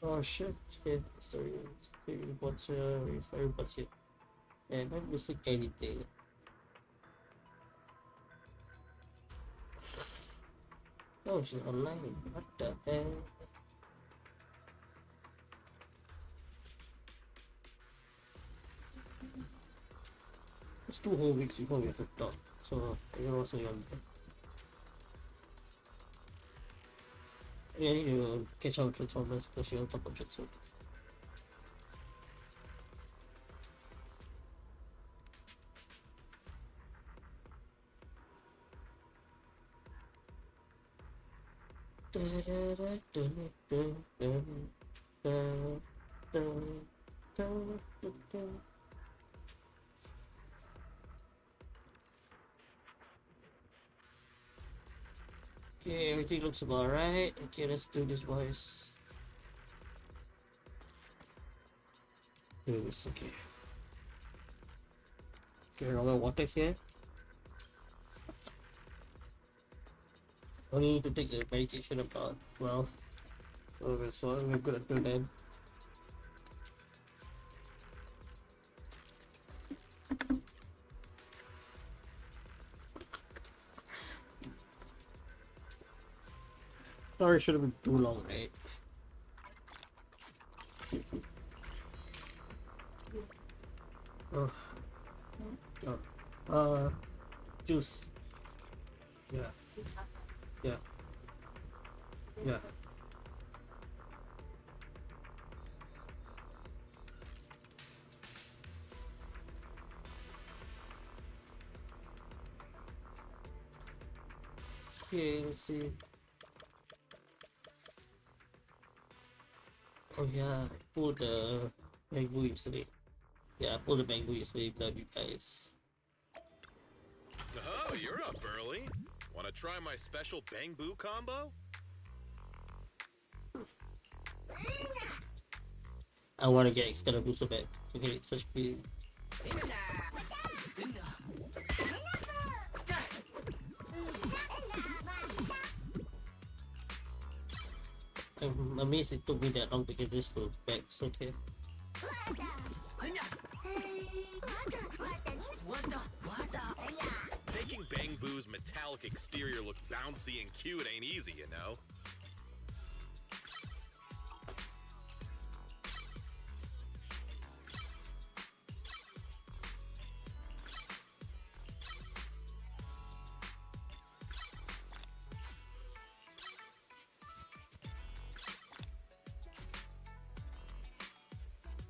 Oh shit, shit, sorry, sorry, but shit. And I'm missing anything. Oh, she's online. What the hell? It's 2 whole weeks before we have to talk, so I don't know what's going on. Yeah, I need to catch up with Transformers because she won't talk about Transformers. Okay, everything looks about right. Okay, let's do this, boys. Yes, okay. Okay, normal water here. Only need to take the medication about 12. So we're good until then. Sorry, should have been too long, right? Oh, oh. Juice. Yeah. Yeah. Yeah. Okay, let's see. Oh yeah, I pulled the bamboo yesterday. Yeah, I pulled the bamboo yesterday. Love you guys. Oh, you're up early. Want to try my special bamboo combo? I want to get Excalibur so bad. Okay, such big. I'm amazed it took me that long to get this to back. So okay. Making bamboo's metallic exterior look bouncy and cute ain't easy, you know?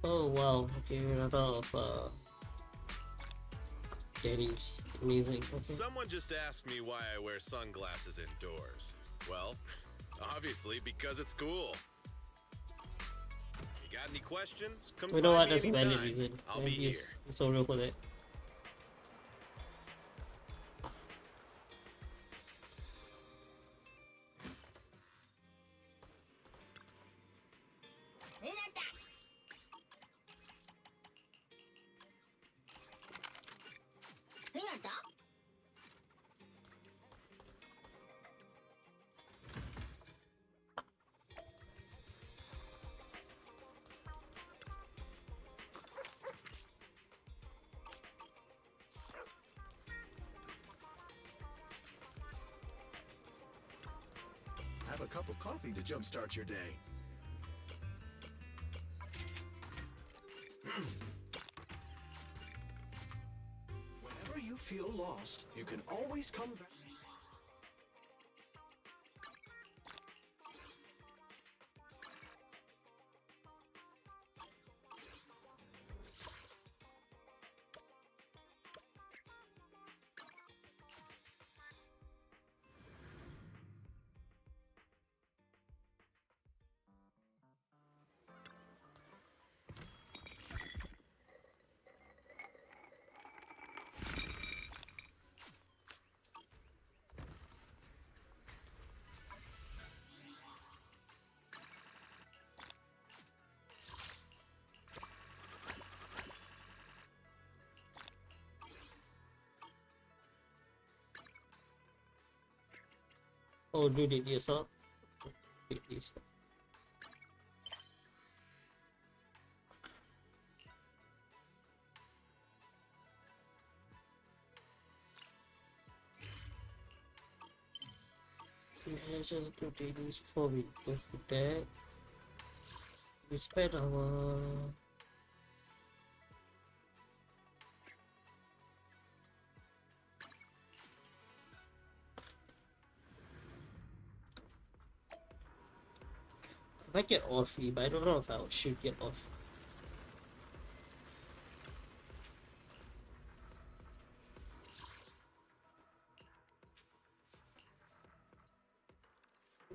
Oh wow, okay, we're out of Danny's amazing. Okay. Someone just asked me why I wear sunglasses indoors. Well, obviously because it's cool. You got any questions? Come We know what find me that's a valid anytime. reason. I'll be here. It's so real for that. Have a cup of coffee to jumpstart your day. Whenever you feel lost, you can always come back. Oh, do the assault. This. Let's just do this before we go to that. We spend our I might get off free, but I don't know if I should get off.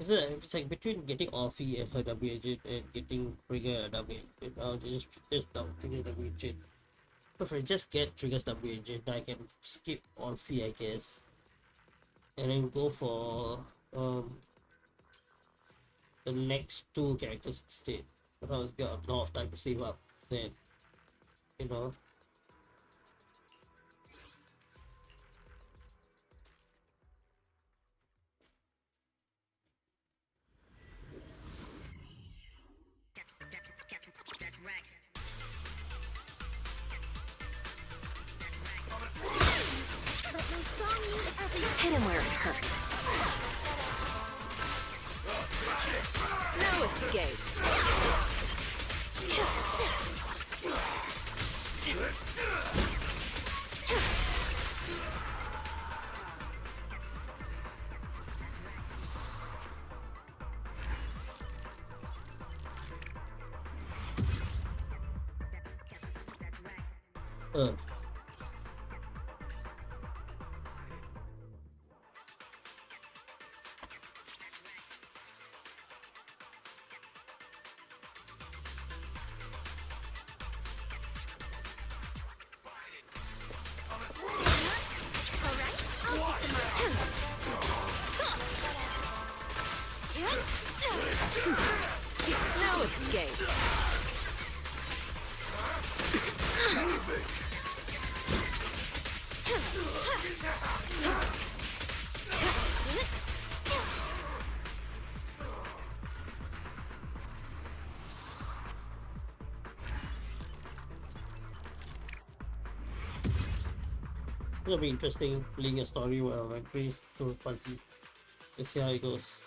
It's like between getting Offie and her W agent and getting Trigger and W agent. I'll just down Trigger W agent. But if I just get Trigger's W agent, I can skip Offie, I guess. And then go for the next two characters instead. But I was got a lot of time to save up then, you know. Hit him where it hurts. No escape. Uh. No escape. It'll be interesting playing a story where my brain's too fuzzy. Let's see how it goes.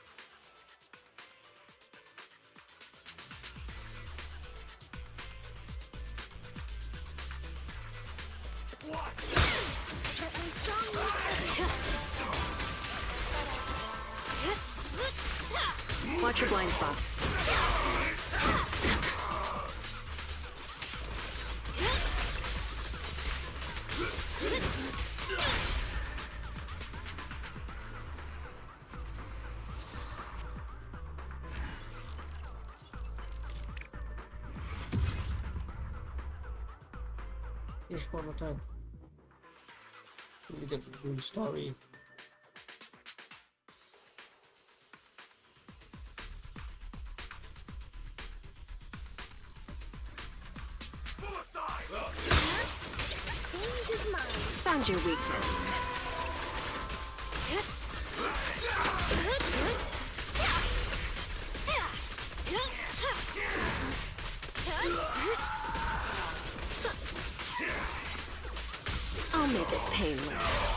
Watch your blind spots. Yeah, one more time. We get the new story. Found your weakness. I'll make it painless.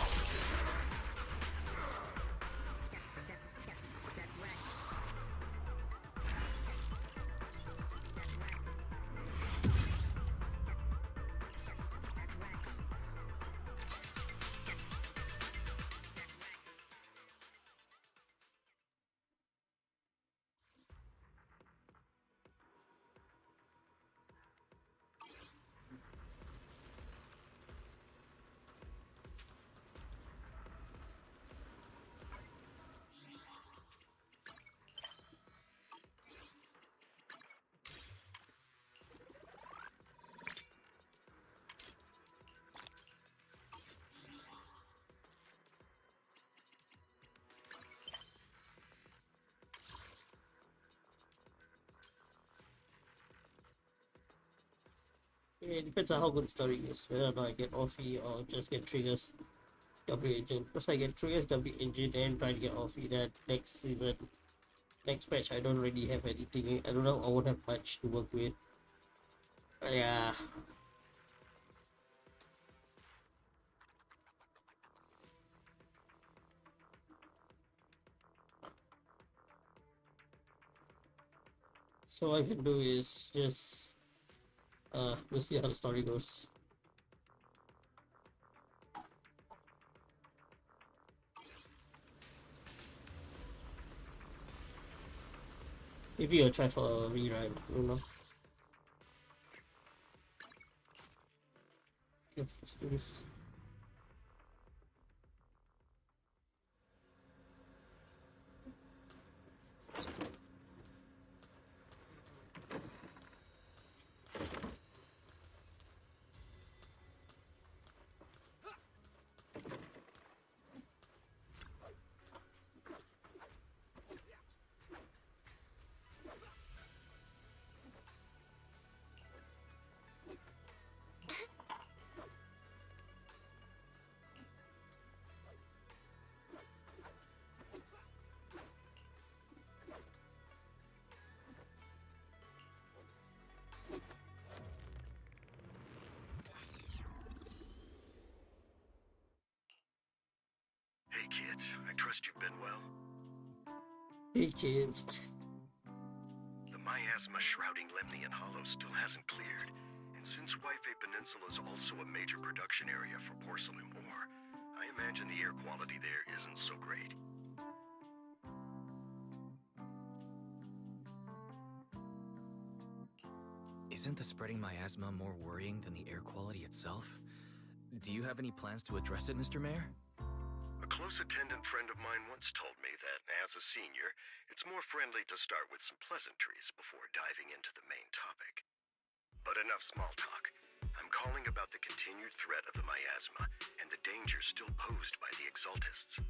Yeah, it depends on how good the story is, whether or not I get Offie or just get triggers. The W agent. Because I get 3 SW agent and try to get Offie that next season. Next patch, I don't really have anything. I don't know, I won't have much to work with. Yeah. So what I can do is just we'll see how the story goes. Maybe I'll try for a rerun, you know. Yep, let's do this. Hey kids, I trust you've been well. Hey kids. The miasma shrouding Lemnian Hollow still hasn't cleared, and since Wi-Fi Peninsula is also a major production area for porcelain ore, I imagine the air quality there isn't so great. Isn't the spreading miasma more worrying than the air quality itself? Do you have any plans to address it, Mr. Mayor? A close attendant friend of mine once told me that, as a senior, it's more friendly to start with some pleasantries before diving into the main topic. But enough small talk. I'm calling about the continued threat of the miasma and the dangers still posed by the Exaltists.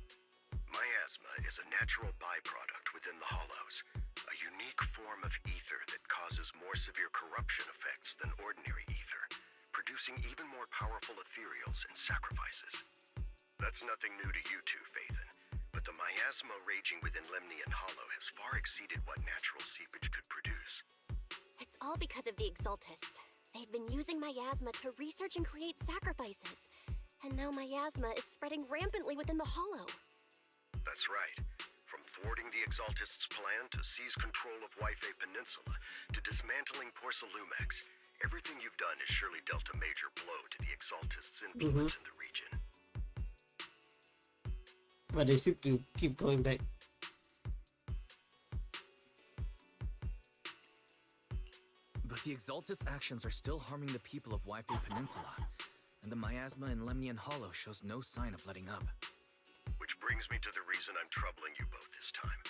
Miasma is a natural byproduct within the Hollows, a unique form of ether that causes more severe corruption effects than ordinary ether, producing even more powerful ethereals and sacrifices. That's nothing new to you two, Phaethon, but the miasma raging within Lemnian Hollow has far exceeded what natural seepage could produce. It's all because of the Exaltists. They've been using miasma to research and create sacrifices. And now miasma is spreading rampantly within the Hollow. That's right. From thwarting the Exaltists' plan to seize control of Wi-Fi Peninsula to dismantling Porcelumex, everything you've done has surely dealt a major blow to the Exaltists' influence in the region. But they seem to keep going back. But the Exaltist actions are still harming the people of Wi-Fi Peninsula, and the miasma in Lemnian Hollow shows no sign of letting up. Which brings me to the reason I'm troubling you both this time.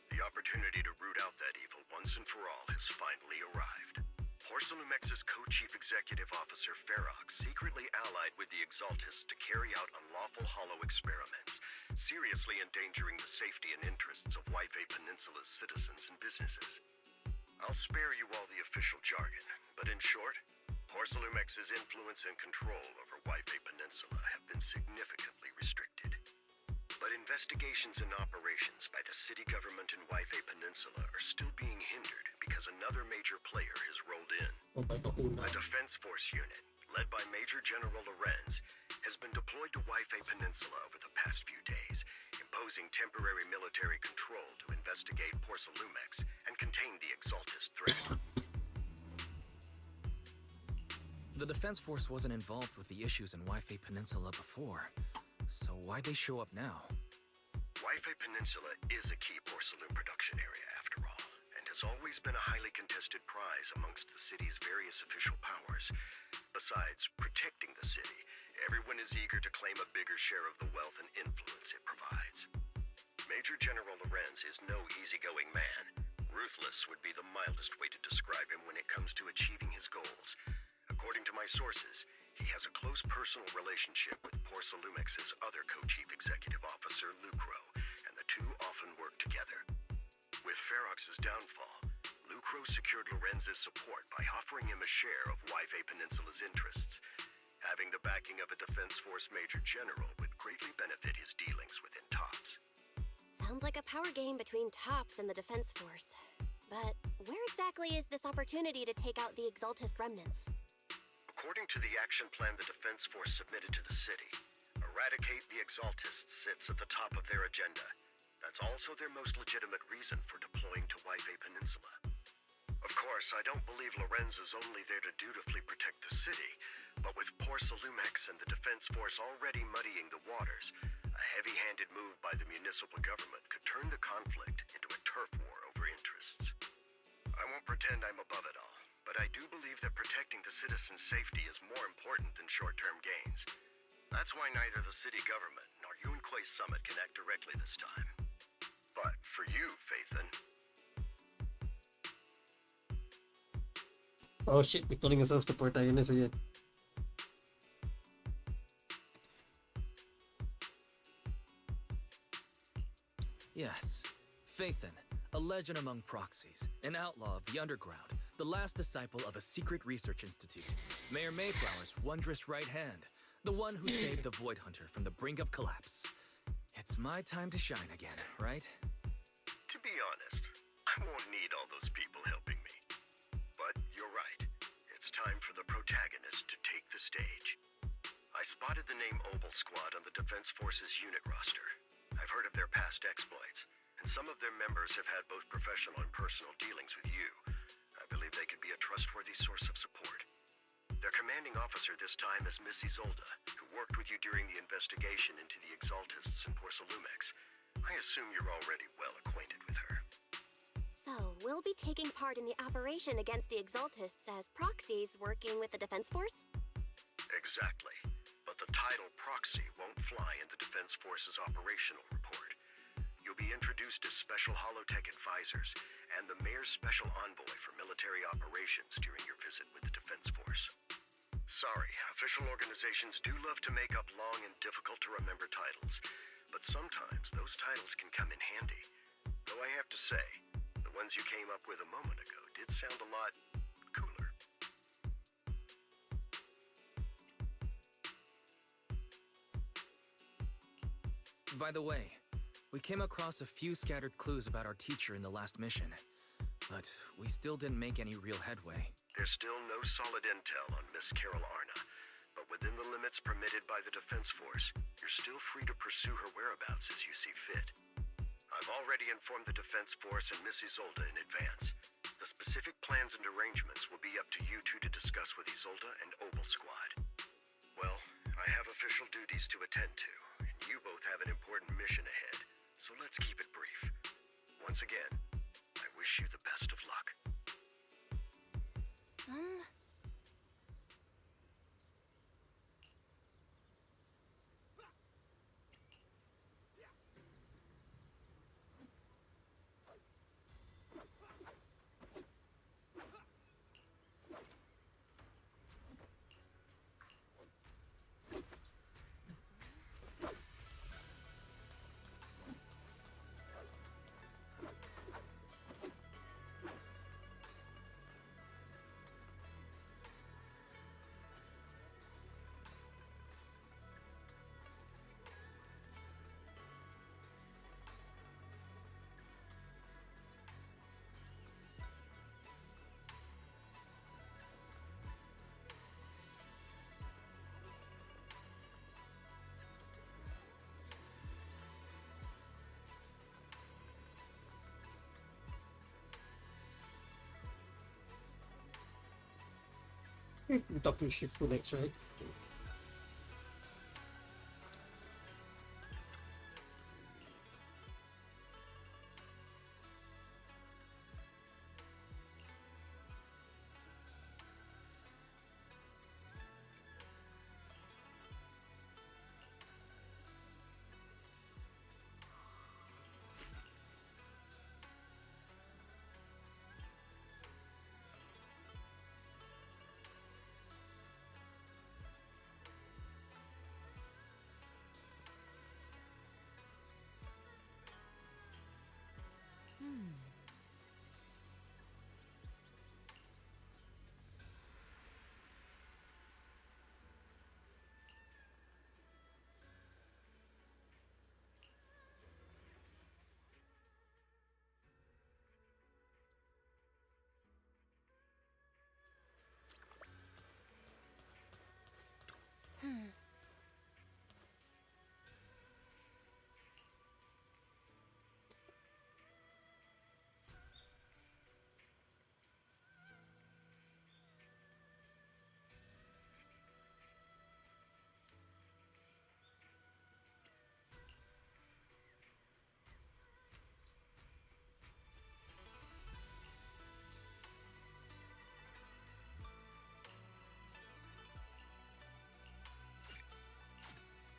The opportunity to root out that evil once and for all has finally arrived. Porcelumex's co-chief executive officer Ferox secretly allied with the Exaltists to carry out unlawful hollow experiments, seriously endangering the safety and interests of Wi-Fi Peninsula's citizens and businesses. I'll spare you all the official jargon, but in short, Porcelumex's influence and control over Wi-Fi Peninsula have been significantly restricted. But investigations and operations by the city government in Wi-Fi Peninsula are still being hindered because another major player has rolled in. Oh my god, oh no. A defense force unit, led by Major General Lorenz, has been deployed to Wi-Fi Peninsula over the past few days, imposing temporary military control to investigate Porcelumex and contain the Exaltist threat. The Defense Force wasn't involved with the issues in Wi-Fi Peninsula before, so why'd they show up now? Wi-Fi Peninsula is a key porcelain production area, after all, and has always been a highly contested prize amongst the city's various official powers. Besides protecting the city, everyone is eager to claim a bigger share of the wealth and influence it provides. Major General Lorenz is no easygoing man. Ruthless would be the mildest way to describe him when it comes to achieving his goals. According to my sources, he has a close personal relationship with Porcelumex's other co-chief executive officer, Lucro, and the two often work together. With Ferox's downfall, Lucro secured Lorenz's support by offering him a share of Wi-Fi Peninsula's interests. Having the backing of a Defense Force Major General would would greatly benefit his dealings within TOPS. Sounds like a power game between TOPS and the Defense Force. But where exactly is this opportunity to take out the Exaltist remnants? According to the action plan the Defense Force submitted to the city, eradicate the Exaltists sits at the top of their agenda. That's also their most legitimate reason for deploying to Waifei Peninsula. Of course, I don't believe Lorenz is only there to dutifully protect the city, but with Porcelumex and the Defense Force already muddying the waters, a heavy-handed move by the municipal government could turn the conflict into a turf war over interests. I won't pretend I'm above it all, but I do believe that protecting the citizens' safety is more important than short-term gains. That's why neither the city government nor Yunque's summit can act directly this time. But for you, Phaethon... Oh shit, we're calling ourselves the protagonist again. Yes, Phaethon, a legend among proxies, an outlaw of the underground, the last disciple of a secret research institute, Mayor Mayflower's wondrous right hand, the one who saved the Void Hunter from the brink of collapse. It's my time to shine again, right? To be honest, I won't need all those people helping me. But you're right. It's time for the protagonist to take the stage. I spotted the name Obel Squad on the Defense Force's unit roster. I've heard of their past exploits, and some of their members have had both professional and personal dealings with you. I believe they could be a trustworthy source of support. Their commanding officer this time is Miss Isolda, who worked with you during the investigation into the Exaltists and Porcelumex. I assume you're already well acquainted with her. So, we'll be taking part in the operation against the Exaltists as proxies working with the Defense Force? Exactly. But the title proxy won't fly in the Defense Force's operational report. You'll be introduced as Special Holotech Advisors and the Mayor's Special Envoy for Military Operations during your visit with the Defense Force. Sorry, official organizations do love to make up long and difficult-to-remember titles, but sometimes those titles can come in handy. Though I have to say, the ones you came up with a moment ago did sound a lot cooler. By the way, we came across a few scattered clues about our teacher in the last mission, but we still didn't make any real headway. There's still no solid intel on Miss Carol Arna, but within the limits permitted by the Defense Force, you're still free to pursue her whereabouts as you see fit. I've already informed the Defense Force and Miss Isolda in advance. The specific plans and arrangements will be up to you two to discuss with Isolda and Obel Squad. Well, I have official duties to attend to, and you both have an important mission ahead, so let's keep it brief. Once again, I wish you the best of luck. We talk to Shifu next, right?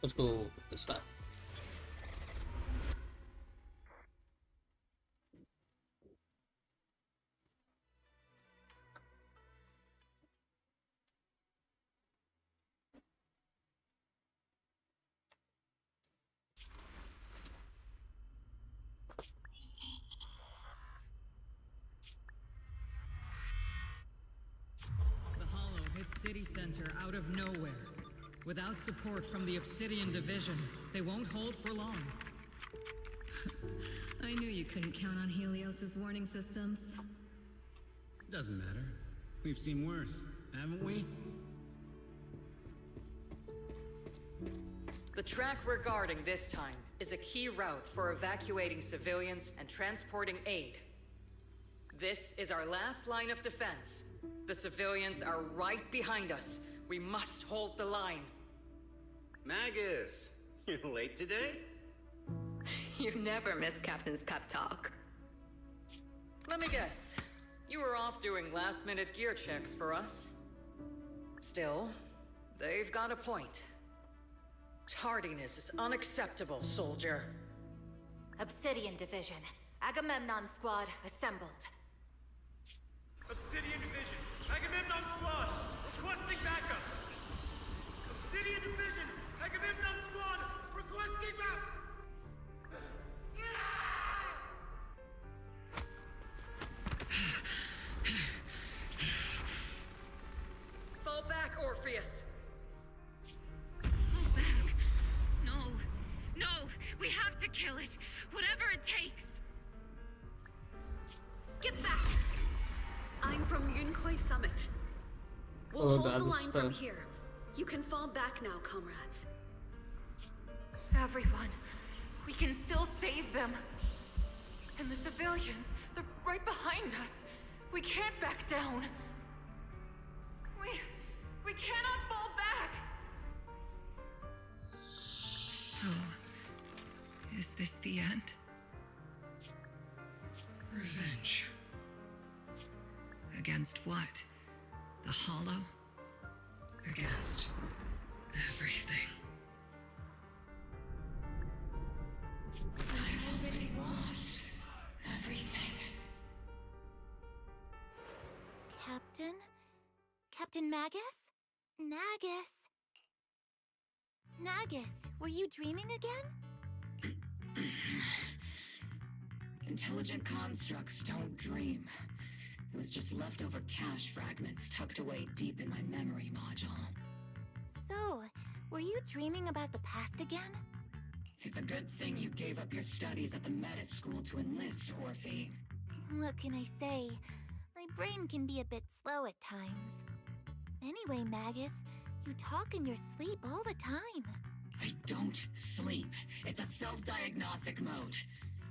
Let's go this time. The Hollow hit City Center out of nowhere. Without support from the Obsidian Division, they won't hold for long. I knew you couldn't count on Helios's warning systems. Doesn't matter. We've seen worse, haven't we? The track we're guarding this time is a key route for evacuating civilians and transporting aid. This is our last line of defense. The civilians are right behind us. We must hold the line. Magus, you're late today? You never miss Captain's pep talk. Let me guess. You were off doing last-minute gear checks for us. Still, they've got a point. Tardiness is unacceptable, soldier. Obsidian Division. Agamemnon Squad assembled. Obsidian Division, Agamemnon Squad, requesting backup. Obsidian Division, Agamemnon Squad, requesting backup. Fall back, Orpheus. Fall back. No, we have to kill it. Whatever it takes. Get back! I'm from Yunkoi Summit. We'll Oh, hold that the is line from tough. here. You can fall back now, comrades. Everyone, we can still save them. And the civilians, they're right behind us. We can't back down. We cannot fall back. So, is this the end? Revenge. Against what? The Hollow? Against everything. I've already lost everything. Captain? Captain Magus? Nagus, were you dreaming again? Intelligent constructs don't dream. It was just leftover cache fragments tucked away deep in my memory module. So, were you dreaming about the past again? It's a good thing you gave up your studies at the Meta School to enlist, Orphe. What can I say? My brain can be a bit slow at times. Anyway, Magus, you talk in your sleep all the time. I don't sleep. It's a self-diagnostic mode.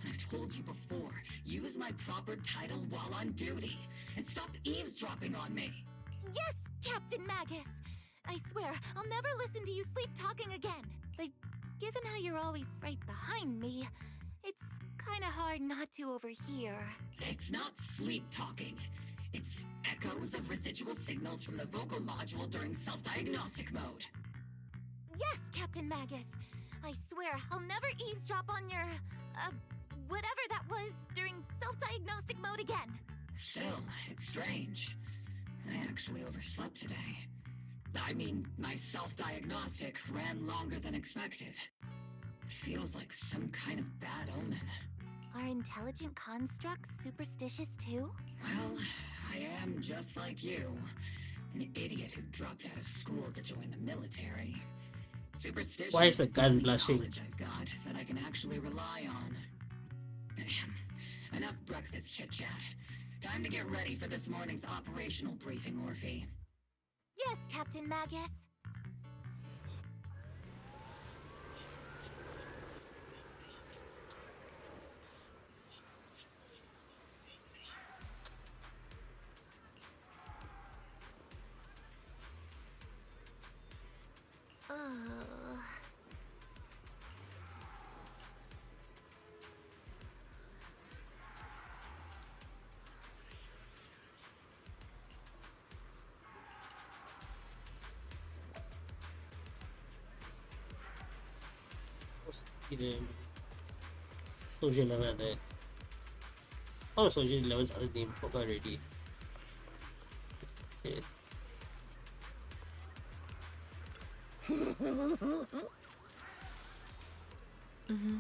And I've told you before, use my proper title while on duty, and stop eavesdropping on me. Yes, Captain Magus! I swear, I'll never listen to you sleep talking again. But given how you're always right behind me, it's kinda hard not to overhear. It's not sleep talking. It's echoes of residual signals from the vocal module during self-diagnostic mode. Yes, Captain Magus! I swear, I'll never eavesdrop on your, whatever that was during self-diagnostic mode again. Still, it's strange. I actually overslept today. I mean, my self-diagnostic ran longer than expected. It feels like some kind of bad omen. Are intelligent constructs superstitious too? Well, I am just like you. An idiot who dropped out of school to join the military. Superstition Why is the is gun only blushing? knowledge I've got that I can actually rely on. Enough breakfast chit-chat. Time to get ready for this morning's operational briefing, Orphe. Yes, Captain Magus. Either Soldier 11 are there. Oh, Soldier 11's other name, forgot already. Okay. Mm-hmm.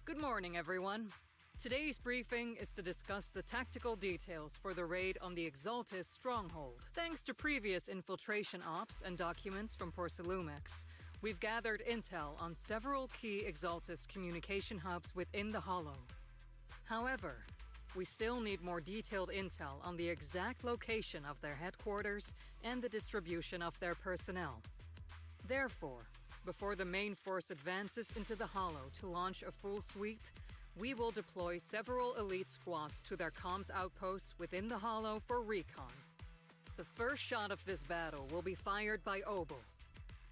Good morning, everyone. Today's briefing is to discuss the tactical details for the raid on the Exaltis stronghold. Thanks to previous infiltration ops and documents from Porcelumex, we've gathered intel on several key Exaltis communication hubs within the Hollow. However, we still need more detailed intel on the exact location of their headquarters and the distribution of their personnel. Therefore, before the main force advances into the Hollow to launch a full sweep, we will deploy several elite squads to their comms outposts within the Hollow for recon. The first shot of this battle will be fired by Obel.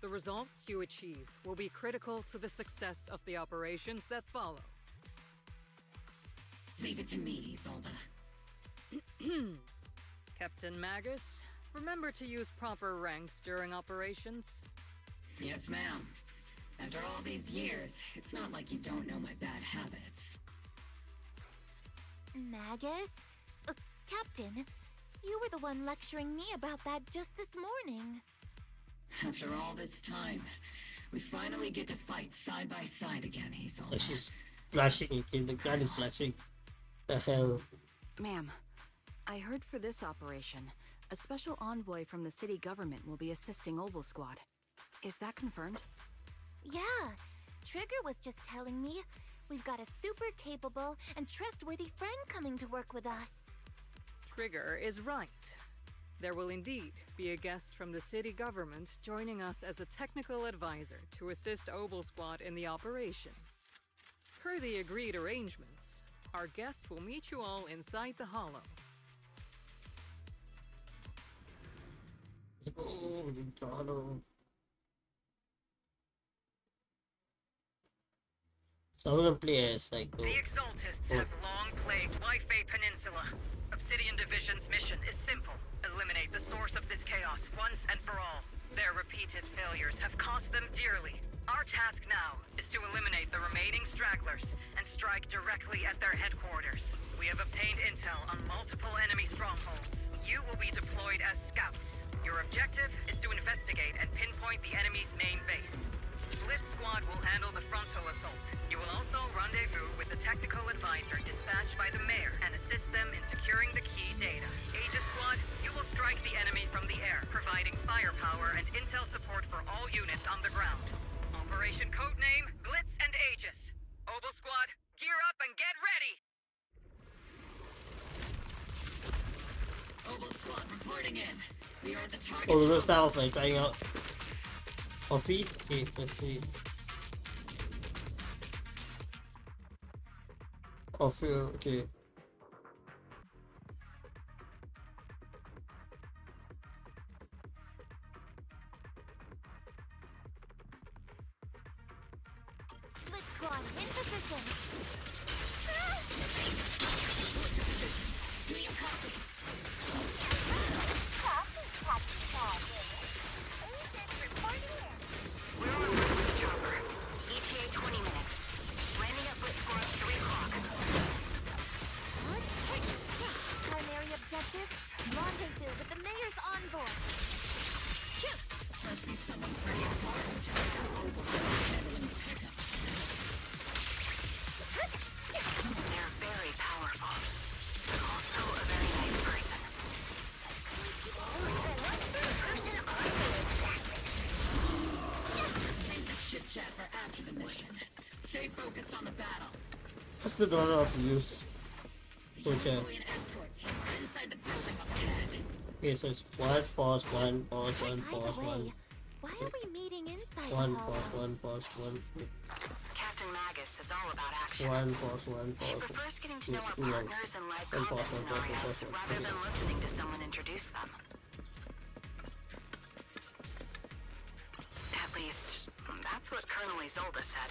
The results you achieve will be critical to the success of the operations that follow. Leave it to me, Isolde. Captain Magus, remember to use proper ranks during operations. Yes, ma'am. After all these years, it's not like you don't know my bad habits. Magus? Captain, you were the one lecturing me about that just this morning. After all this time, we finally get to fight side by side again, Isolde. She's flashing again, the gun is flashing. The hell? Ma'am, I heard for this operation, a special envoy from the city government will be assisting Obel Squad. Is that confirmed? Yeah, Trigger was just telling me we've got a super capable and trustworthy friend coming to work with us. Trigger is right. There will indeed be a guest from the city government joining us as a technical advisor to assist Obel Squad in the operation. Per the agreed arrangements, our guest will meet you all inside the Hollow. Oh, the Hollow. So we're gonna play as like The Exaltists have long plagued Waifei Peninsula. Obsidian Division's mission is simple. Eliminate the source of this chaos once and for all. Their repeated failures have cost them dearly. Our task now is to eliminate the remaining stragglers and strike directly at their headquarters. We have obtained intel on multiple enemy strongholds. You will be deployed as scouts. Your objective is to investigate and pinpoint the enemy's main base. Blitz Squad will handle the frontal assault. You will also rendezvous with the technical advisor dispatched by the mayor and assist them in securing the key data. Aegis Squad, you will strike the enemy from the air, providing firepower and intel support for all units on the ground. Operation codename Blitz and Aegis. Obel Squad, gear up and get ready! Obel Squad reporting in. We are at the target. Oh, we're gonna start off by trying out coffee. Okay, let's see. Coffee, okay. Blitz Squad in position. Do you copy? Copy, Captain Magus. Agent reporting in. We're on route to the chopper. ETA 20 minutes. Landing at Blitz Squad 3 o'clock. I still don't know how to use Socha. Okay, so it's one pause, one pause, one pause, one. Why are we meeting inside One the hall? pause, one pause, one. Captain Magus is all about action. One pause, one She pause. prefers getting to know our partners in live combat scenarios rather than listening to someone introduce them. At least, that's what Colonel Isolde said.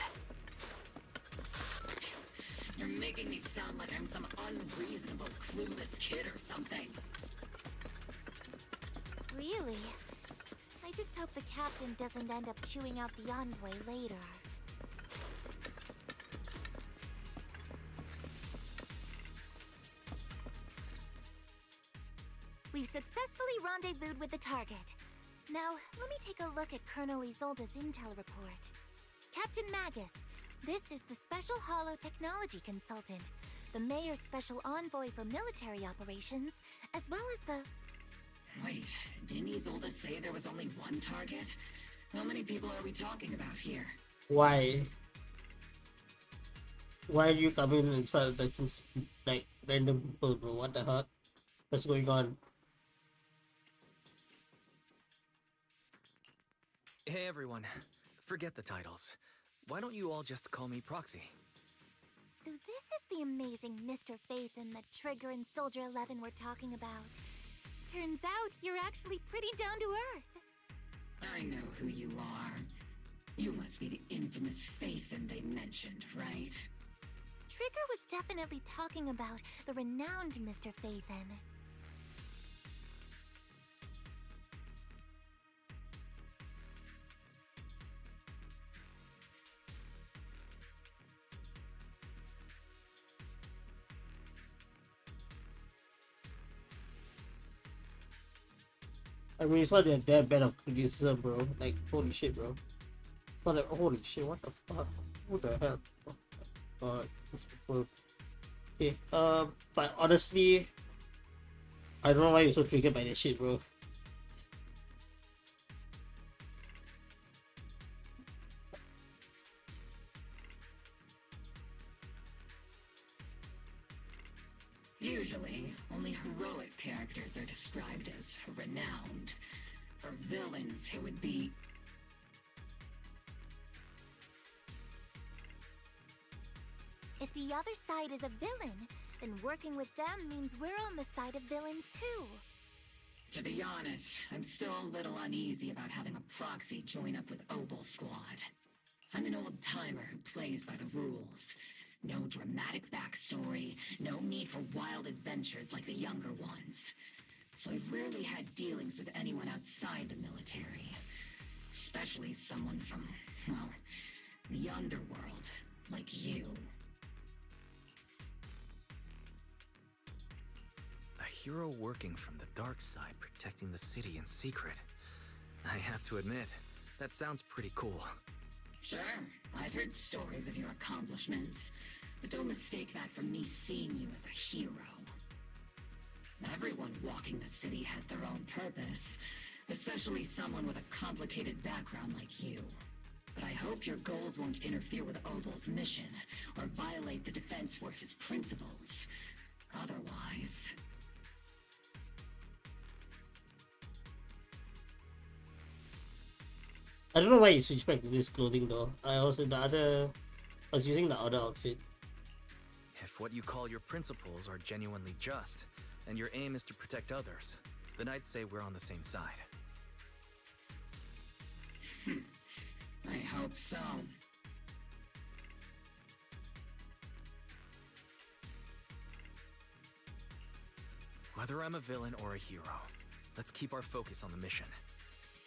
You're making me sound like I'm some unreasonable, clueless kid or something. Really? I just hope the captain doesn't end up chewing out the envoy later. We've successfully rendezvoused with the target. Now, let me take a look at Colonel Isolde's intel report. Captain Magus, this is the Special Holo Technology Consultant, the Mayor's Special Envoy for Military Operations, as well as the... Wait, didn't Isolde say there was only one target? How many people are we talking about here? Why? Why are you coming inside like random people, bro? What the heck? What's going on? Hey everyone, forget the titles. Why don't you all just call me Proxy? So this is the amazing Mr. Phaethon that Trigger and Soldier 11 were talking about. Turns out you're actually pretty down to earth. I know who you are. You must be the infamous Phaethon they mentioned, right? Trigger was definitely talking about the renowned Mr. Phaethon. I mean, it's not that bad of producer, bro. Like, holy shit, bro. It's not like, holy shit, what the fuck? What the hell? Oh my god, these people. Okay, but honestly, I don't know why you're so triggered by that shit, bro. Usually, only heroic characters are described as renowned. For villains, it would be... If the other side is a villain, then working with them means we're on the side of villains too. To be honest, I'm still a little uneasy about having a proxy join up with Obel Squad. I'm an old-timer who plays by the rules. No dramatic backstory, no need for wild adventures like the younger ones. So I've rarely had dealings with anyone outside the military. Especially someone from, well, the underworld, like you. A hero working from the dark side, protecting the city in secret. I have to admit, that sounds pretty cool. Sure, I've heard stories of your accomplishments, but don't mistake that for me seeing you as a hero. Everyone walking the city has their own purpose, especially someone with a complicated background like you. But I hope your goals won't interfere with Obel's mission, or violate the Defense Force's principles. Otherwise... I don't know why you switched back to this clothing though. I was using the other outfit. If what you call your principles are genuinely just, and your aim is to protect others, then I'd say we're on the same side. I hope so. Whether I'm a villain or a hero, let's keep our focus on the mission.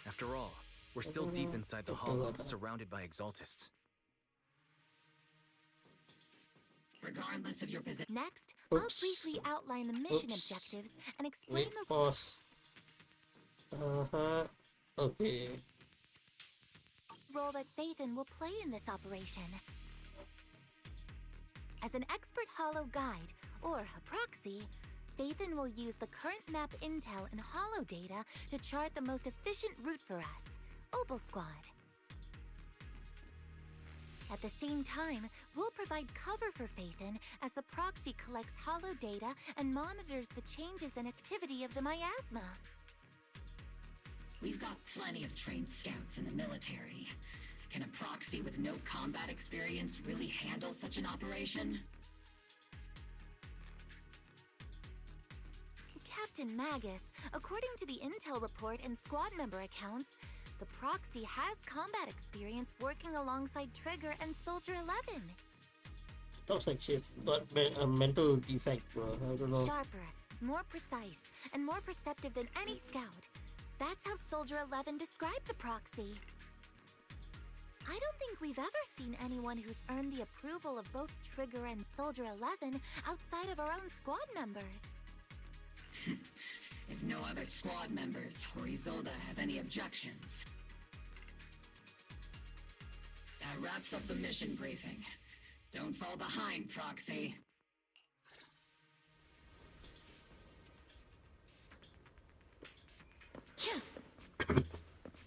After all, we're still deep inside the Hollow, surrounded by Exaltists. Regardless of your position. Next, I'll briefly outline the mission objectives and explain the pause. Okay. role that Phaethon will play in this operation. As an expert Hollow guide, or a proxy, Phaethon will use the current map intel and Hollow data to chart the most efficient route for us, Obel Squad. At the same time, we'll provide cover for Phaethon as the proxy collects hollow data and monitors the changes and activity of the miasma. We've got plenty of trained scouts in the military. Can a proxy with no combat experience really handle such an operation? Captain Magus, according to the intel report and squad member accounts, the proxy has combat experience working alongside Trigger and Soldier 11. Looks like she's got a mental defect, bro. I don't know. Sharper, more precise, and more perceptive than any scout. That's how Soldier 11 described the proxy. I don't think we've ever seen anyone who's earned the approval of both Trigger and Soldier 11 outside of our own squad members. If no other squad members or Isolde have any objections. That wraps up the mission briefing. Don't fall behind, Proxy.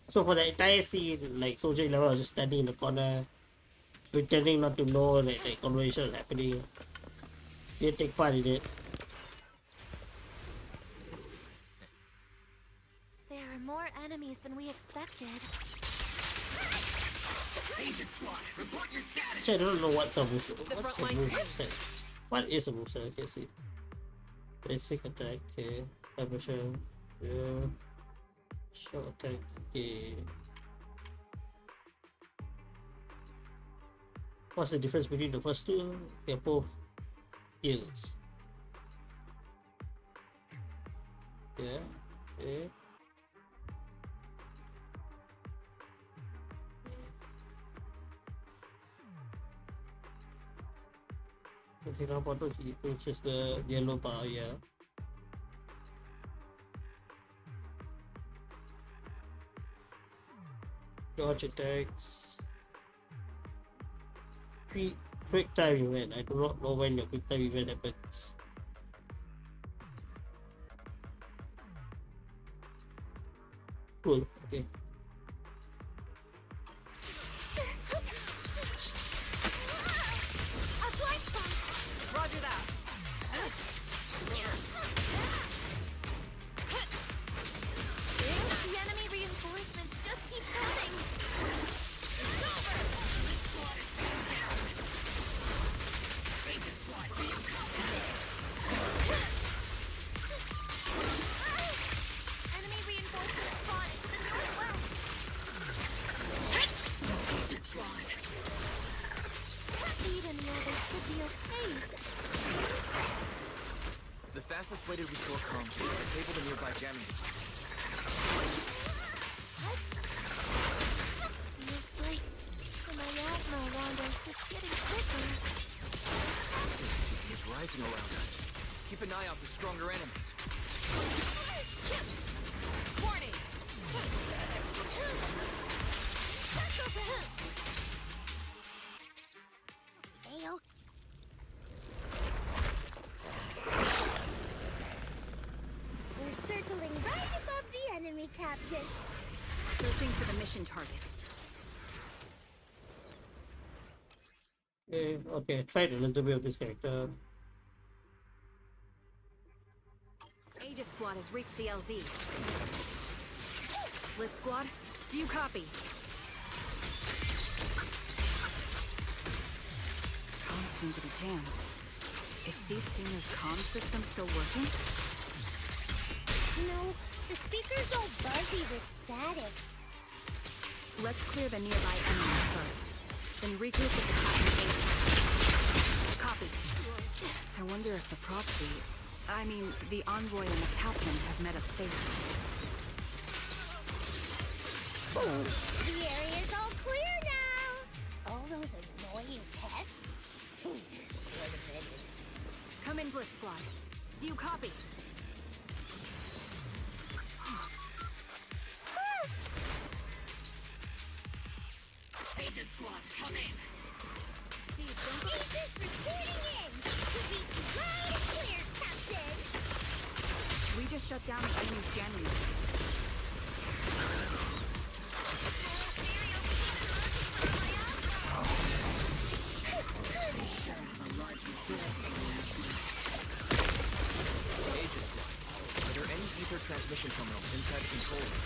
So for the entire scene, like Soldier 11 was just standing in the corner, pretending not to know that the conversation is happening. Didn't take part in it. There are more enemies than we expected. Agent Squad, report your status. Actually, I don't know what the moveset. What is a moveset? Okay, see. Basic attack, okay. Aggression, yeah. Short attack, okay. What's the difference between the first two? They're both heals. Yeah, okay. Consider photo, which is the yellow bar, yeah. Dodge attacks. Quick time event. I do not know when your quick time event happens. Cool, okay. Roger that. The enemy reinforcements just keep coming. It's over. Agent Squad, be in Enemy reinforcements spotted to the northwest. Agent Squad. Speed and the others should be okay. The fastest way to restore calm is to disable the nearby jamming devices. What? Feels like the miasma around us is getting thicker. Activity is rising around us. Keep an eye out for stronger enemies. Warning. Ayo. We're circling right above the enemy, Captain. Searching for the mission target. Okay, tried a little bit of this character. Aegis Squad has reached the LZ. Blitz Squad, do you copy? Comms seem to be jammed. Is Seedsinger's comm system still working? No, the speaker's all buzzy with static. Let's clear the nearby enemies first. Then regroup with the captain's base. Copy. I wonder if the proxy, the envoy and the captain have met up safely. The area's all clear now. All those annoying pests. Come in, Blitz Squad. Do you copy? Agent Squad, come in. Agents reporting in. Could be right clear, Captain. We just shut down the enemy's jamming unit. transmission terminal inside the control room.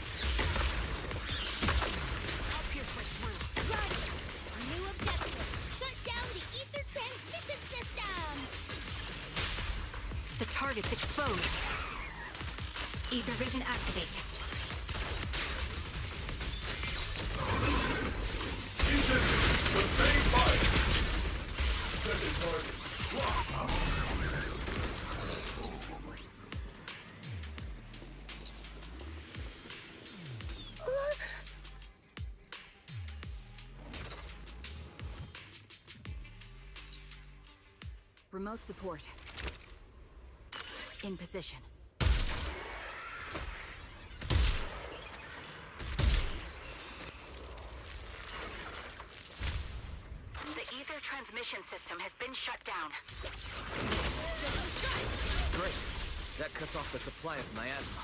I'll pierce right through. Right! Our new objective. Shut down the ether transmission system! The target's exposed. Ether vision activate. Sustained fire! Sending target. Remote support. In position. The ether transmission system has been shut down. Great. That cuts off the supply of miasma.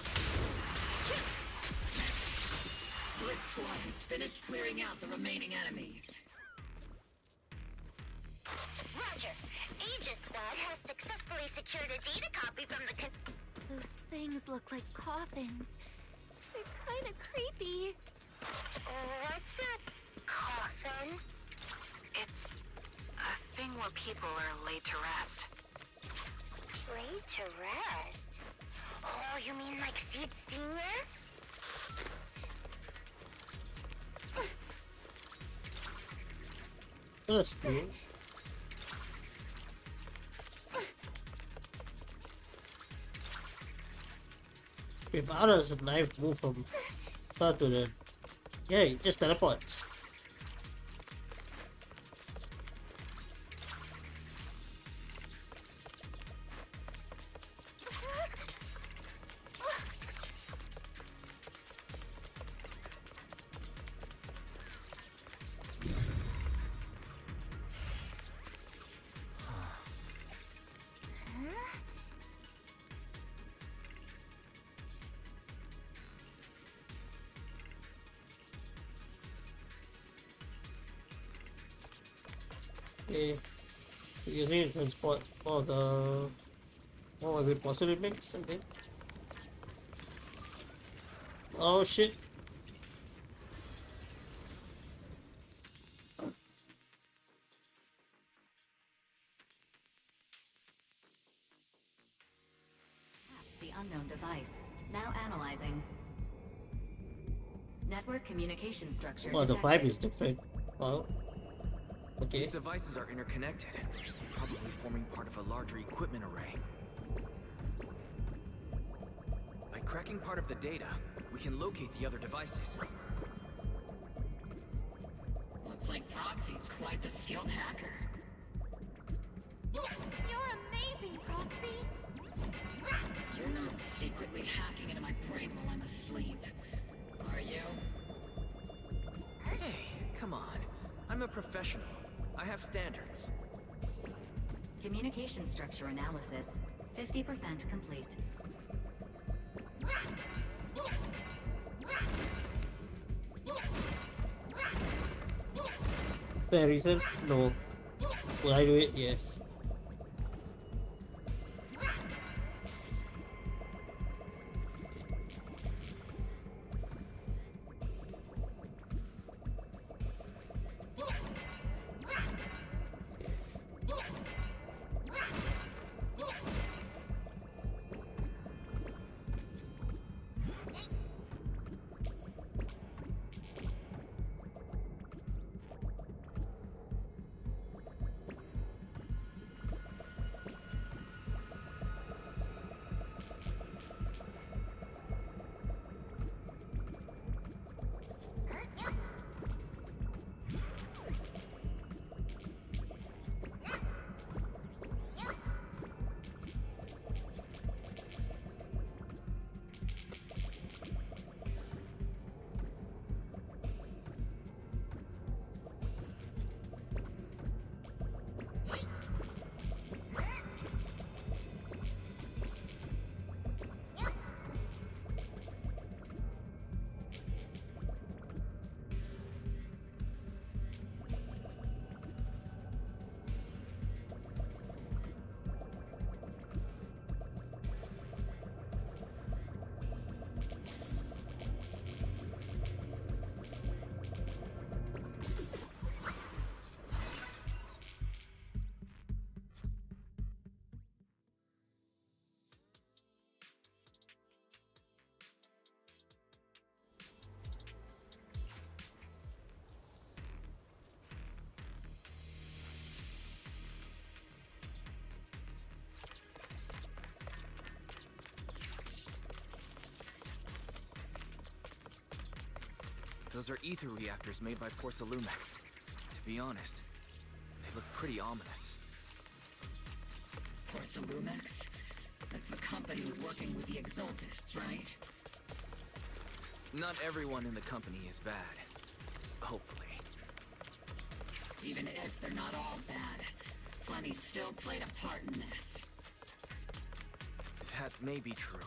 Split Squad has finished clearing out the remaining enemies. Roger. Aegis Squad has successfully secured a data copy from the Those things look like coffins. They're kind of creepy. What's a coffin? It's a thing where people are laid to rest. Laid to rest? Oh, you mean like Seed Senior? That's cool. If how does a knife move from start to the... Yeah, it just teleports. Okay, using it to transport for the... What was it, possibly mix again? Oh shit! The unknown device. Now analyzing. Network communication structure Oh, the detected. vibe is different. Wow. Okay. These devices are interconnected, probably forming part of a larger equipment array. By cracking part of the data, we can locate the other devices. Looks like Proxy's quite the skilled hacker. You're amazing, Proxy! You're not secretly hacking into my brain while I'm asleep, are you? Hey, come on. I'm a professional. I have standards. Communication structure analysis. 50% complete. Fair reason? No. Will I do it? Yes. Those are ether reactors made by Porcelumex. To be honest, they look pretty ominous. Porcelumex? That's the company working with the Exaltists, right? Not everyone in the company is bad. Hopefully. Even if they're not all bad, plenty still played a part in this. That may be true,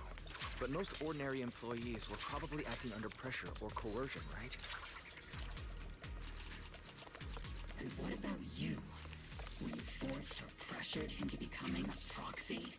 but most ordinary employees were probably acting under pressure or coercion, right? And what about you? Were you forced or pressured into becoming a proxy?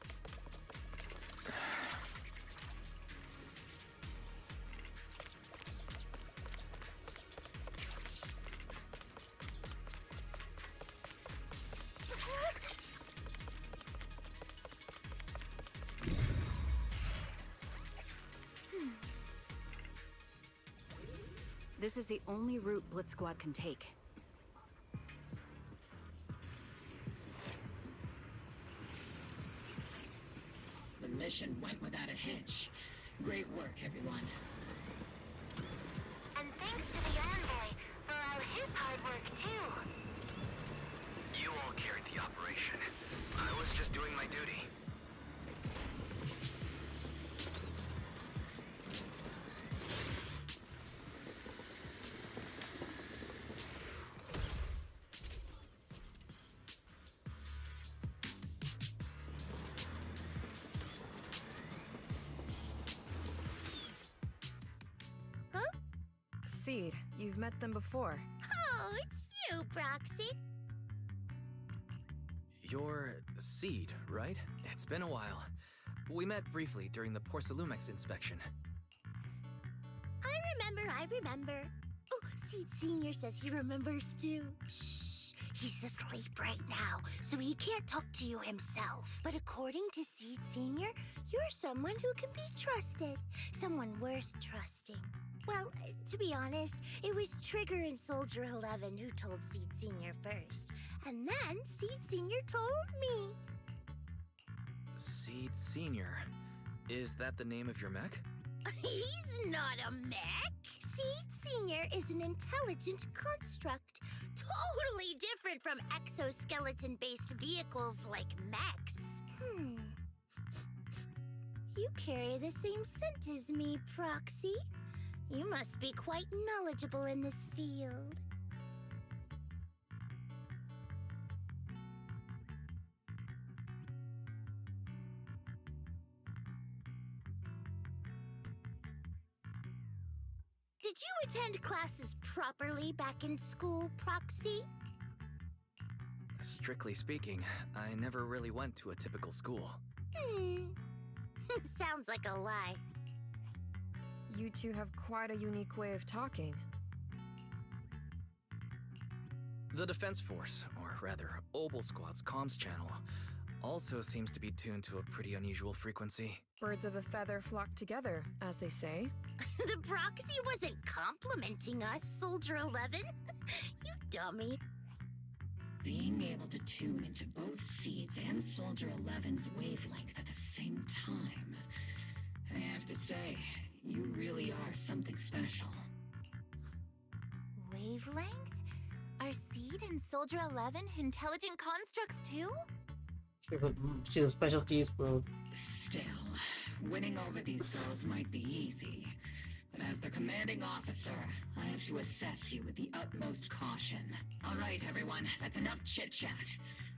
This is the only route Blitz Squad can take. The mission went without a hitch. Great work, everyone. And thanks to the envoy for all his hard work, too. You all carried the operation. I was just doing my duty. Seed, you've met them before. Oh, it's you, Proxy. You're Seed, right? It's been a while. We met briefly during the Porcelumex inspection. I remember. Oh, Seed Senior says he remembers too. Shh, he's asleep right now, so he can't talk to you himself. But according to Seed Senior, you're someone who can be trusted. Someone worth trusting. Well, to be honest, it was Trigger and Soldier 11 who told Seed Senior first. And then Seed Senior told me. Seed Senior. Is that the name of your mech? He's not a mech. Seed Senior is an intelligent construct. Totally different from exoskeleton-based vehicles like mechs. You carry the same scent as me, Proxy. You must be quite knowledgeable in this field. Did you attend classes properly back in school, Proxy? Strictly speaking, I never really went to a typical school. Sounds like a lie. You two have quite a unique way of talking. The Defense Force, or rather, Obel Squad's comms channel, also seems to be tuned to a pretty unusual frequency. Birds of a feather flock together, as they say. The Proxy wasn't complimenting us, Soldier 11. You dummy. Being able to tune into both Seed's and Soldier 11's wavelength at the same time. I have to say, you really are something special. Wavelength? Are Seed and Soldier 11 intelligent constructs too? She's a specialties, bro. Still, winning over these girls might be easy. But as their commanding officer, I have to assess you with the utmost caution. All right, everyone, that's enough chit-chat.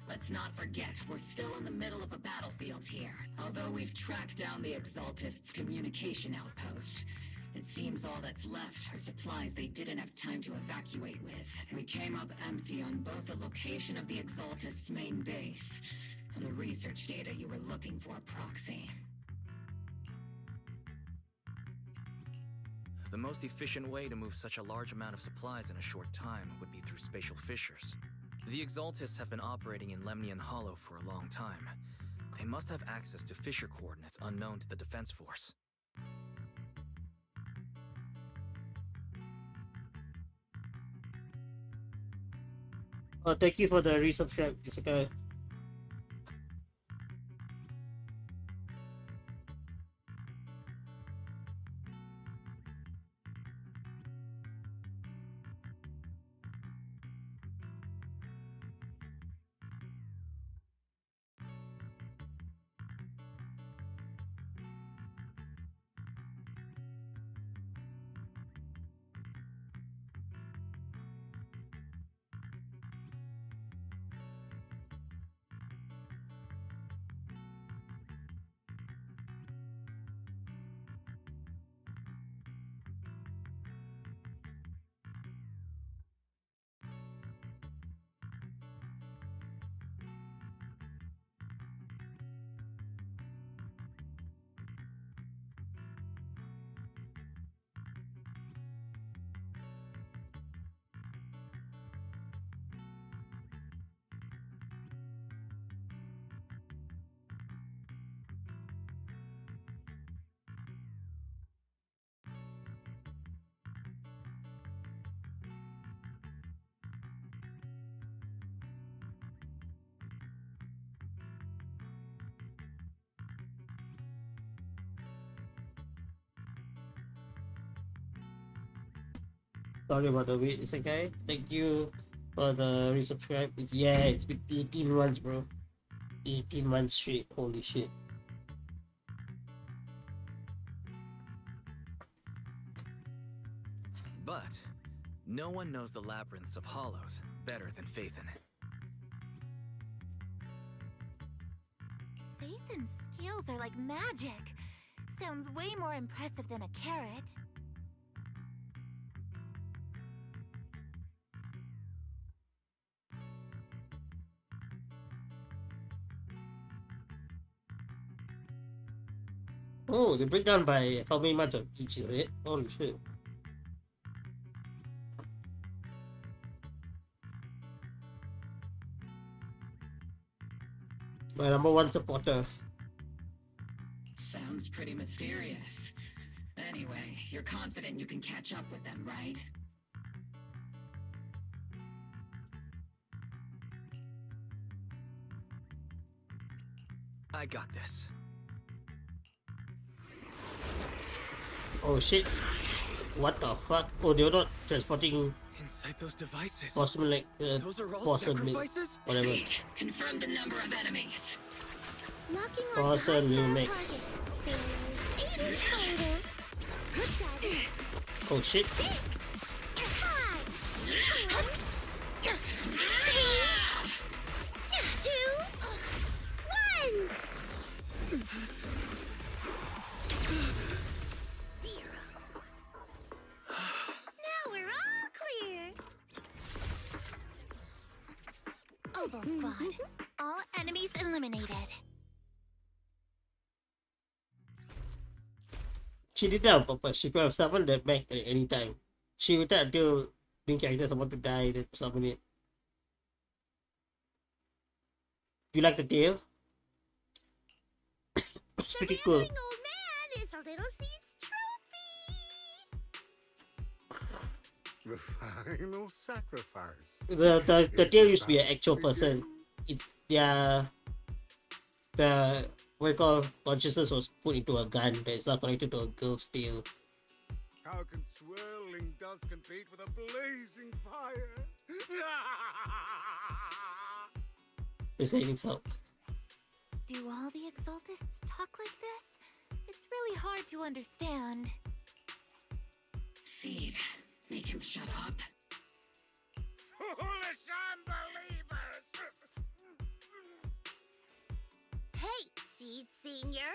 Let's not forget, we're still in the middle of a battlefield here. Although we've tracked down the Exaltists' communication outpost, it seems all that's left are supplies they didn't have time to evacuate with. We came up empty on both the location of the Exaltists' main base and the research data you were looking for, Proxy. The most efficient way to move such a large amount of supplies in a short time would be through spatial fissures. The Exaltists have been operating in Lemnian Hollow for a long time. They must have access to fissure coordinates unknown to the Defense Force. Thank you for the resubscribe, Jessica. Sorry about the wait. It's okay. Thank you for the resubscribe. It's been 18 months, bro. 18 months straight. Holy shit. But no one knows the labyrinths of hollows better than Phaethon. Phaethon's scales are like magic. Sounds way more impressive than a carrot. Oh, they break down by how many months of each of it. Holy shit. My number one supporter. Sounds pretty mysterious. Anyway, you're confident you can catch up with them, right? I got this. Oh shit. What the fuck? Oh, they're not transporting Inside those devices. porcelain, Those are all sacrifices? whatever. Confirm the number of enemies. Locking on Porcelain hostile mix. target. There's 8 in total. Oh shit. 6. Hi. 1. 2. 1. 0. Now we're all clear. Oboe Squad. All enemies eliminated. She did that on purpose. She could have summoned that back at any time. She waited until main character about to die, then summon it. You like the tail? It's pretty cool. Old man is a little seed's trophy. The final sacrifice. The tail used to be an actual person. It's the what you call consciousness was put into a gun that is not connected to a girl's tail. How can swirling dust compete with a blazing fire? It's raining salt. Do all the Exaltists talk like this? It's really hard to understand. Seed, make him shut up. Foolish unbelievers! Hey, Seed Senior.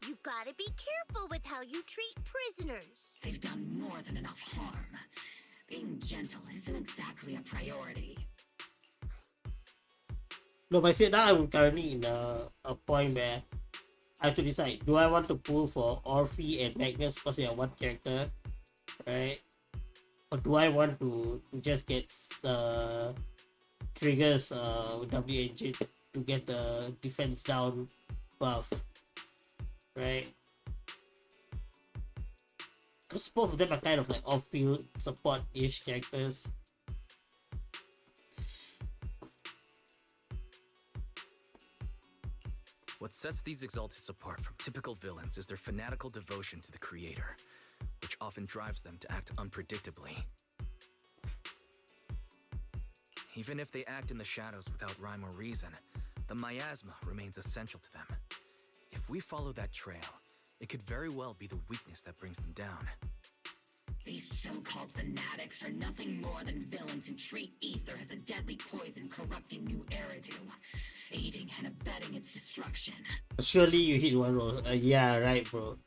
You've got to be careful with how you treat prisoners. They've done more than enough harm. Being gentle isn't exactly a priority. No, but I said now I'm currently in a point where I have to decide, do I want to pull for Orphe and Magnus because they are one character, right? Or do I want to just get the triggers W engine to get the defense down buff, right? Because both of them are kind of like off-field support-ish characters. What sets these Exaltists apart from typical villains is their fanatical devotion to the Creator, which often drives them to act unpredictably. Even if they act in the shadows without rhyme or reason, the miasma remains essential to them. If we follow that trail, it could very well be the weakness that brings them down. These so-called fanatics are nothing more than villains who treat ether as a deadly poison corrupting new Eridu, aiding and abetting its destruction. Surely you hit one roll. Yeah, right, bro.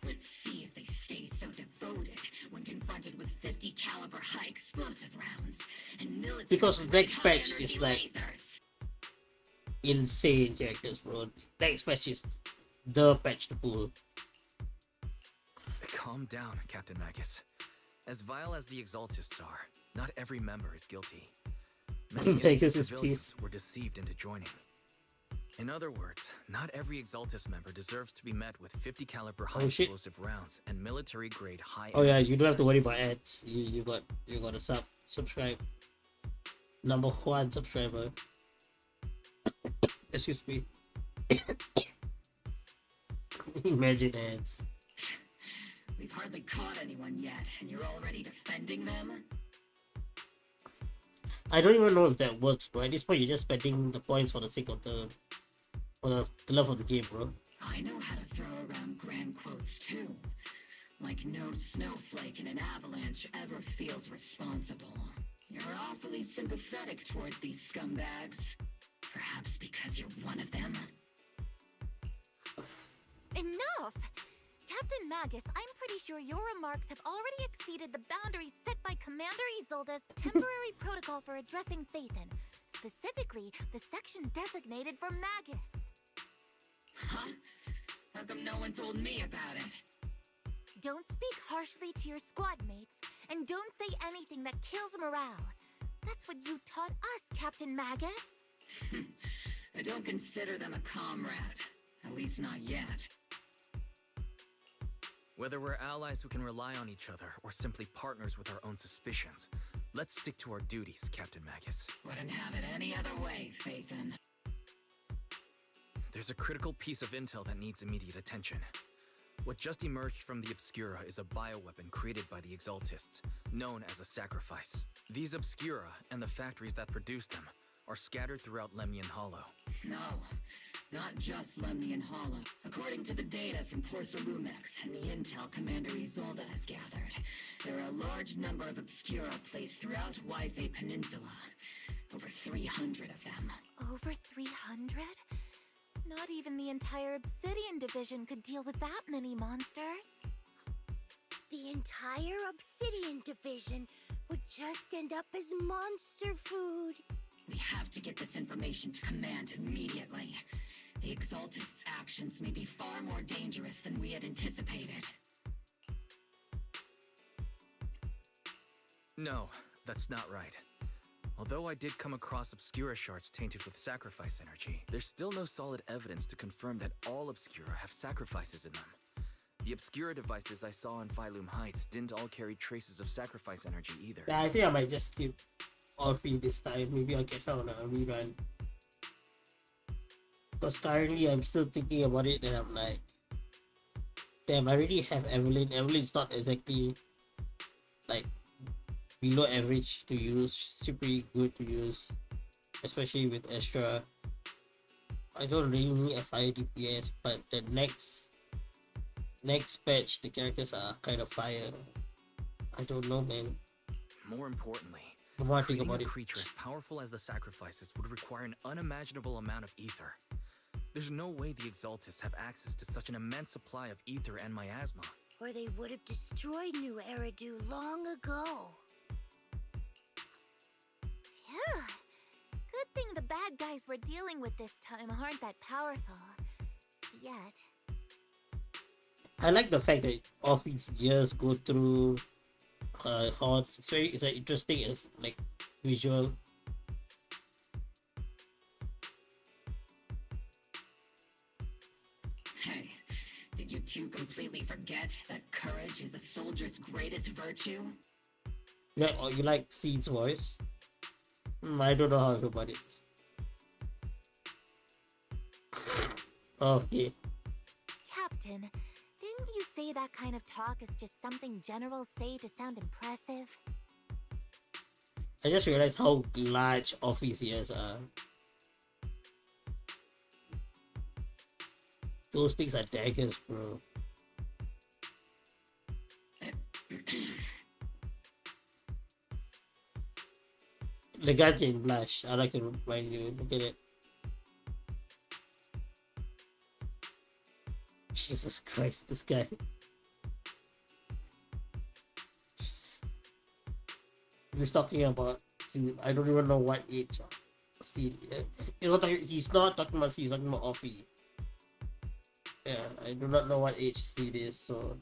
Let's see if they stay so devoted when confronted with 50 caliber high explosive rounds and military Because next patch energy is like lasers. insane characters, bro. Next patch is the patch to pull. Calm down, Captain Magus. As vile as the Exaltists are, not every member is guilty. Many Magus innocent is civilians were deceived into joining. In other words, not every Exaltist member deserves to be met with 50 caliber high shit. explosive rounds and military grade high. Oh yeah, energy you don't have to lasers. worry about ads. You got a subscribe. Number 1 subscriber. Excuse me. We We've hardly caught anyone yet, and you're already defending them? I don't even know if that works, bro. At this point, you're just spending the points for the sake of the love of the game, bro. I know how to throw around grand quotes too. Like no snowflake in an avalanche ever feels responsible. You're awfully sympathetic toward these scumbags. Perhaps because you're one of them? Enough! Captain Magus, I'm pretty sure your remarks have already exceeded the boundaries set by Commander Isolde's temporary protocol for addressing Phaethon. Specifically, the section designated for Magus. Huh? How come no one told me about it? Don't speak harshly to your squad mates, and don't say anything that kills morale. That's what you taught us, Captain Magus. I don't consider them a comrade. At least not yet. Whether we're allies who can rely on each other or simply partners with our own suspicions, let's stick to our duties, Captain Magus. Wouldn't have it any other way, Phaethon. There's a critical piece of intel that needs immediate attention. What just emerged from the Obscura is a bioweapon created by the Exaltists, known as a sacrifice. These Obscura, and the factories that produce them, are scattered throughout Lemnian Hollow. No, not just Lemnian Hollow. According to the data from Porcelumex and the intel Commander Isolde has gathered, there are a large number of Obscura placed throughout Yphae Peninsula. Over 300 of them. Over 300? Not even the entire Obsidian Division could deal with that many monsters. The entire Obsidian Division would just end up as monster food. We have to get this information to Command immediately. The Exaltists' actions may be far more dangerous than we had anticipated. No, that's not right. Although I did come across Obscura shards tainted with sacrifice energy, there's still no solid evidence to confirm that all Obscura have sacrifices in them. The Obscura devices I saw in Phylum Heights didn't all carry traces of sacrifice energy either. Yeah, I think I might just skip Orphe this time. Maybe I'll catch her on a rerun. Because currently I'm still thinking about it and I'm like, damn, I already have Evelyn. Evelyn's not exactly like below average to use. She's pretty good to use, especially with Astra. I don't really need a fire DPS, but the next patch the characters are kind of fire. I don't know, man. More importantly, the more I think creating about a it, creature as powerful as the sacrifices would require an unimaginable amount of ether. There's no way the Exaltists have access to such an immense supply of ether and miasma. Or they would have destroyed New Eridu long ago. Phew. Good thing the bad guys we're dealing with this time aren't that powerful. Yet. I like the fact that Orphe's gears go through horns. It's like interesting as like visual. Hey, did you two completely forget that courage is a soldier's greatest virtue? You like Seed's voice? I don't know how I feel about it. Okay. Captain, didn't you say that kind of talk is just something generals say to sound impressive? I just realized how large Orphe's ears are. Those things are daggers, bro. The Guardian Blush, I like to remind you, look at it. Jesus Christ, this guy. He's talking about, see, I don't even know what age. See, he's not talking about C, he's talking about Orphe. Yeah, I do not know what age Seed is, so...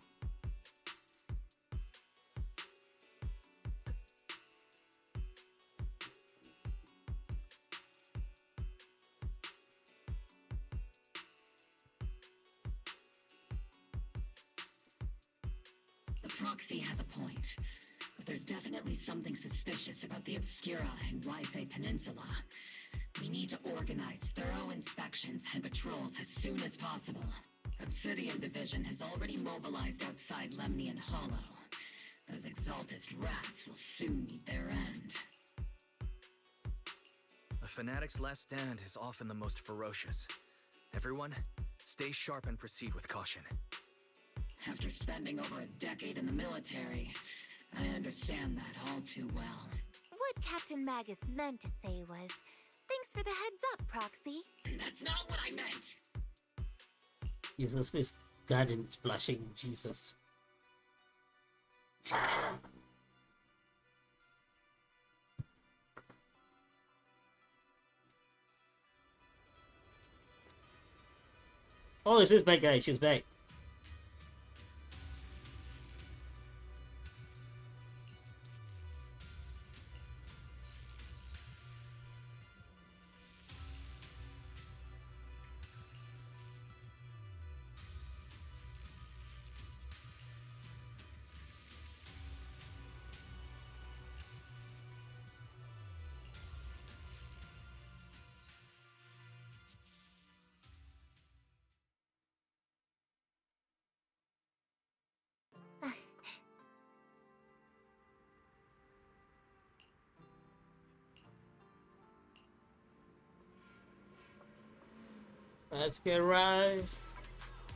The proxy has a point, but there's definitely something suspicious about the Obscura and Yphae Peninsula. We need to organize thorough inspections and patrols as soon as possible. Obsidian Division has already mobilized outside Lemnian Hollow. Those exaltist rats will soon meet their end. A fanatic's last stand is often the most ferocious. Everyone, stay sharp and proceed with caution. After spending over a decade in the military, I understand that all too well. What Captain Magus meant to say was, thanks for the heads up, Proxy. That's not what I meant! Jesus, this garden is blushing, Jesus. Oh, it's this bad guy, she's back. Let's get right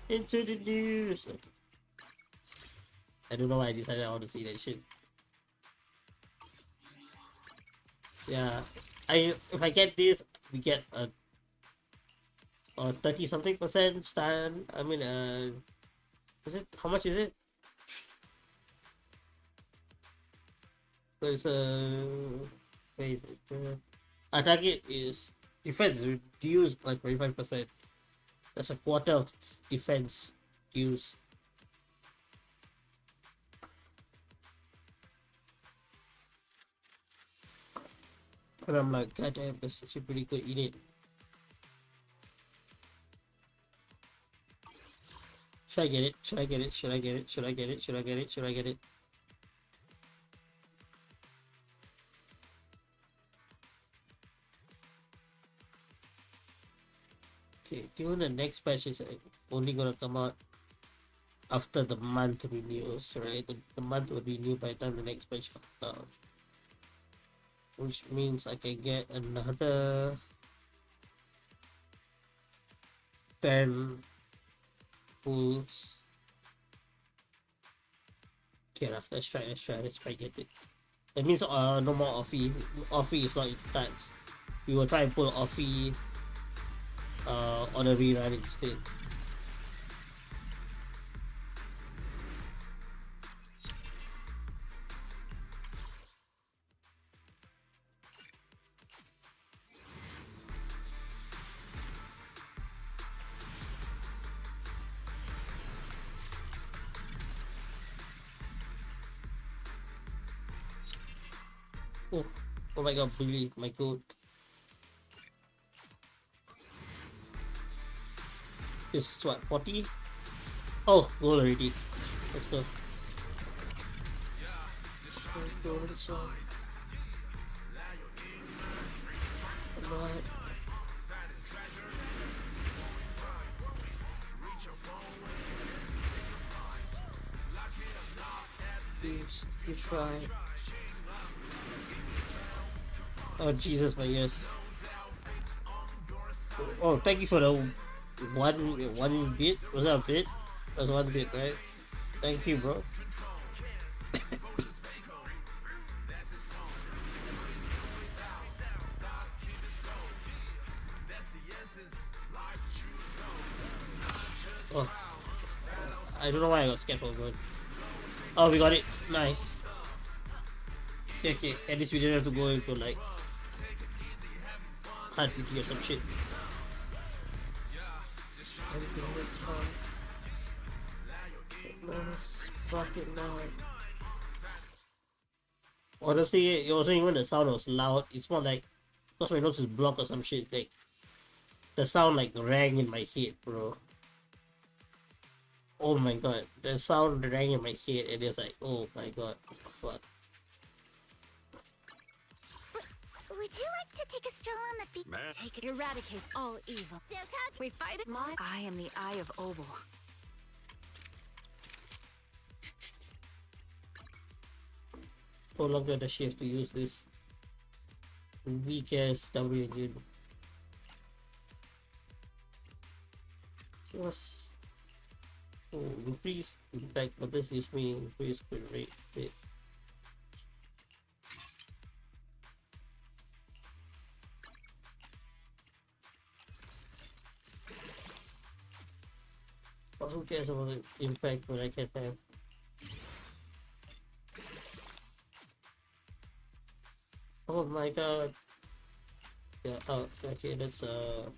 into the news. Okay. I don't know why I decided I want to see that shit. Yeah, if I get this, we get a 30 something% stand. I mean, is it, how much is it? There's where is it? Our target is defense reduced by 25%. That's a quarter of defense used. And I'm like, god damn, that's actually pretty good in it. Should I get it? Should I get it? Should I get it? Should I get it? Should I get it? Should I get it? Okay, given the next patch is only gonna come out after the month renews, right? The month will renew by the time the next patch comes out. Which means I can get another 10 pools. Okay, let's try get it. That means no more Offie. Offie is not in cards. We will try and pull Offie on a rerun instead. Oh my god, Billy, my god. This is what, 40? Oh, goal already. Let's go. Please, you try. Oh Jesus, my ears. Oh, thank you for the one bit. Was that a bit? That was 1 bit, right? Thank you, bro. Oh, I don't know why I got scared for a moment. Oh, we got it. Nice. Okay, at least we didn't have to go into like hard PT or some shit. Fuck it now. Honestly, it wasn't even the sound was loud. It's more like because my nose is blocked or some shit. Like the sound like rang in my head, bro. Oh my god, the sound rang in my head, and it's like, oh my god, fuck. Would you like to take a stroll on the beach? Take it. Eradicate all evil. So, We fight it. I am the Eye of Obel. no longer does she have to use this weak ass W engine. She was increased impact, but this gives me increased spin rate. But who cares about the impact when I can have? Oh my god. Yeah, oh, okay, that's oh,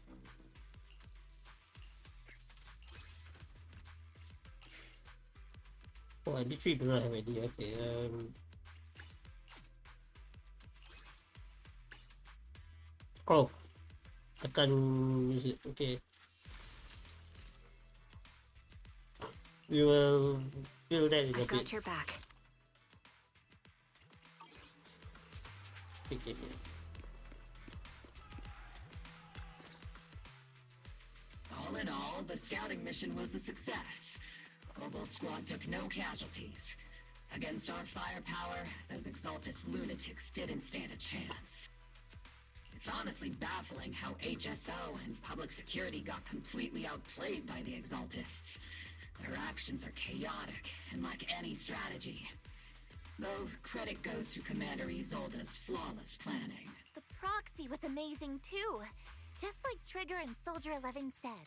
I literally do not have any. Okay, oh, I can use it. Okay. We will do that in a I've got your back. Okay. All in all, the scouting mission was a success. Obel squad took no casualties. Against our firepower, those Exaltus lunatics didn't stand a chance. It's honestly baffling how HSO and public security got completely outplayed by the Exaltists. Their actions are chaotic and lack any strategy. Though credit goes to Commander Isolde's flawless planning. The proxy was amazing too. Just like Trigger and Soldier 11 said.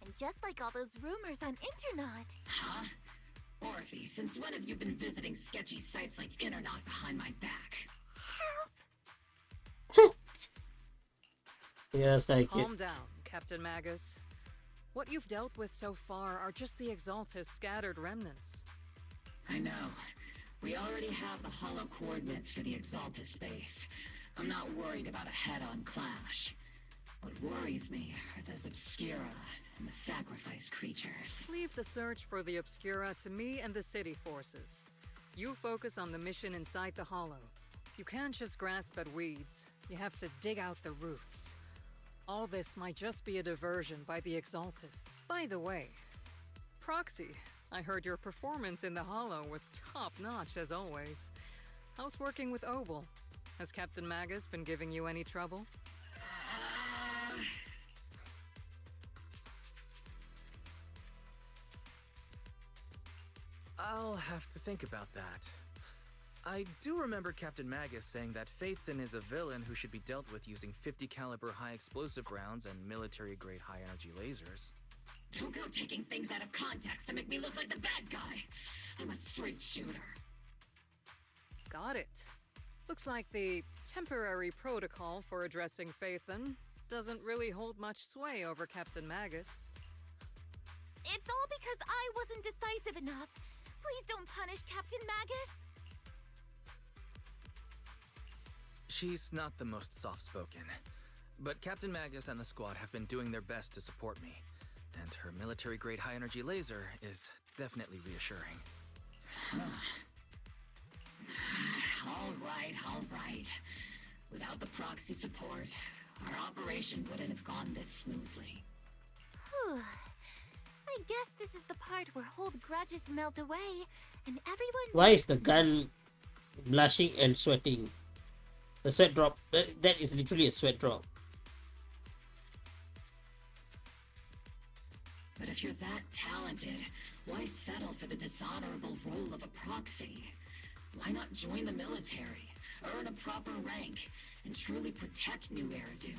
And just like all those rumors on Internet. Huh? Orphe, since when have you been visiting sketchy sites like Internet behind my back? Yes, thank you. Calm down, Captain Magus. What you've dealt with so far are just the Exaltus scattered remnants. I know. We already have the hollow coordinates for the Exaltus base. I'm not worried about a head-on clash. What worries me are those Obscura and the Sacrifice creatures. Leave the search for the Obscura to me and the city forces. You focus on the mission inside the Hollow. You can't just grasp at weeds. You have to dig out the roots. All this might just be a diversion by the Exaltists. By the way, Proxy, I heard your performance in the Hollow was top-notch as always. How's working with Obel? Has Captain Magus been giving you any trouble? I'll have to think about that. I do remember Captain Magus saying that Phaethon is a villain who should be dealt with using 50 caliber high explosive rounds and military-grade high-energy lasers. Don't go taking things out of context to make me look like the bad guy. I'm a straight shooter. Got it. Looks like the temporary protocol for addressing Phaethon doesn't really hold much sway over Captain Magus. It's all because I wasn't decisive enough. Please don't punish Captain Magus. She's not the most soft-spoken, but Captain Magus and the squad have been doing their best to support me, and her military-grade high-energy laser is definitely reassuring. All right. Without the proxy support, our operation wouldn't have gone this smoothly. Whew. I guess this is the part where old grudges melt away, and everyone... Why is the gun blushing and sweating? The sweat drop. That is literally a sweat drop. But if you're that talented, why settle for the dishonorable role of a proxy? Why not join the military, earn a proper rank, and truly protect New Eridu?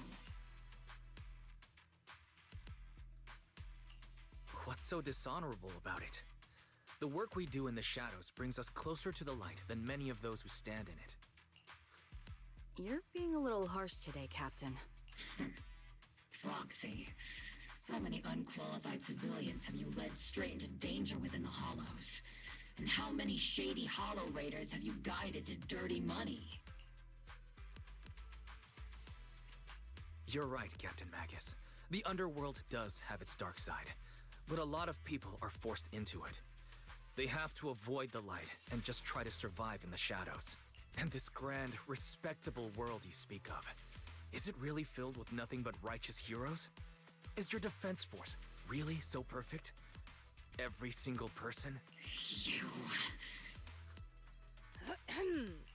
What's so dishonorable about it? The work we do in the shadows brings us closer to the light than many of those who stand in it. You're being a little harsh today, Captain. Proxy, how many unqualified civilians have you led straight into danger within the Hollows? And how many shady Hollow Raiders have you guided to dirty money? You're right, Captain Magus. The underworld does have its dark side, but a lot of people are forced into it. They have to avoid the light and just try to survive in the shadows. And this grand, respectable world you speak of, is it really filled with nothing but righteous heroes? Is your defense force really so perfect? Every single person? You...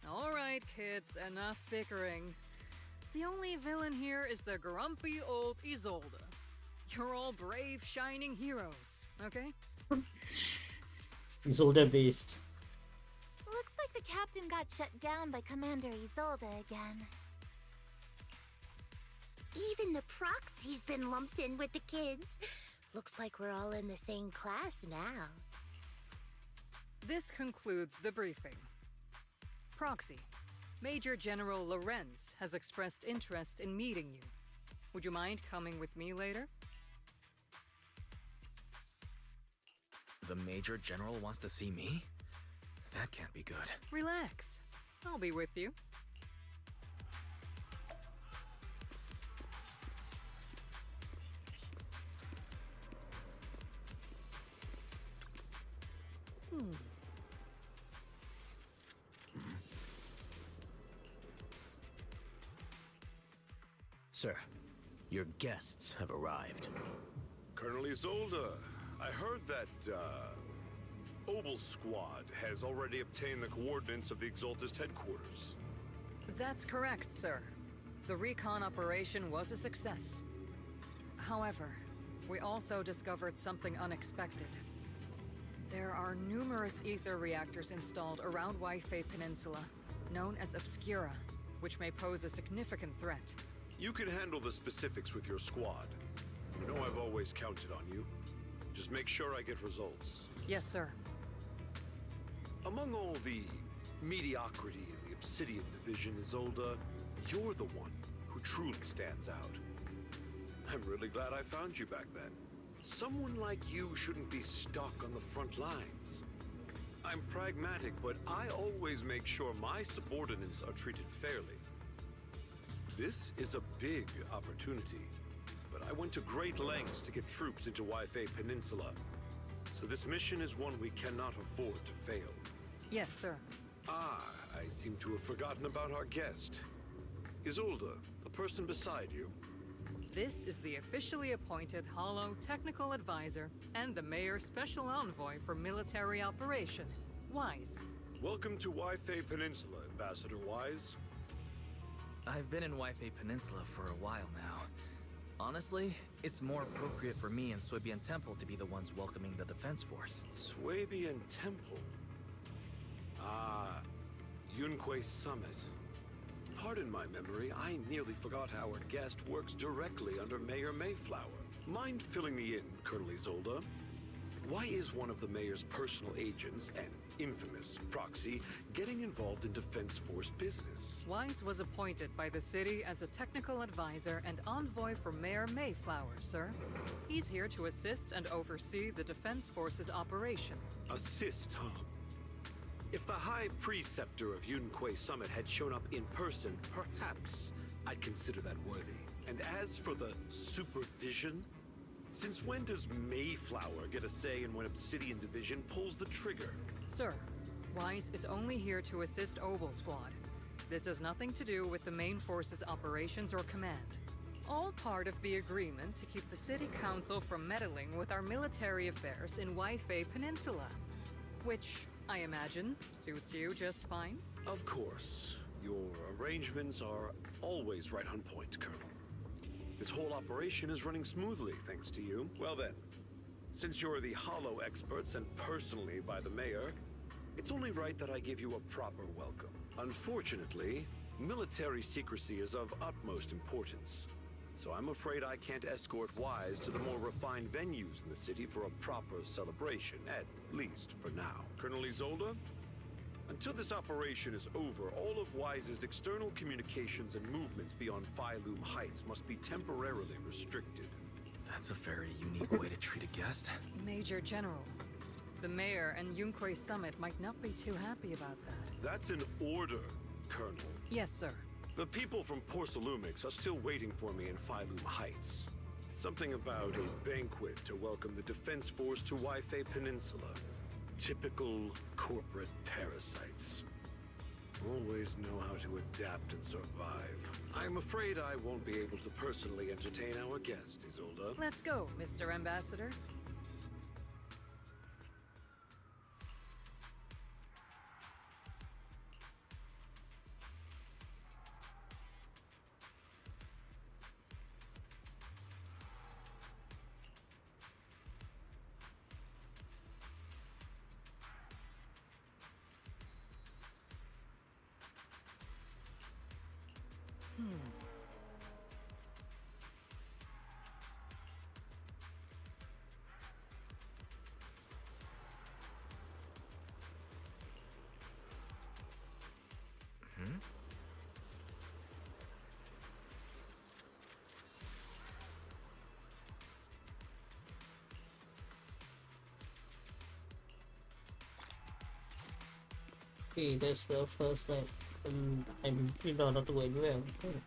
Alright, kids, enough bickering. The only villain here is the grumpy old Isolde. You're all brave, shining heroes, okay? Isolde based. Looks like the captain got shut down by Commander Isolde again. Even the proxy's been lumped in with the kids. Looks like we're all in the same class now. This concludes the briefing. Proxy, Major General Lorenz has expressed interest in meeting you. Would you mind coming with me later? The Major General wants to see me? That can't be good. Relax. I'll be with you. Sir, your guests have arrived. Colonel Isolde, I heard that, Obel Squad has already obtained the coordinates of the Exaltist headquarters. That's correct, sir. The recon operation was a success. However, we also discovered something unexpected. There are numerous ether reactors installed around Wi-Fi Peninsula, known as Obscura, which may pose a significant threat. You can handle the specifics with your squad. You know I've always counted on you. Just make sure I get results. Yes, sir. Among all the mediocrity in the Obsidian Division, Isolde, you're the one who truly stands out. I'm really glad I found you back then. Someone like you shouldn't be stuck on the front lines. I'm pragmatic, but I always make sure my subordinates are treated fairly. This is a big opportunity, but I went to great lengths to get troops into Wi-Fi Peninsula. So this mission is one we cannot afford to fail. Yes, sir. Ah, I seem to have forgotten about our guest. Isolde, the person beside you. This is the officially appointed Hollow Technical Advisor and the Mayor's Special Envoy for Military Operation, Wise. Welcome to Wi-Fi Peninsula, Ambassador Wise. I've been in Wi-Fi Peninsula for a while now. Honestly, it's more appropriate for me and Swabian Temple to be the ones welcoming the Defense Force. Swabian Temple? Ah, Yunque Summit. Pardon my memory, I nearly forgot how our guest works directly under Mayor Mayflower. Mind filling me in, Colonel Isolde? Why is one of the Mayor's personal agents, an infamous proxy, getting involved in Defense Force business? Wise was appointed by the city as a technical advisor and envoy for Mayor Mayflower, sir. He's here to assist and oversee the Defense Force's operation. Assist, huh? If the High Preceptor of Yunque Summit had shown up in person, perhaps I'd consider that worthy. And as for the supervision, since when does Mayflower get a say in when Obsidian Division pulls the trigger? Sir, Wise is only here to assist Obel Squad. This has nothing to do with the main force's operations or command. All part of the agreement to keep the City Council from meddling with our military affairs in Wi-Fi Peninsula. Which, I imagine, suits you just fine? Of course. Your arrangements are always right on point, Colonel. This whole operation is running smoothly, thanks to you. Well then, since you're the Hollow experts and personally by the Mayor, it's only right that I give you a proper welcome. Unfortunately, military secrecy is of utmost importance. So I'm afraid I can't escort Wise to the more refined venues in the city for a proper celebration, at least for now. Colonel Isolde, until this operation is over, all of Wise's external communications and movements beyond Phylum Heights must be temporarily restricted. That's a very unique way to treat a guest. Major General, the Mayor and Yunque Summit might not be too happy about that. That's an order, Colonel. Yes, sir. The people from Porcelumix are still waiting for me in Phylum Heights. Something about a banquet to welcome the Defense Force to Wi-Fi Peninsula. Typical corporate parasites. Always know how to adapt and survive. I'm afraid I won't be able to personally entertain our guest, Isolde. Let's go, Mr. Ambassador. Okay, that's the first night, and I'm really not to go anywhere. Okay.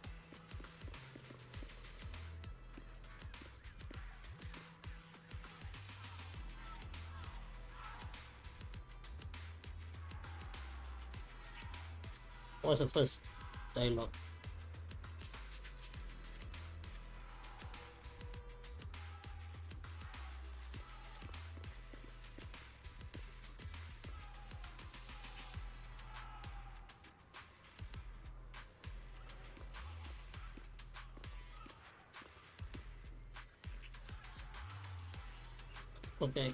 What's the first dialogue? Okay.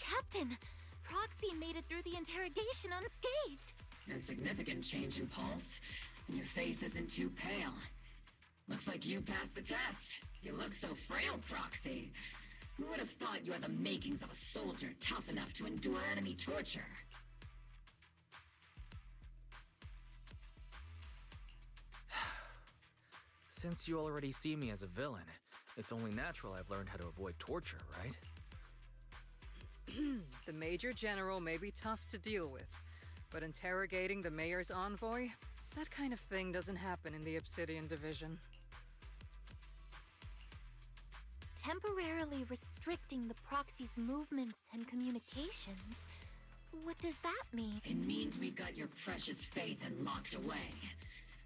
Captain! Proxy made it through the interrogation unscathed! No significant change in pulse, and your face isn't too pale. Looks like you passed the test. You look so frail, Proxy. Who would have thought you had the makings of a soldier tough enough to endure enemy torture? Since you already see me as a villain, it's only natural I've learned how to avoid torture, right? The Major General may be tough to deal with, but interrogating the Mayor's envoy? That kind of thing doesn't happen in the Obsidian Division. Temporarily restricting the proxy's movements and communications? What does that mean? It means we've got your precious Phaethon locked away.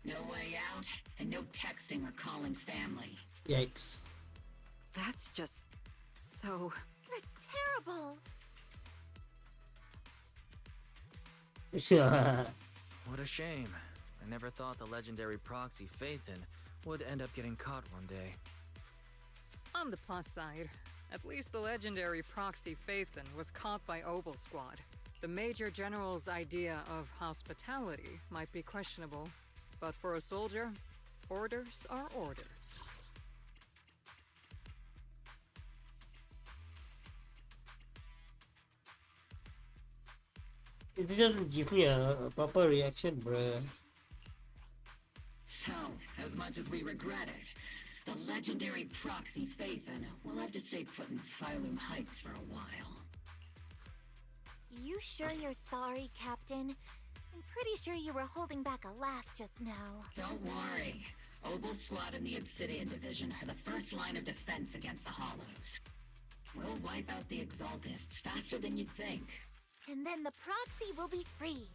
No way out, and no texting or calling family. Yikes. That's just... so... That's terrible! What a shame. I never thought the legendary proxy Phaethon would end up getting caught one day. On the plus side, at least the legendary proxy Phaethon was caught by Obel Squad. The Major General's idea of hospitality might be questionable, but for a soldier, orders are orders. It didn't give me a proper reaction, bruh. So, as much as we regret it, the legendary proxy Phaethon will have to stay put in Phylum Heights for a while. You sure you're sorry, Captain? I'm pretty sure you were holding back a laugh just now. Don't worry. Obel Squad and the Obsidian Division are the first line of defense against the Hollows. We'll wipe out the Exaltists faster than you'd think. And then the proxy will be free.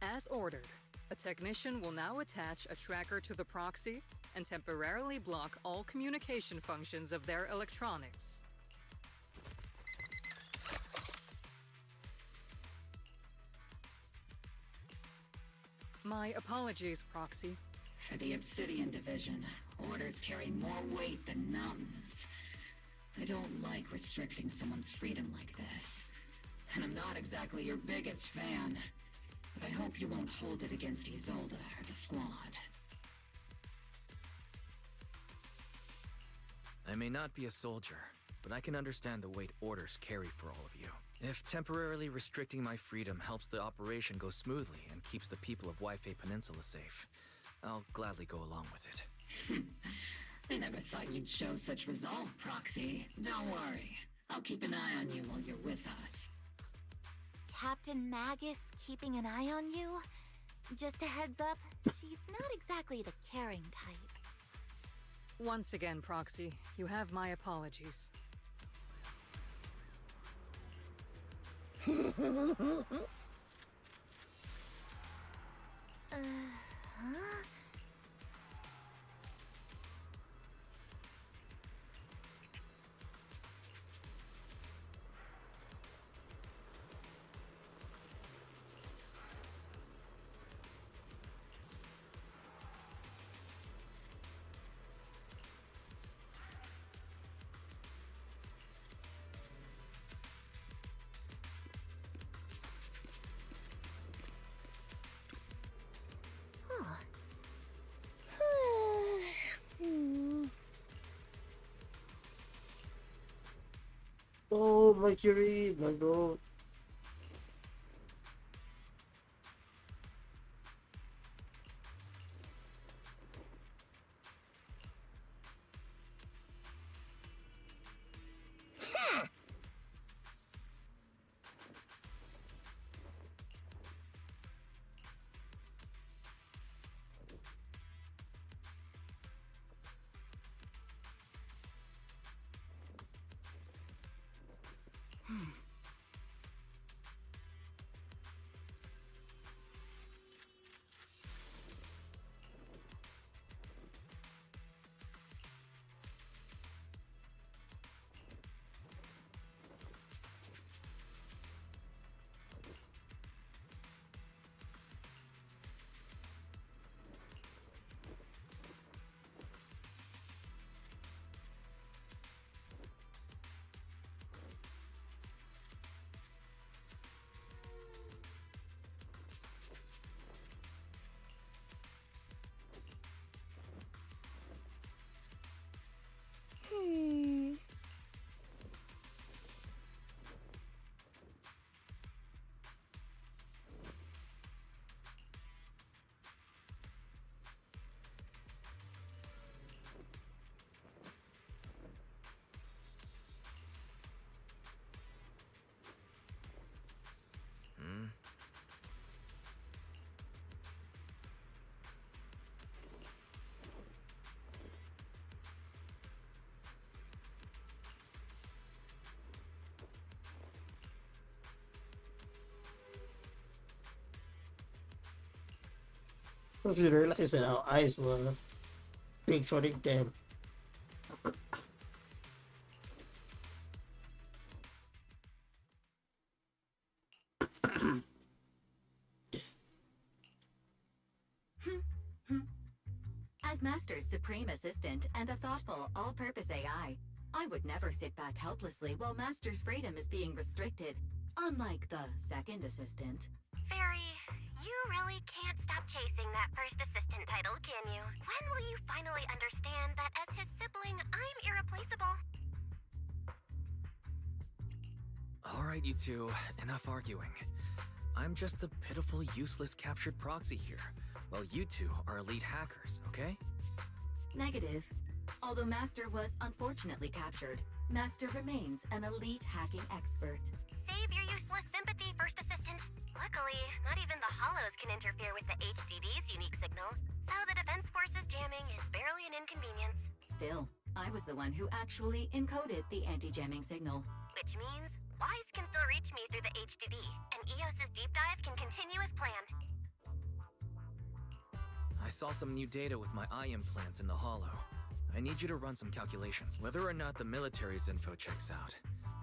As ordered, a technician will now attach a tracker to the proxy and temporarily block all communication functions of their electronics. My apologies, Proxy. For the Obsidian Division, orders carry more weight than mountains. I don't like restricting someone's freedom like this. And I'm not exactly your biggest fan. But I hope you won't hold it against Isolde or the squad. I may not be a soldier, but I can understand the weight orders carry for all of you. If temporarily restricting my freedom helps the operation go smoothly and keeps the people of Waifei Peninsula safe, I'll gladly go along with it. I never thought you'd show such resolve, Proxy. Don't worry. I'll keep an eye on you while you're with us. Captain Magus keeping an eye on you? Just a heads up, she's not exactly the caring type. Once again, Proxy, you have my apologies. Huh? Oh, Mercury, my god. If you realize that our eyes were picturing them. As Master's supreme assistant and a thoughtful, all-purpose AI, I would never sit back helplessly while Master's freedom is being restricted, unlike the second assistant. Fairy, you really can't stop chasing that first assistant title, can you? When will you finally understand that as his sibling, I'm irreplaceable? Alright, you two, enough arguing. I'm just a pitiful, useless captured proxy here, while you two are elite hackers, okay? Negative. Although Master was unfortunately captured, Master remains an elite hacking expert. Save your useless sympathy, first assistant. Luckily, not even the hollows can interfere with the HDD's unique signal, so the Defense Force's jamming is barely an inconvenience. Still, I was the one who actually encoded the anti-jamming signal. Which means Wise can still reach me through the HDD, and EOS's deep dive can continue as planned. I saw some new data with my eye implant in the hollow. I need you to run some calculations, whether or not the military's info checks out.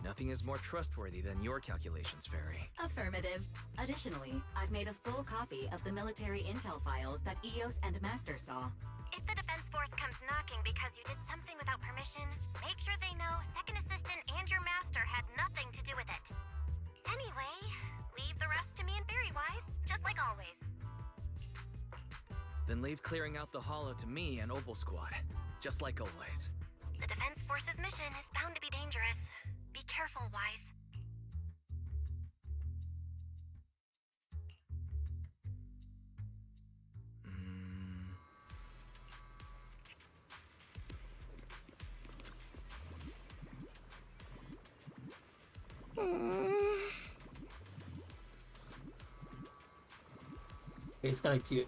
Nothing is more trustworthy than your calculations, Fairy. Affirmative. Additionally, I've made a full copy of the military intel files that EOS and Master saw. If the Defense Force comes knocking because you did something without permission, make sure they know Second Assistant and your Master had nothing to do with it. Anyway, leave the rest to me and Fairy Wise, just like always. Then leave clearing out the hollow to me and Opal Squad, just like always. The Defense Force's mission is bound to be dangerous. Be careful, Wise. It's kind of cute.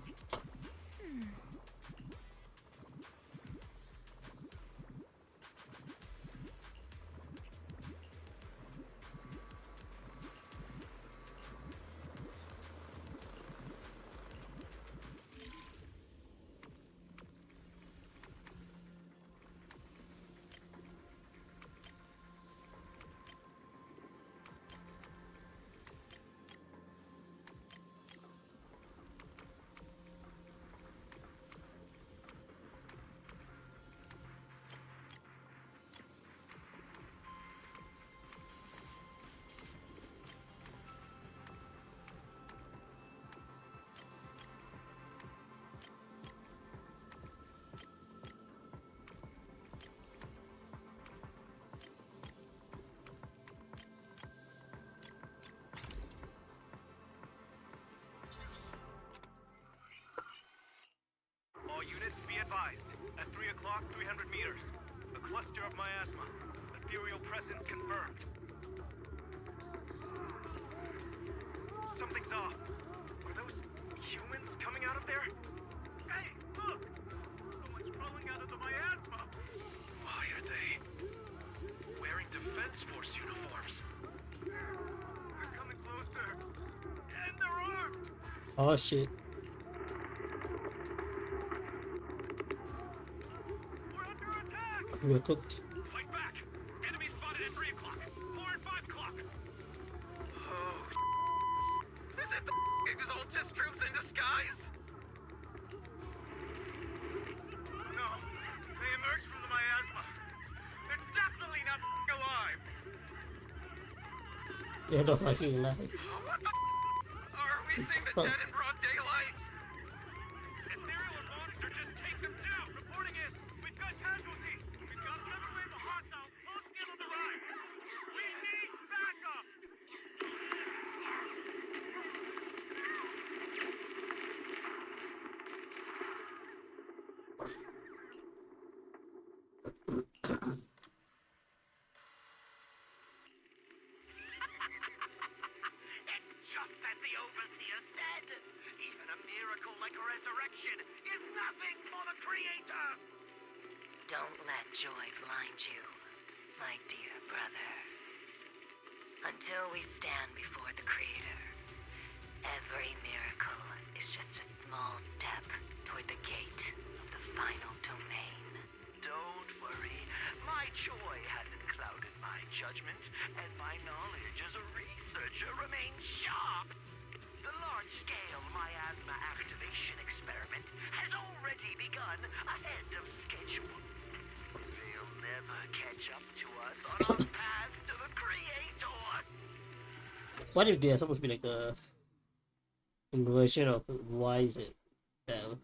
All units be advised. At 3 o'clock, 300 meters. A cluster of miasma. Ethereal presence confirmed. Something's off. Are those humans coming out of there? Hey, look! Someone's crawling out of the miasma! Why are they wearing Defense Force uniforms? They're coming closer. And they're armed! Oh shit. We're cooked. Fight back! Enemy spotted at 3 o'clock. 4 and 5 o'clock. Oh, is it the Exaltis troops in disguise? No, they emerged from the miasma. They're definitely not alive. They're not fucking alive. What the are we seeing the dead in broad daylight? Ethereal and Monster, just take them down. Reporting in. We've got casualties. We've got another wave of hostiles. Full scale on the rise. We need backup. It's just as the Overseer said. Even a miracle like resurrection is nothing for the Creator. Don't let joy blind you, my dear brother. Until we stand before the Creator, every miracle is just a small step toward the gate of the final domain. Don't worry. My joy hasn't clouded my judgment, and my knowledge as a researcher remains sharp. The large-scale miasma activation experiment has already begun ahead of schedule. They'll never catch up to us on our path to the Creator. What if they are supposed to be like a inversion of why is it them?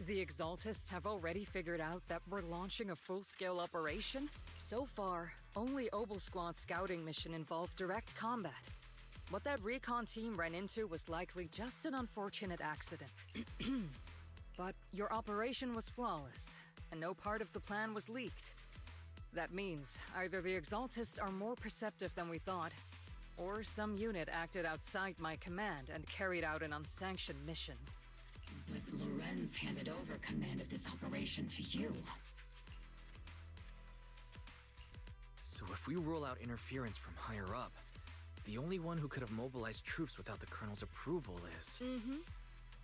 The Exaltists have already figured out that we're launching a full-scale operation? So far, only Obel Squad's scouting mission involved direct combat. What that recon team ran into was likely just an unfortunate accident. But your operation was flawless, and no part of the plan was leaked. That means either the Exaltists are more perceptive than we thought, or some unit acted outside my command and carried out an unsanctioned mission. But Lorenz handed over command of this operation to you. So if we rule out interference from higher up, the only one who could have mobilized troops without the Colonel's approval is...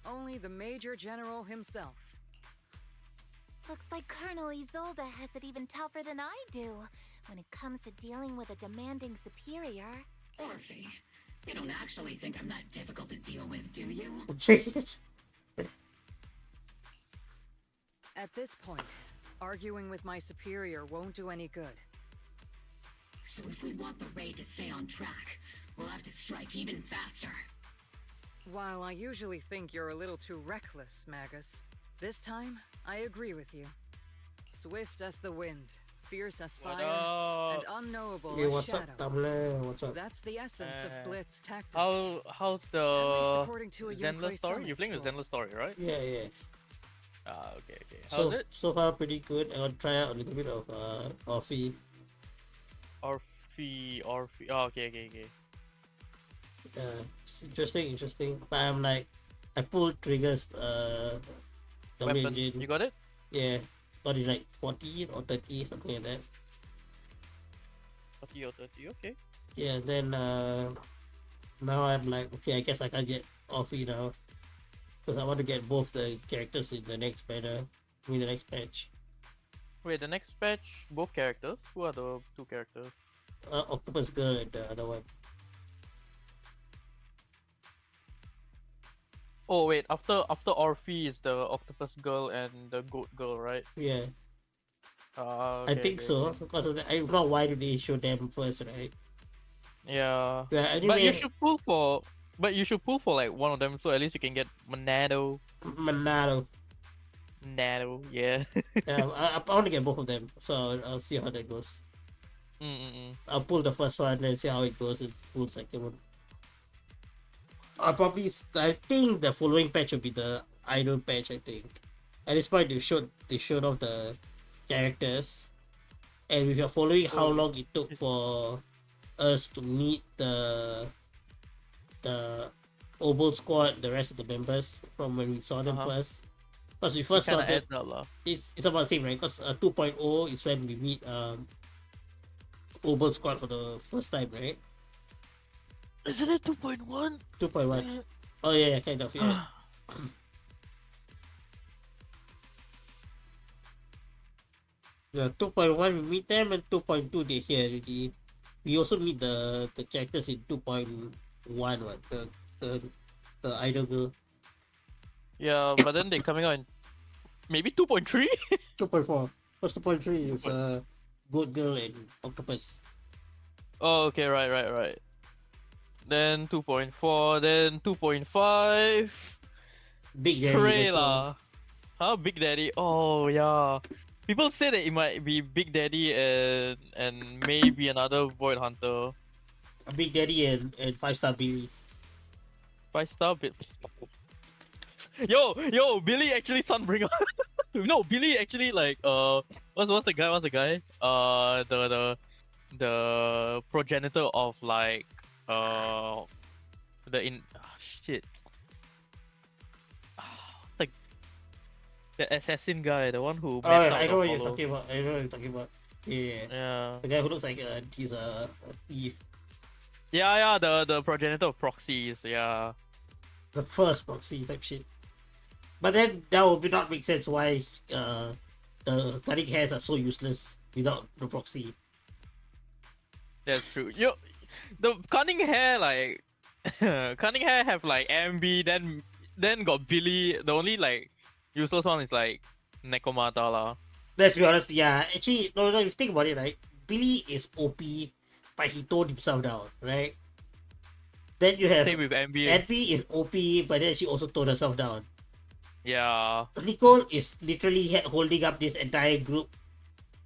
Only the Major General himself. Looks like Colonel Isolde has it even tougher than I do when it comes to dealing with a demanding superior. Orphe, you don't actually think I'm that difficult to deal with, do you? At this point, Arguing with my superior won't do any good. So if we want the raid to stay on track, we'll have to strike even faster. While I usually think you're a little too reckless, Magus, this time I agree with you. Swift as the wind, fierce as fire, and unknowable Hey, as what's shadow. up, Tumblr? What's up? That's the essence of Blitz tactics. How's At least the according to a Zenless Yunkwei story? Summit You're playing the scroll. Zenless story, right? Yeah. Okay. How's it? So far pretty good. I'll try out a little bit of Orphe. Orphe. Oh, okay. It's interesting. But I'm like, I pulled triggers. Weapon. Engine. You got it? Yeah, got it like 40 or 30, something like that. 40 or 30. Okay. Yeah, then now I'm like, okay, I guess I can't get Orphe now because I want to get both the characters in the next the next patch. Wait, the next patch, both characters. Who are the two characters? Octopus Girl and the other one. Oh wait, after Orphe is the Octopus Girl and the Goat Girl, right? Yeah. Okay, I think so because of I don't know why did they show them first, right? Yeah. Yeah. Anyway, But you should pull for like one of them, so at least you can get Monado. Yeah. Yeah, I want to get both of them, so I'll see how that goes. I'll pull the first one and see how it goes and pull the second one. I think the following patch will be the idol patch, I think. At this point they showed off the characters. And if you're following how long it took for us to meet the Obol squad, the rest of the members from when we saw them first. Because we first saw them, it's about the same, right? Because 2.0 is when we meet Obol squad for the first time, right? Isn't it 2.1? 2.1. Oh yeah, kind of, yeah. Yeah, 2.1 we meet them and 2.2 they here already. We also meet the characters in 2.1, what? The idol girl. Yeah, but then they're coming out in maybe 2.3? 2.4. First 2.3 is Goat Girl and Octopus. Oh, okay, right. Then 2.4, then 2.5. Big Daddy. Trailer. Huh? Big Daddy. Oh yeah. People say that it might be Big Daddy and maybe another Void Hunter. Big Daddy and 5-star Billy. 5-star bits. Yo, Billy actually Sunbringer. No, Billy actually like what's the guy? The progenitor of like shit. It's like the assassin guy, the one who. I know what you're talking about. Yeah. The guy who looks like he's a thief. Yeah, the progenitor of proxies, yeah. The first proxy type shit. But then that would not make sense why the cutting hairs are so useless without the proxy. That's true. Yo, the cunning hair like cunning hair have like MB, then got Billy. The only like useless one is like Nekomata lah. Let's be honest, yeah. Actually, no, if you think about it, right? Billy is OP, but he toned himself down, right? Then you have same with MB. MB is OP, but then she also toned herself down. Yeah. Nicole is literally holding up this entire group.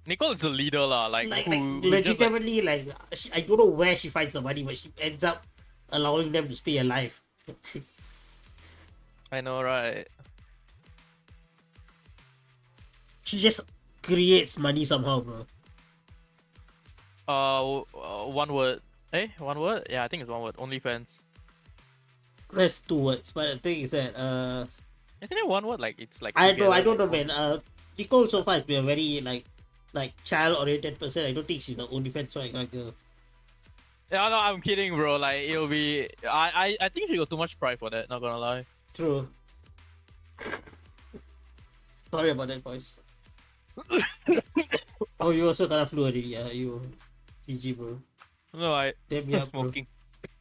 Nicole is the leader lah, like legitimately, I don't know where she finds the money, but she ends up allowing them to stay alive. I know, right? She just creates money somehow, bro. One word. One word? Yeah, I think it's one word. OnlyFans. That's 2 words, but the thing is that isn't it one word? Like it's like I don't know, man. Nicole so far has been a very like child-oriented person. I don't think she's the OnlyFans girl. Yeah, no, I'm kidding, bro. Like it'll be. I think she got too much pride for that. Not gonna lie. True. Sorry about that, boys. Oh, you also got a flu already, yeah? You, CG, bro. No, Damn me up, smoking. Bro.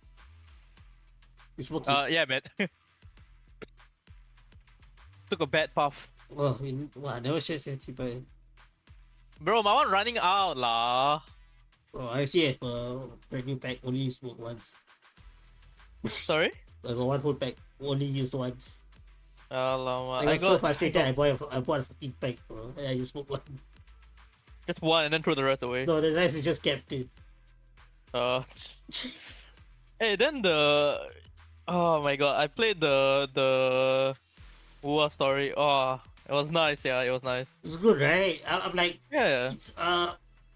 You smoking? Yeah, man. Took a bad puff. Well, I never shared safety, but Bro, my one running out lah. Oh, I actually have a brand new pack, only used once. Sorry? I got one whole pack, only used once. Alamak. I got so frustrated, I bought a fucking pack, bro. And I just smoked one. Just one and then throw the rest away. No, the rest is just kept in. Hey, then oh my god, I played the Ua story. Oh, it was nice. Yeah, it was nice. It's good, right? I'm like, Yeah. it's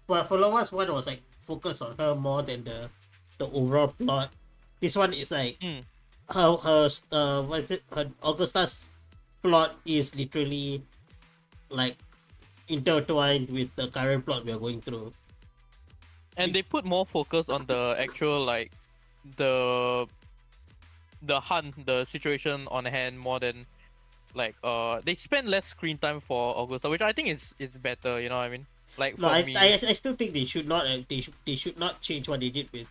but for Lova's one was like focused on her more than the overall plot. This one is like her what is it? Her Augusta's plot is literally like intertwined with the current plot we are going through. And they put more focus on the actual like the hunt, the situation on hand more than like they spend less screen time for Augusta, which I think is better. You know what I mean? Like No, for I, me. I still think they should not they should not change what they did with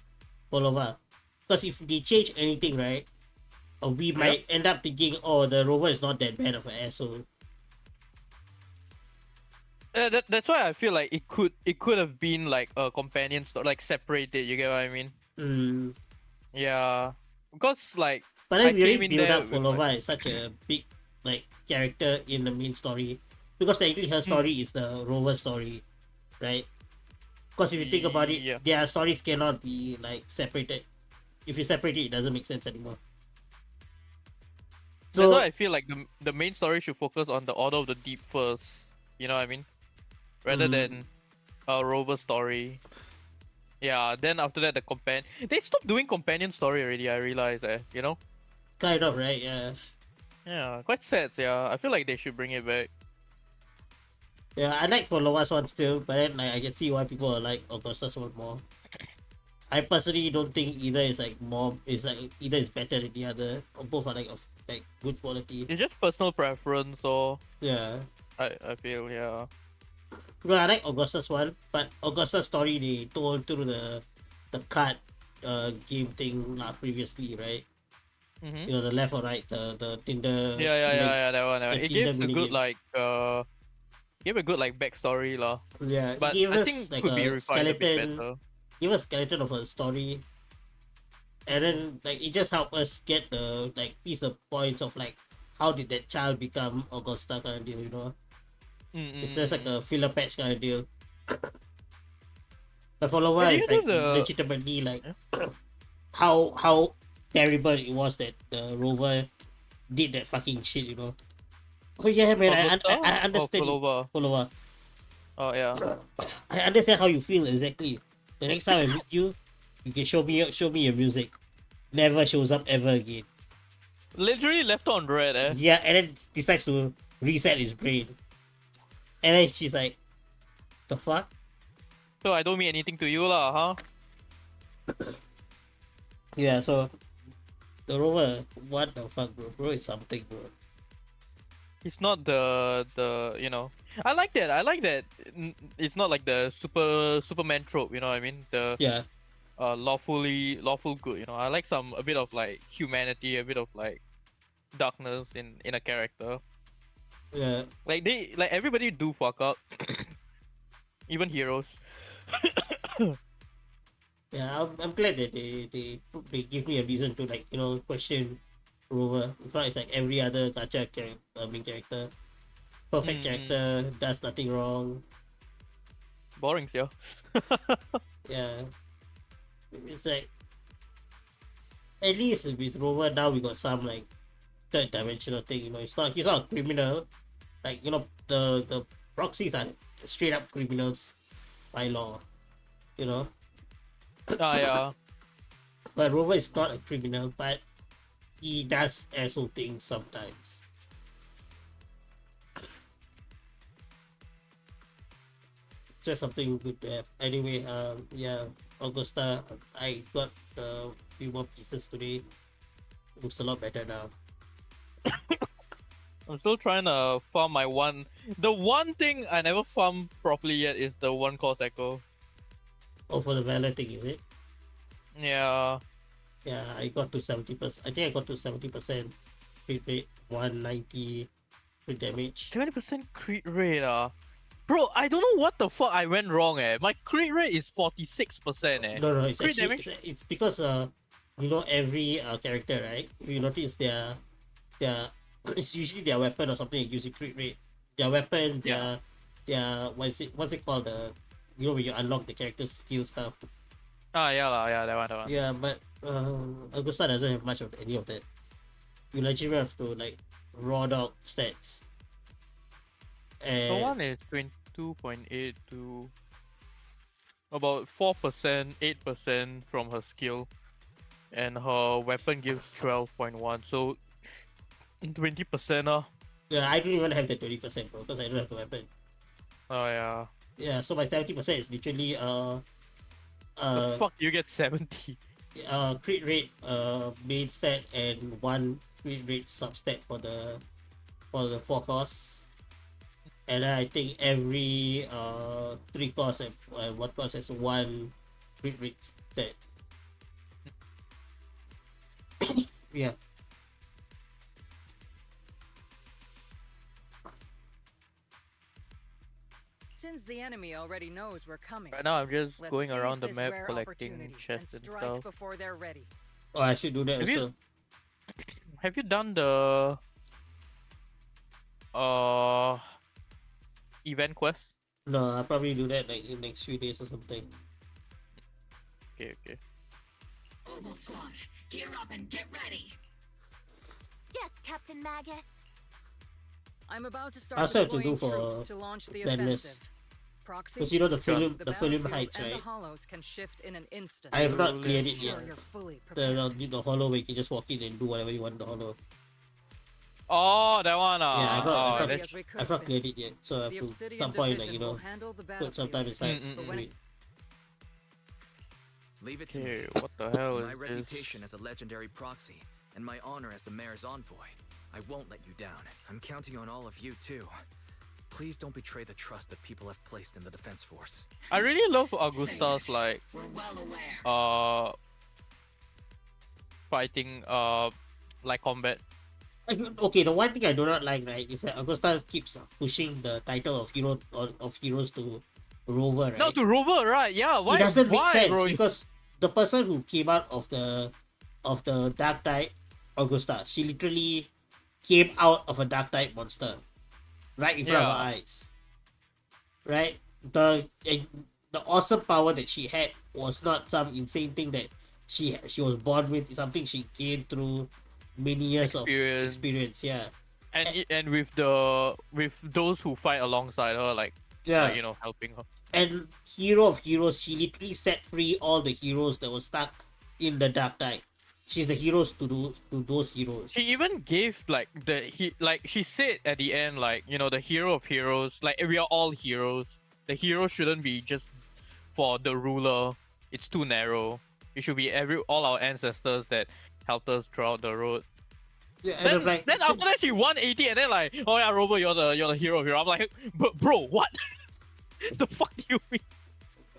Polova, because if they change anything, right, we might end up thinking, oh, the rover is not that bad of an asshole. That's why I feel like it could have been like a companion story, like separated. You get what I mean? Mm. Yeah, because like But then I we came already in build there up with, Polova like, as such a big like character in the main story, because technically her story is the rover story, right? Because if you think about it, their stories cannot be like separated. If you separate it, it doesn't make sense anymore. That's why I feel like the main story should focus on the Order of the Deep first. You know what I mean? Rather than a rover story. Yeah, then after that the companion. They stopped doing companion story already. I realize, you know. Kind of, right? Yeah. Yeah, quite sad. Yeah, I feel like they should bring it back. Yeah, I like Polova's one still, but then like, I can see why people are like Augusta's one more. I personally don't think either is like more. Is like either is better than the other, or both are like of like good quality. It's just personal preference, or yeah. I feel Well, I like Augusta's one, but Augusta's story they told through the card game thing previously, right? Mm-hmm. You know, the left or right, the Tinder. Yeah, that one. the It Tinder gives a good minigame. like give a good like backstory lah. Yeah, but it gave I us think like could be a refined a bit skeleton. better. Give us a skeleton of a story, and then like it just helped us get the like piece the points of like how did that child become Augusta kind of deal, you know? It's just like a filler patch kind of deal. But for Lova, it's like legitimately like how terrible it was that the rover did that fucking shit, you know? Oh yeah, man, I understand. Follower. Oh yeah. I understand how you feel exactly. The next time I meet you, you can show me your music. Never shows up ever again. Literally left on red, eh? Yeah, and then decides to reset his brain. And then she's like, the fuck? So I don't mean anything to you lah, huh? Yeah, so the rover, what the fuck, bro? Bro is something, bro. It's not the you know. I like that. It's not like the Superman trope. You know what I mean? The lawful good. You know, I like a bit of like humanity, a bit of like darkness in a character. Yeah. Like everybody do fuck up, even heroes. Yeah, I'm glad that they give me a reason to like, you know, question Rover. It's not like every other gacha main character. Perfect character, does nothing wrong. Boring, yeah. Yeah. It's like at least with Rover now we got some like third dimensional thing, you know. He's not a criminal. Like, you know, the proxies are straight up criminals by law. You know? Yeah. But Rover is not a criminal, but he does asshole things sometimes. Just something good to have. Anyway, yeah, Augusta, I got a few more pieces today. Looks a lot better now. I'm still trying to farm my one. The one thing I never farmed properly yet is the one cause echo. Oh, for the Valor thing, is it? Yeah. Yeah, I got to 70%. I think I got to 70% crit rate, 190 crit damage. 70% crit rate, Bro, I don't know what the fuck I went wrong. My crit rate is 46%. No, it's Crit actually damage. it's because you know, every character, right? You notice their it's usually their weapon or something that gives you crit rate. Their weapon, their what's it called, the, you know, when you unlock the character's skill stuff. Yeah, that one. Yeah, but Augusta doesn't have much of any of that. You literally have to like raw dog stats. The one is 22.8 to about 4%, 8% from her skill, and her weapon gives 12.1. So 20%. Yeah, I don't even have the 20%, bro, because I don't have the weapon. Oh yeah. Yeah, so my 70% is literally The fuck you get 70? Crit rate, main stat, and one crit rate substat for the 4 costs. And then I think every 3 costs and 1 cost has 1 crit rate stat. Yeah. Since the enemy already knows we're coming, Right now I'm just let's going seize around the this map rare collecting opportunity chests and strike stuff. before they're ready. Oh, I should do that Have also. Have you done the event quest? No, I'll probably do that like in the next few days or something. Okay. Ogle Squad, gear up and get ready. Yes, Captain Magus. I'm about to I start also have to deploying do for troops to launch the Flanders. offensive. Proxy, Because you know the film battlefield heights, and right? the hollows can shift in an instant. I have not cleared it Sure yet. you're fully prepared. The hollow where you can just walk in and do whatever you want in the hollow. Oh, that one. Yeah, I've not that's- I've not cleared it yet, so I have The to Obsidian some point, like, Division you know, will handle the put some time battlefield, aside. but when it- Leave it to Okay, me. what the hell My is reputation this? as a legendary proxy, and my honor as the mayor's envoy. I won't let you down. I'm counting on all of you too. Please don't betray the trust that people have placed in the defense force. I really love Augusta's like We're well aware. fighting like combat. Okay, the one thing I do not like, right, is that Augusta keeps pushing the title of heroes to Rover, right? No, to Rover, right? Yeah, why? It doesn't make why, sense bro? because the person who came out of the dark type, Augusta, she literally came out of a dark type monster, right in front of our eyes. Right, the awesome power that she had was not some insane thing that she was born with. It's something she gained through many years of experience. Yeah, And with those who fight alongside her, like you know, helping her. And hero of heroes, she literally set free all the heroes that were stuck in the dark type. She's the heroes to those heroes. She even gave like she said at the end, like, you know, the hero of heroes, like we are all heroes. The hero shouldn't be just for the ruler. It's too narrow. It should be all our ancestors that helped us throughout the road. Yeah, then after that she 180 and then like, oh yeah, Robo, you're the hero of hero. I'm like, bro, what? The fuck do you mean?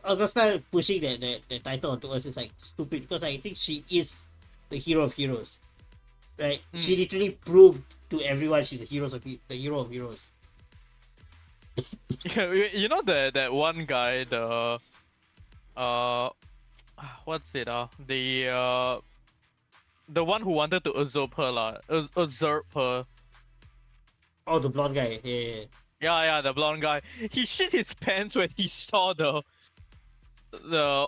Augusta pushing that title onto us is like stupid because I think she is the hero of heroes, right? She literally proved to everyone she's the hero of heroes. You know that one guy, the what's it the one who wanted to usurp her usurp her. Oh, the blonde guy. Yeah. Yeah, the blonde guy. He shit his pants when he saw the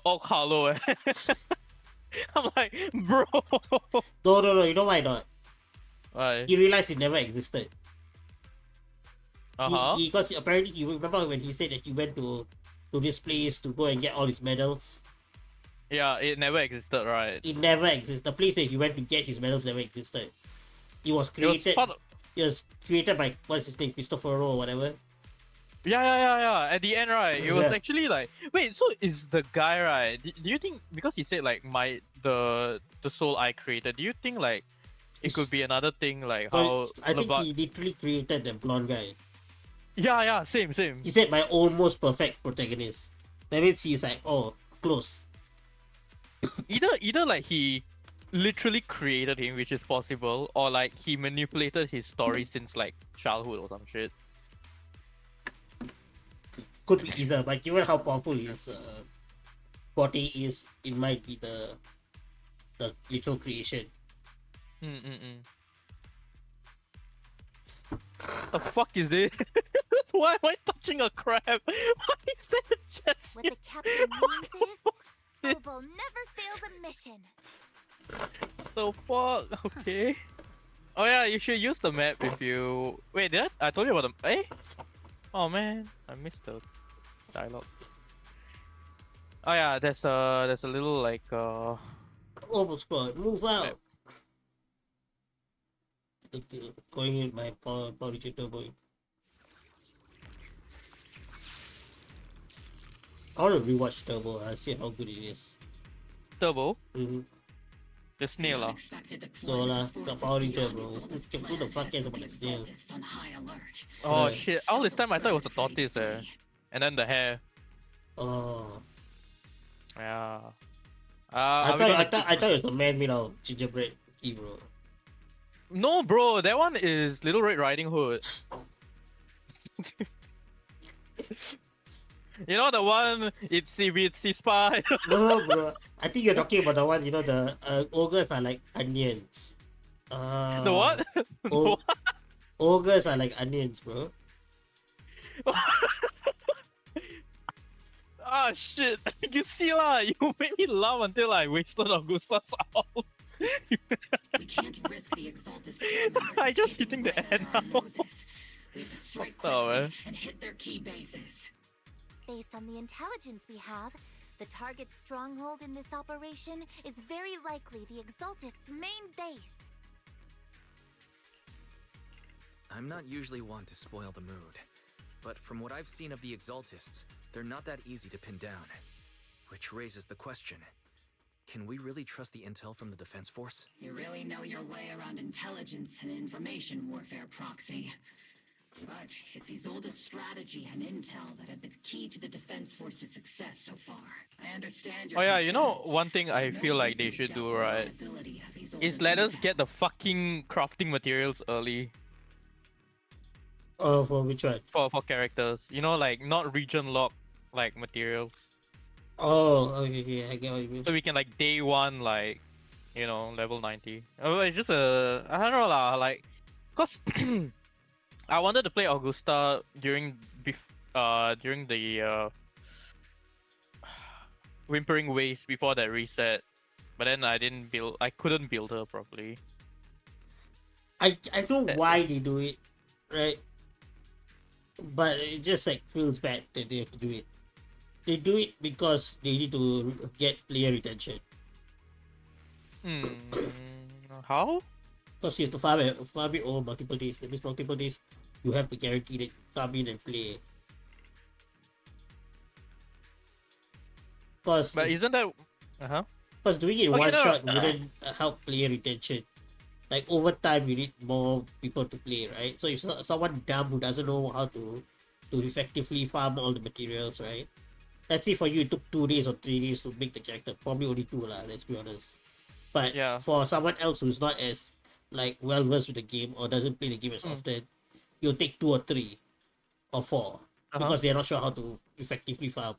Orc Hollow. I'm like, bro. No. You know why not? Why? He realized it never existed. Uh-huh. Because apparently he remember when he said that he went to this place to go and get all his medals. Yeah, it never existed, right? It never existed. The place that he went to get his medals never existed. It was created. It was created by what's his name, Cristoforo or whatever. Yeah. At the end, right, it was actually like, wait, so is the guy, right? Do you think, because he said like the soul I created, do you think like it could be another thing, like how I think he literally created the blonde guy. Yeah, same. He said my almost perfect protagonist. That means he's like, oh, close. Either like he literally created him, which is possible, or like he manipulated his story since like childhood or some shit. could be either, but given how powerful his forte is, it might be the literal creation. The fuck is this? Why am I touching a crab? Why is there a chest? What the captain means is, Obo never fails a mission. The fuck? Okay. Oh yeah, you should use the map if you... Wait, did I told you about the... Eh? Oh man, I missed the dialogue. Oh yeah, there's a little like Obo squad, move out! Map. Okay, going in my power boy. I want to rewatch Turbo and see how good it is. Turbo? Mm-hmm. The snail lah. No lah, the Power Ranger bro. Who the fuck cares about the snail? Oh shit, all this time I thought it was the tortoise and then the hair. Oh. Yeah. I thought it was the man made out of gingerbread cookie, bro. No bro, that one is Little Red Riding Hood. You know the one it's spy. No bro, I think you're talking about the one, you know, the ogres are like onions. The what? Ogres are like onions, bro. Ah shit, you see lah, you made me laugh until I wasted Augusta's out. We can't risk the Exaltus. I just hitting the end now. We have to strike Oh, quickly man. and hit their key bases. Based on the intelligence we have, the target's stronghold in this operation is very likely the Exaltist's main base. I'm not usually one to spoil the mood, but from what I've seen of the Exaltists, they're not that easy to pin down. Which raises the question, can we really trust the intel from the Defense Force? You really know your way around intelligence and information warfare, Proxy. But it's Isolde's strategy and intel that have been key to the Defense Force's success so far. I understand your Oh yeah, you know concerns. one thing I feel like they should do, right, is let us get the fucking crafting materials early. Oh, for which one? For characters. You know, like not region lock like materials. Oh, okay, I get what you mean. So we can like day one like, you know, level 90. Oh, it's just I don't know lah, like, cause I wanted to play Augusta during the Whimpering Waste before that reset, but then I couldn't build her properly. I know why they do it, right? But it just like feels bad that they have to do it. They do it because they need to get player retention. How? Because you have to farm it over multiple days. That means multiple days you have to guarantee that you come in and play. But isn't that Because doing it in Okay, one no. shot wouldn't help player retention. Like over time, you need more people to play, right? So if someone dumb who doesn't know how to effectively farm all the materials, right? Let's say for you it took 2 days or 3 days to make the character. Probably only 2 lah, let's be honest. But for someone else who's not as like well versed with the game or doesn't play the game as often, you'll take 2 or 3 or 4 because they're not sure how to effectively farm.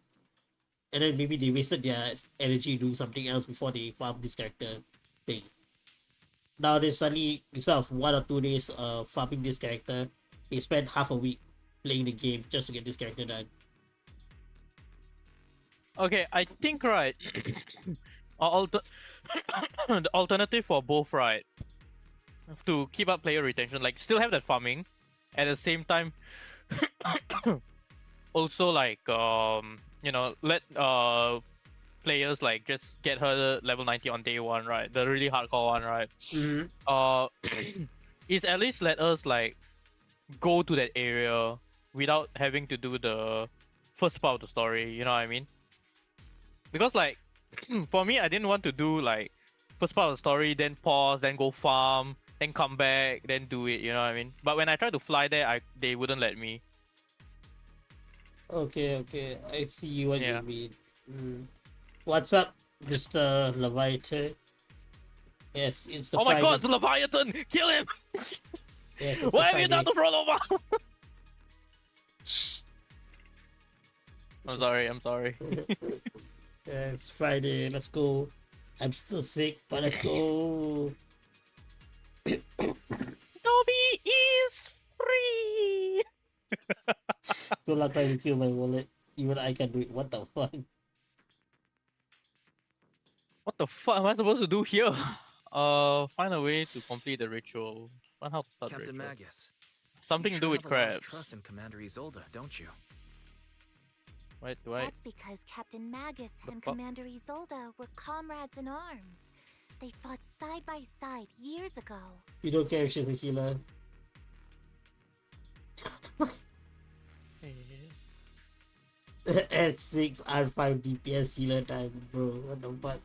And then maybe they wasted their energy doing something else before they farm this character thing. Now they suddenly, instead of 1 or 2 days farming this character, they spend half a week playing the game just to get this character done. Okay, I think right. The alternative for both, right, to keep up player retention, like still have that farming, at the same time, also like you know, let players like just get her level 90 on day 1, right? The really hardcore one, right? Is at least let us like go to that area without having to do the first part of the story. You know what I mean? Because like for me, I didn't want to do like first part of the story, then pause, then go farm, then come back, then do it. You know what I mean? But when I tried to fly there, they wouldn't let me. Okay, I see what you mean. What's up, Mr. Leviathan? Yes, it's the Oh my final... god, it's Leviathan! Kill him! Yes, Why have you done to Frolova? I'm sorry. I'm sorry. Yeah, it's Friday. Let's go. I'm still sick, but let's go. Dobby is free. Good luck trying to kill my wallet. Even I can do it. What the fuck? What the fuck am I supposed to do here? Find a way to complete the ritual. Find how to start the Captain ritual. Magus. Something you to do sure with have a lot of crabs. trust in Commander Isolde, don't you? Wait, do I? That's because Captain Magus and fuck? Commander Isolde were comrades in arms. They fought side by side years ago. You don't care if she's a healer. S6 R5 DPS healer time, bro. What the fuck?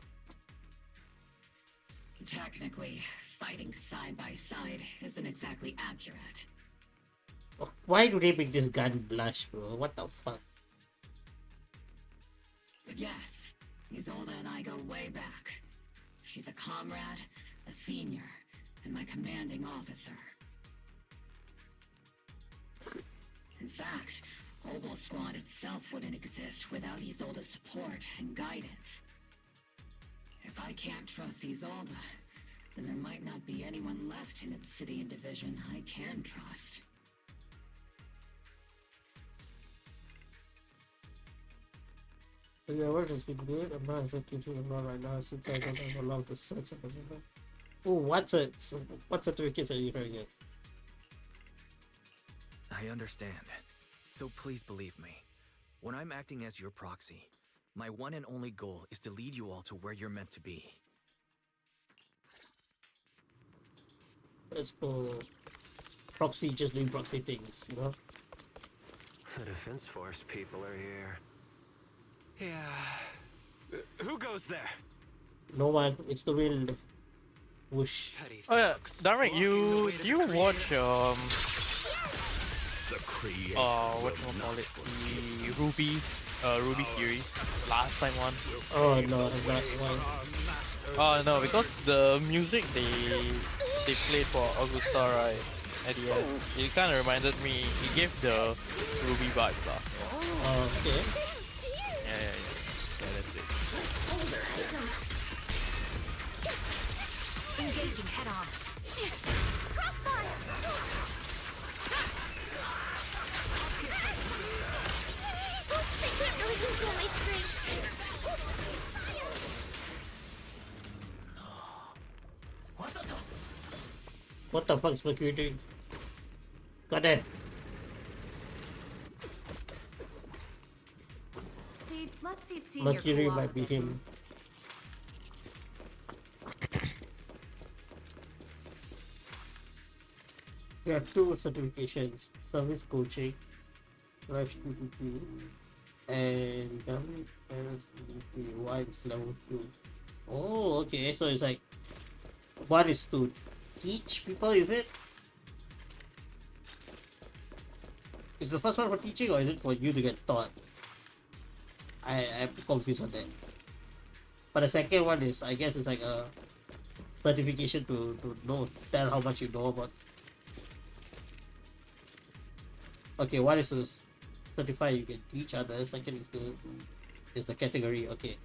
Technically, fighting side by side isn't exactly accurate. Why do they make this gun blush, bro? What the fuck? But yes, Isolde and I go way back. She's a comrade, a senior, and my commanding officer. In fact, Obel Squad itself wouldn't exist without Isolde's support and guidance. If I can't trust Isolde, then there might not be anyone left in Obsidian Division I can trust. Yeah, work has been good. I'm not executing a lot right now since I don't have a lot to search at the moment. Oh, what certificates are you hearing it? I understand. So please believe me. When I'm acting as your proxy, my one and only goal is to lead you all to where you're meant to be. As for proxy, just doing proxy things, you know? The Defense Force people are here. Yeah. Who goes there? No one. It's the wind. Whoosh. Oh yeah, Darek, you watch whatchamacallit, the Ruby series, last time one? Oh no, I'm not one. Oh no, because the music they played for Augusta, right, at the end, it kind of reminded me, it gave the Ruby vibes lah. Okay. Yeah, that's it. Engaging head on. What the fuck is Mercury doing? Got it. See, let's see senior Mercury cool might be off a bit. him. There are two certifications: service coaching, life PPP, and is level 2. Oh, okay. So it's like, what is to teach people? Is it? Is the first one for teaching, or is it for you to get taught? I'm confused on that. But the second one is, I guess, it's like a certification to tell how much you know about. Okay, one is to certify you can teach others. Second is the category. Okay.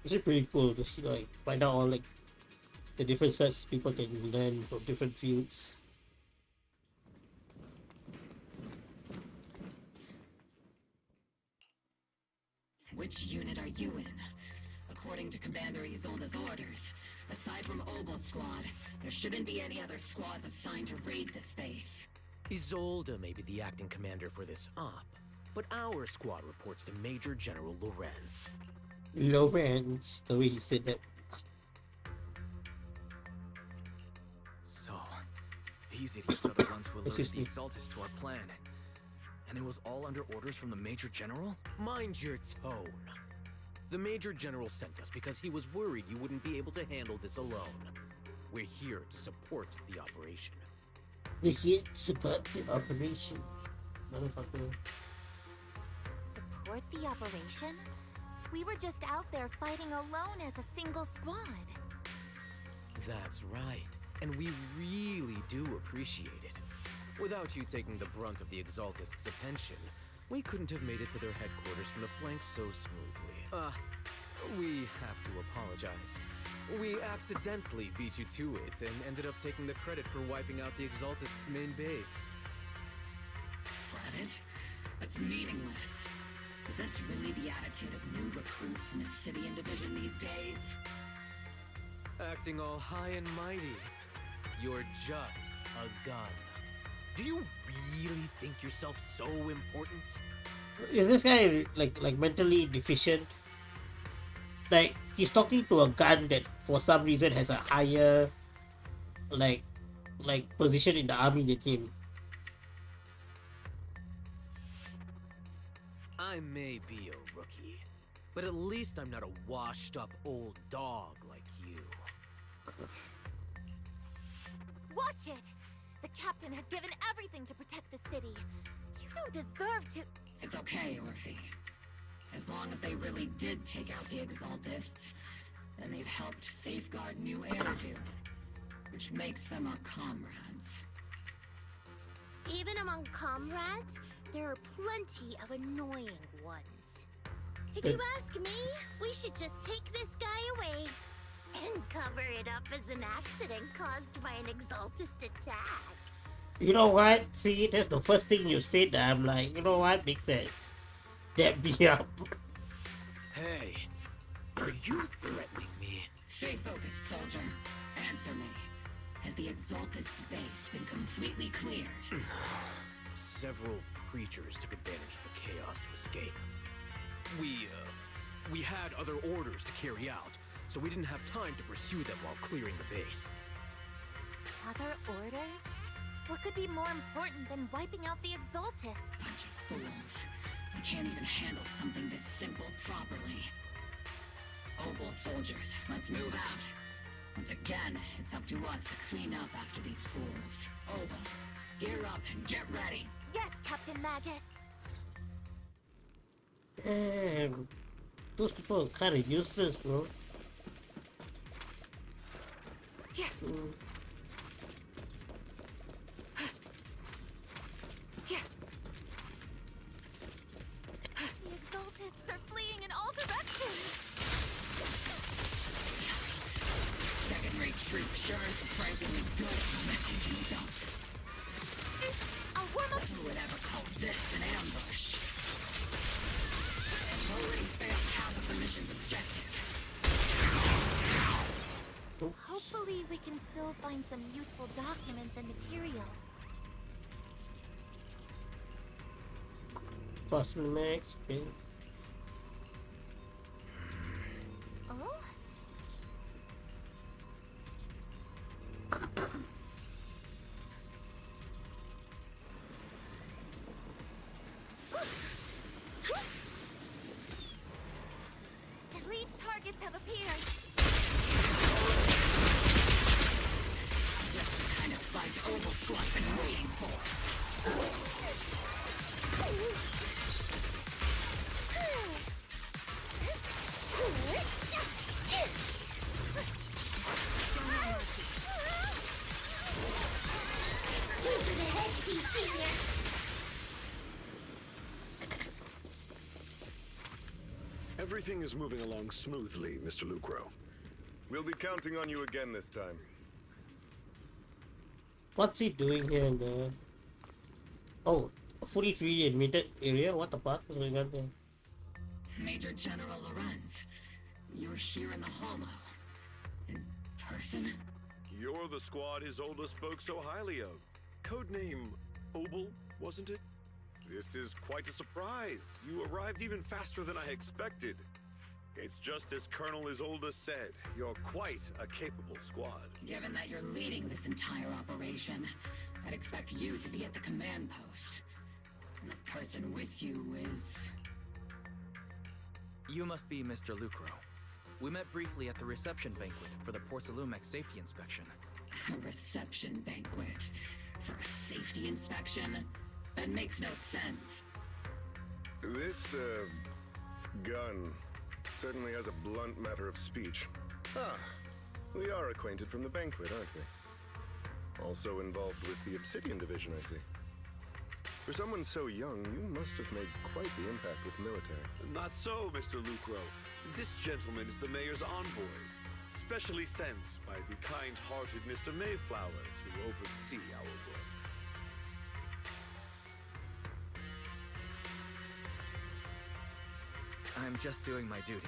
It's pretty cool to see, like, find out all like the different sets people can learn from different fields. Which unit are you in? According to Commander Isolde's orders, aside from Obel Squad, there shouldn't be any other squads assigned to raid this base. Isolde may be the acting commander for this op, but our squad reports to Major General Lorenz. Lorenz, the way he said that. So, these idiots are the ones who alerted Excuse the me. Exaltus to our plan. And it was all under orders from the Major General? Mind your tone. The Major General sent us because he was worried you wouldn't be able to handle this alone. We're here to support the operation. We're here to support the operation. Motherfucker. support the operation? We were just out there fighting alone as a single squad. That's right. And we really do appreciate it. Without you taking the brunt of the Exaltists' attention, we couldn't have made it to their headquarters from the flanks so smoothly. We have to apologize. We accidentally beat you to it and ended up taking the credit for wiping out the Exaltists' main base. Credit? That's meaningless. Is this really the attitude of new recruits in Obsidian Division these days? Acting all high and mighty. You're just a gun. Do you really think yourself so important? Is this guy like mentally deficient? Like he's talking to a gun that for some reason has a higher like position in the army than him. I may be a rookie, but at least I'm not a washed up old dog like you. Watch it! The captain has given everything to protect the city. You don't deserve to... It's okay, Orphe. As long as they really did take out the Exaltists, then they've helped safeguard New Eridu, which makes them our comrades. Even among comrades, there are plenty of annoying ones. If you ask me, we should just take this guy away and cover it up as an accident caused by an Exaltist attack. You know what? See, that's the first thing you said that I'm like, you know what? Makes sense. Dab me up. Hey, are you threatening me? Stay focused, soldier. Answer me. Has the Exaltist base been completely cleared? Several creatures took advantage of the chaos to escape. We had other orders to carry out, so we didn't have time to pursue them while clearing the base. Other orders? What could be more important than wiping out the Exaltists? Bunch of fools. We can't even handle something this simple properly. Opal soldiers, let's move out. Once again, it's up to us to clean up after these fools. Opal, gear up and get ready. Yes, Captain Magus. Damn. Those people are kind of useless, bro. Yeah. Yeah. The Exaltists are fleeing in all directions. Second-rate troop sure is surprisingly good at messing things up. I'll warm up. Who would ever call this an ambush? I've already failed half of the mission's objective. Hopefully we can still find some useful documents and materials. Plus max, okay. Oh? Elite targets have appeared. That's the kind of fight Opal Squad's been waiting for. Everything is moving along smoothly, Mr. Lucro. We'll be counting on you again this time. What's he doing here in the... Oh, a fully 3D admitted area? What the fuck is going on there? Major General Lorenz, you're here in the Hollow. In person? You're the squad Isolde spoke so highly of. Codename Obel, wasn't it? This is quite a surprise. You arrived even faster than I expected. It's just as Colonel Isolde said. You're quite a capable squad. Given that you're leading this entire operation, I'd expect you to be at the command post. And the person with you is... You must be Mr. Lucro. We met briefly at the reception banquet for the Porcelumex safety inspection. A reception banquet? For a safety inspection? That makes no sense. This, gun certainly has a blunt matter of speech. Ah, we are acquainted from the banquet, aren't we? Also involved with the Obsidian Division, I see. For someone so young, you must have made quite the impact with the military. Not so, Mr. Lucro. This gentleman is the mayor's envoy, specially sent by the kind-hearted Mr. Mayflower to oversee our work. I'm just doing my duty.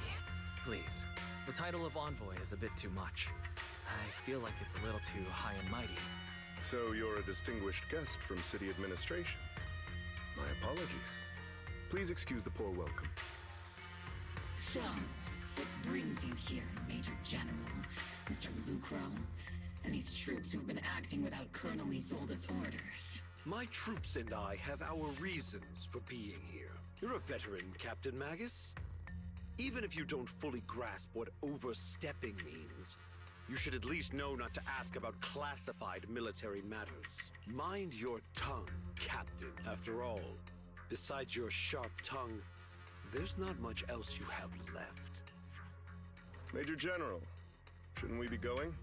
Please. The title of envoy is a bit too much. I feel like it's a little too high and mighty. So you're a distinguished guest from city administration. My apologies. Please excuse the poor welcome. So, what brings you here, Major General, Mr. Lucro, and these troops who've been acting without Colonel Isolde's orders? My troops and I have our reasons for being here. You're a veteran, Captain Magus. Even if you don't fully grasp what overstepping means, you should at least know not to ask about classified military matters. Mind your tongue, Captain. After all, besides your sharp tongue, there's not much else you have left. Major General, shouldn't we be going?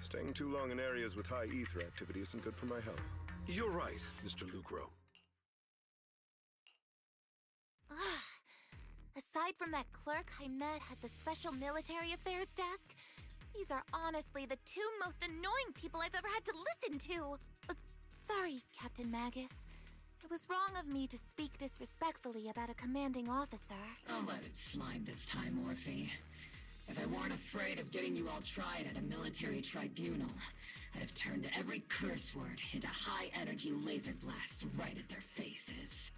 Staying too long in areas with high ether activity isn't good for my health. You're right, Mr. Lucro. Aside from that clerk I met at the Special Military Affairs desk, these are honestly the two most annoying people I've ever had to listen to. Sorry, Captain Magus. It was wrong of me to speak disrespectfully about a commanding officer. I'll let it slide this time, Orphe. If I weren't afraid of getting you all tried at a military tribunal, I'd have turned every curse word into high-energy laser blasts right at their faces.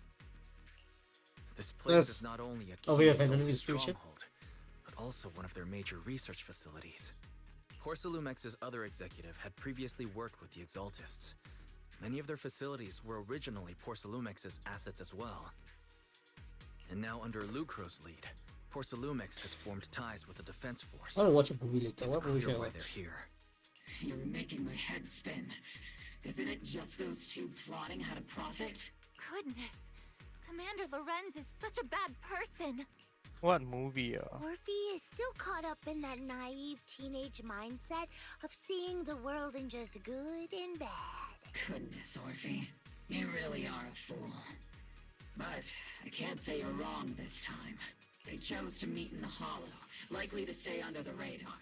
This place is not only a key Exalted stronghold, but also one of their major research facilities. Porcelumex's other executive had previously worked with the Exaltists. Many of their facilities were originally Porcelumex's assets as well. And now under Lucro's lead, Porcelumex has formed ties with the defense force. I want to watch a movie later. It's What movie clear should I why watch? they're here. You're making my head spin. Isn't it just those two plotting how to profit? Goodness. Commander Lorenz is such a bad person. What movie? Orphe is still caught up in that naive teenage mindset of seeing the world in just good and bad. Goodness, Orphe. You really are a fool. But I can't say you're wrong this time. They chose to meet in the Hollow, likely to stay under the radar.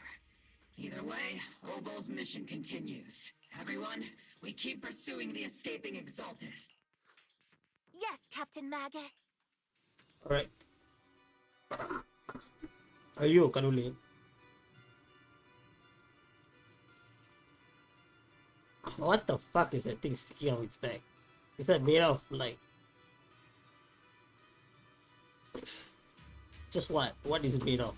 Either way, Obo's mission continues. Everyone, we keep pursuing the escaping Exaltists. Yes, Captain Magus. Alright. Ayo, kan ulit. What the fuck is that thing sticking out its back? Is that made of like... Just what? What is it made of?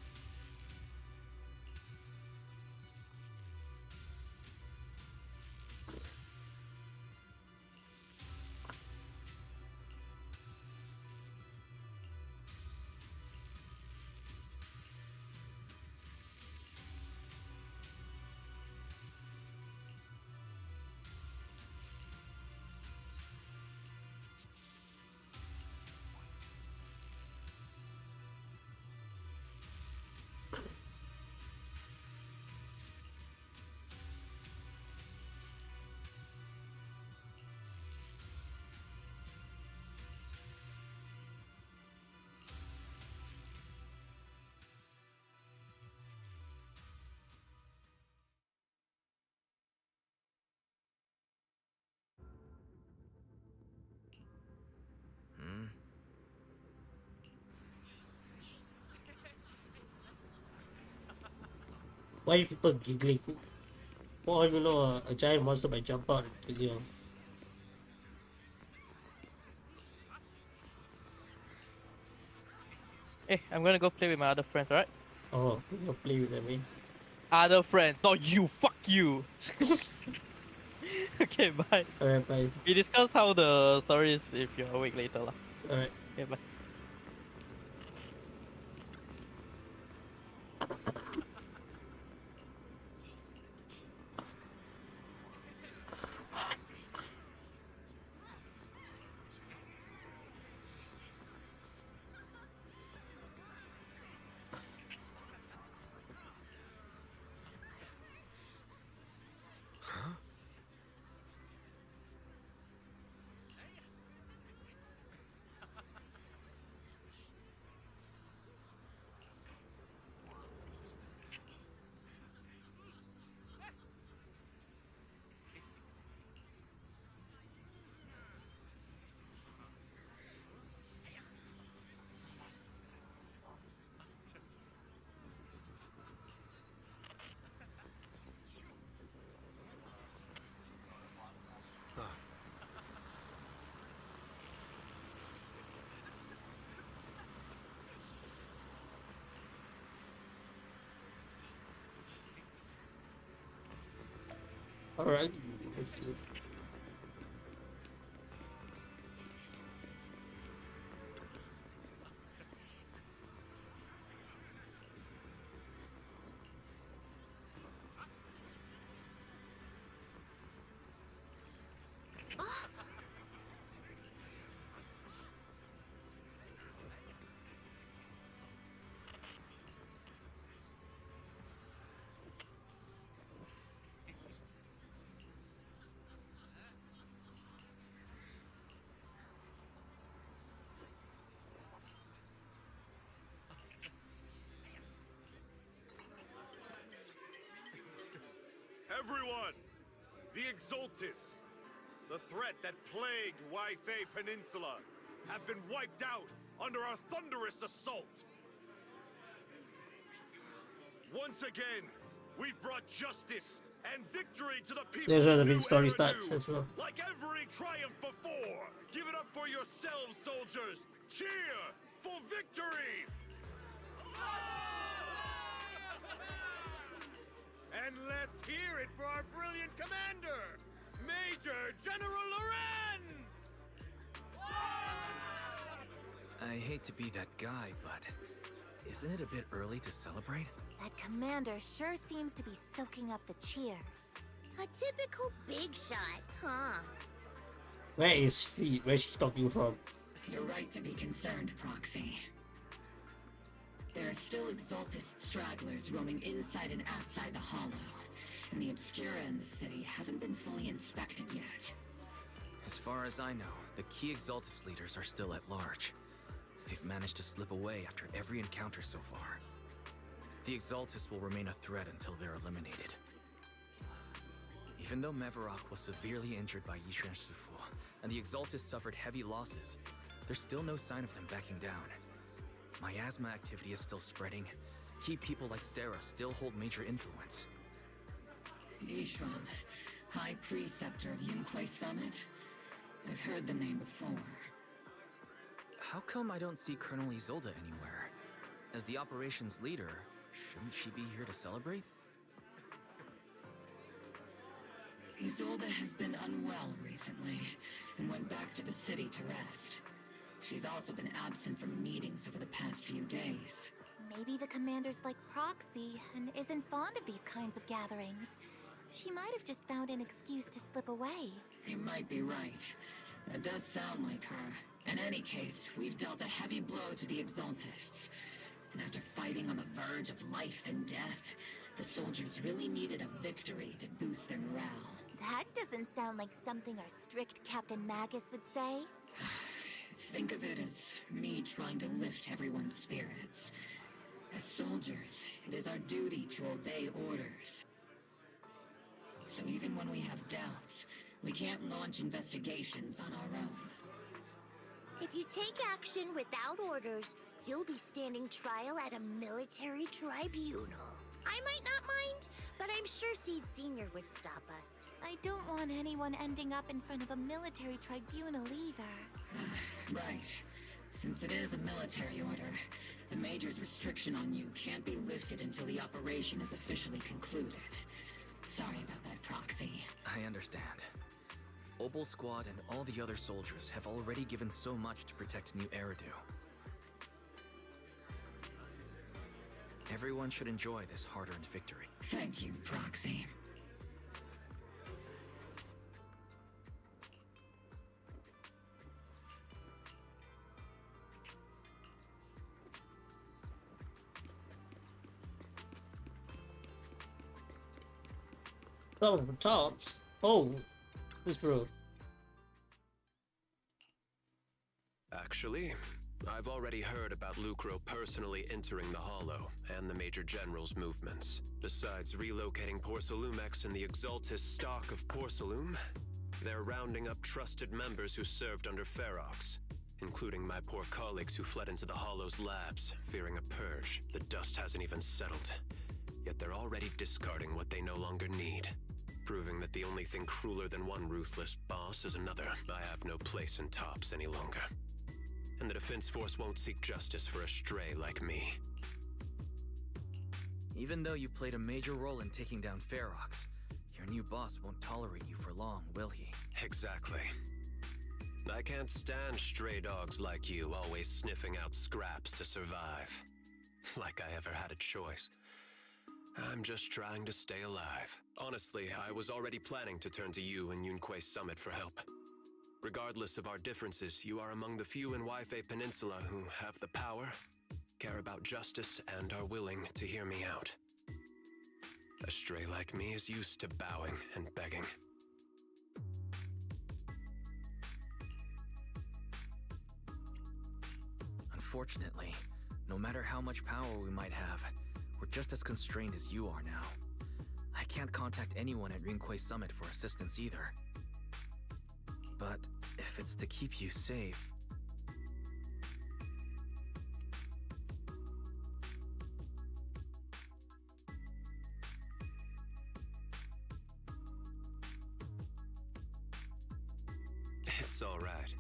Why are people giggling? For all you know, a giant monster might jump out and kill you. Hey, I'm gonna go play with my other friends, alright? Oh, you go play with them, eh? Other friends, not you, fuck you! Okay, bye. Alright, bye. We discuss how the story is if you're awake later lah. Alright. Okay, bye. Alright. Let's see. Everyone! The Exaltis, the threat that plagued Waifei Peninsula, have been wiped out under our thunderous assault. Once again, we've brought justice and victory to the people. There's where the of main New story Eridu. starts as well. Like every triumph before, give it up for yourselves, soldiers. Cheer for victory! And let's hear it for our brilliant commander, Major General Lorenz! I hate to be that guy, but isn't it a bit early to celebrate? That commander sure seems to be soaking up the cheers. A typical big shot, huh? Where is he? Where's she talking from? You're right to be concerned, Proxy. There are still Exaltist stragglers roaming inside and outside the Hollow, and the Obscura in the city haven't been fully inspected yet. As far as I know, the key Exaltus leaders are still at large. They've managed to slip away after every encounter so far. The Exaltus will remain a threat until they're eliminated. Even though Mevarok was severely injured by Yishan Shifu, and the Exaltus suffered heavy losses, there's still no sign of them backing down. Miasma activity is still spreading. Key people like Sarah still hold major influence. Yishuan, High Preceptor of Yunquai Summit? I've heard the name before. How come I don't see Colonel Isolde anywhere? As the operations leader, shouldn't she be here to celebrate? Isolde has been unwell recently, and went back to the city to rest. She's also been absent from meetings over the past few days. Maybe the commander's like Proxy and isn't fond of these kinds of gatherings. She might have just found an excuse to slip away. You might be right. That does sound like her. In any case, we've dealt a heavy blow to the Exaltists. And after fighting on the verge of life and death, the soldiers really needed a victory to boost their morale. That doesn't sound like something our strict Captain Magus would say. Think of it as me trying to lift everyone's spirits. As soldiers, it is our duty to obey orders. So even when we have doubts, we can't launch investigations on our own. If you take action without orders, you'll be standing trial at a military tribunal. I might not mind, but I'm sure Seed Senior would stop us. I don't want anyone ending up in front of a military tribunal either. Right. Since it is a military order, the Major's restriction on you can't be lifted until the operation is officially concluded. Sorry about that, Proxy. I understand. Obol Squad and all the other soldiers have already given so much to protect New Eridu. Everyone should enjoy this hard-earned victory. Thank you, Proxy. Oh, the tops. Oh, this road. Actually, I've already heard about Lucro personally entering the Hollow and the Major General's movements. Besides relocating Porcelumex and the Exaltis stock of Porcelume, they're rounding up trusted members who served under Ferox, including my poor colleagues who fled into the Hollow's labs, fearing a purge. The dust hasn't even settled, yet they're already discarding what they no longer need. Proving that the only thing crueler than one ruthless boss is another. I have no place in Tops any longer. And the Defense Force won't seek justice for a stray like me. Even though you played a major role in taking down Ferox, Your new boss won't tolerate you for long, will he? Exactly. I can't stand stray dogs like you always sniffing out scraps to survive. Like I ever had a choice. I'm just trying to stay alive. Honestly, I was already planning to turn to you and Yunquei Summit for help. Regardless of our differences, you are among the few in Waifei Peninsula who have the power, care about justice, and are willing to hear me out. A stray like me is used to bowing and begging. Unfortunately, no matter how much power we might have, we're just as constrained as you are now. I can't contact anyone at Yunquei Summit for assistance either. But if it's to keep you safe... It's all right.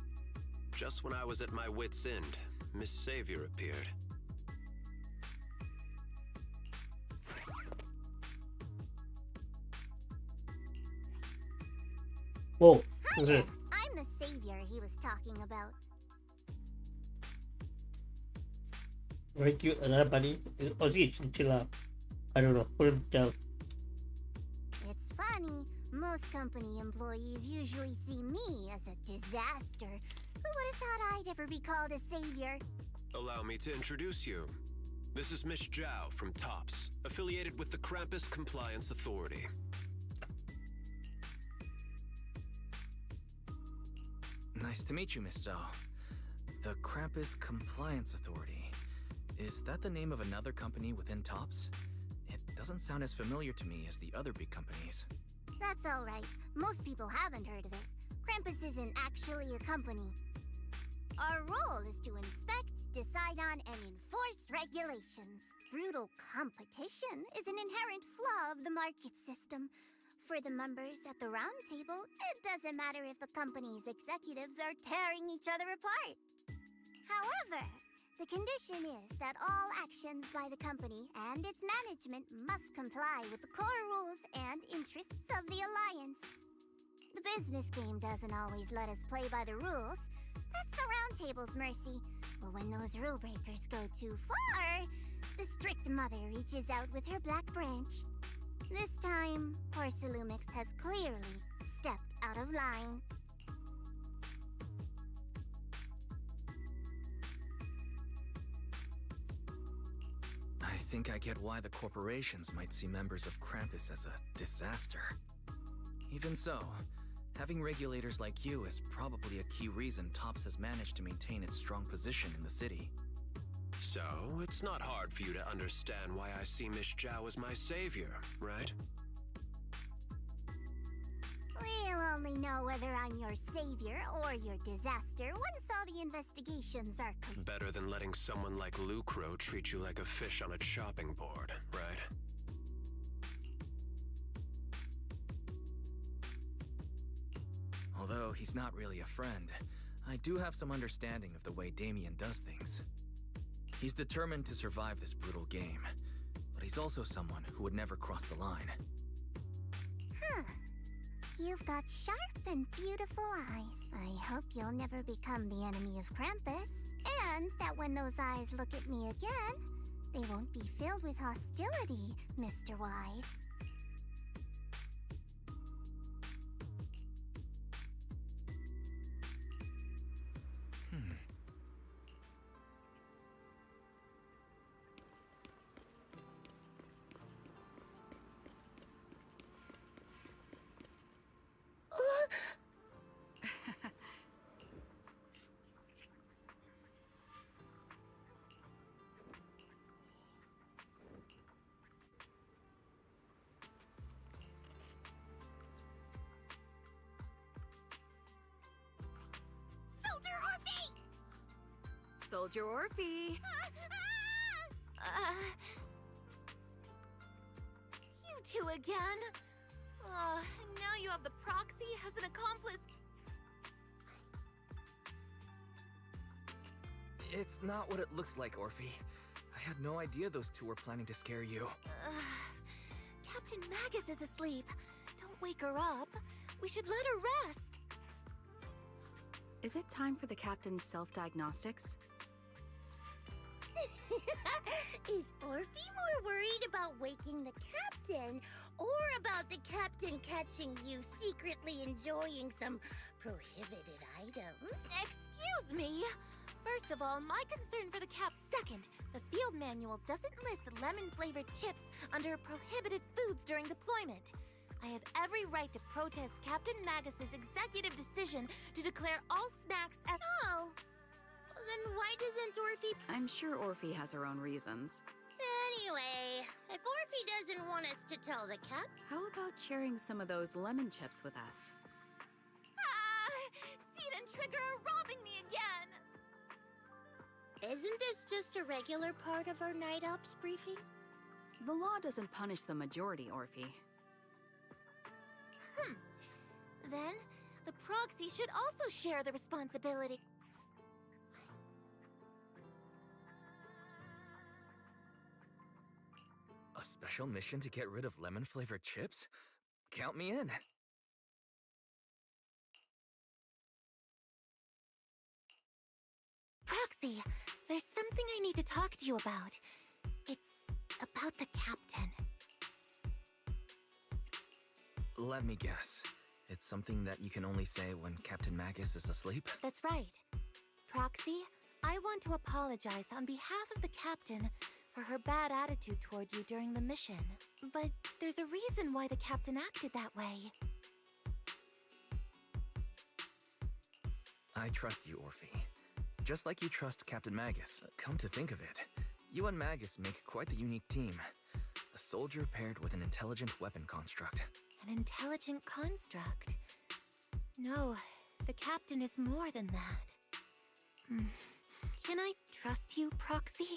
Just when I was at my wit's end, Miss Savior appeared. Whoa. Hi there. I'm the savior he was talking about. Very cute. Another bunny. Or is he a chinchilla? I don't know. Couldn't tell. It's funny. Most company employees usually see me as a disaster. Who would have thought I'd ever be called a savior? Allow me to introduce you. This is Miss Zhao from TOPS, affiliated with the Krampus Compliance Authority. Nice to meet you, Miss Zhao. The Krampus Compliance Authority. Is that the name of another company within TOPS? It doesn't sound as familiar to me as the other big companies. That's all right. Most people haven't heard of it. Krampus isn't actually a company. Our role is to inspect, decide on, and enforce regulations. Brutal competition is an inherent flaw of the market system. For the members at the round table, it doesn't matter if the company's executives are tearing each other apart. However, the condition is that all actions by the company and its management must comply with the core rules and interests of the Alliance. The business game doesn't always let us play by the rules. That's the round table's mercy. But when those rule breakers go too far, the strict mother reaches out with her black branch. This time, Porcelumix has clearly stepped out of line. I think I get why the corporations might see members of Krampus as a disaster. Even so, having regulators like you is probably a key reason TOPS has managed to maintain its strong position in the city. So, it's not hard for you to understand why I see Miss Zhao as my savior, right? We'll only know whether I'm your savior or your disaster once all the investigations are complete. Better than letting someone like Lucro treat you like a fish on a chopping board, right? Although he's not really a friend, I do have some understanding of the way Damien does things. He's determined to survive this brutal game, but he's also someone who would never cross the line. Huh. You've got sharp and beautiful eyes. I hope you'll never become the enemy of Krampus, and that when those eyes look at me again, they won't be filled with hostility, Mr. Wise. Soldier Orphe! You two again? Now you have the proxy as an accomplice. It's not what it looks like, Orphe. I had no idea those two were planning to scare you. Captain Magus is asleep. Don't wake her up. We should let her rest. Is it time for the captain's self-diagnostics? Is Orphe more worried about waking the captain or about the captain catching you secretly enjoying some prohibited items? Excuse me! First of all, my concern for the cap. Second, the field manual doesn't list lemon-flavored chips under prohibited foods during deployment. I have every right to protest Captain Magus's executive decision to declare all snacks at— Oh, then why doesn't Orphe— I'm sure Orphe has her own reasons. Anyway, if Orphe doesn't want us to tell the cap— How about sharing some of those lemon chips with us? Seed and Trigger are robbing me again! Isn't this just a regular part of our night ops briefing? The law doesn't punish the majority, Orphe. Then, the proxy should also share the responsibility. A special mission to get rid of lemon-flavored chips? Count me in. Proxy, there's something I need to talk to you about. It's about the captain. Let me guess. It's something that you can only say when Captain Magus is asleep? That's right. Proxy, I want to apologize on behalf of the captain for her bad attitude toward you during the mission. But there's a reason why the captain acted that way. I trust you, Orphe. Just like you trust Captain Magus. Come to think of it, you and Magus make quite the unique team. A soldier paired with an intelligent weapon construct. An intelligent construct? No, the captain is more than that. Can I trust you, Proxy?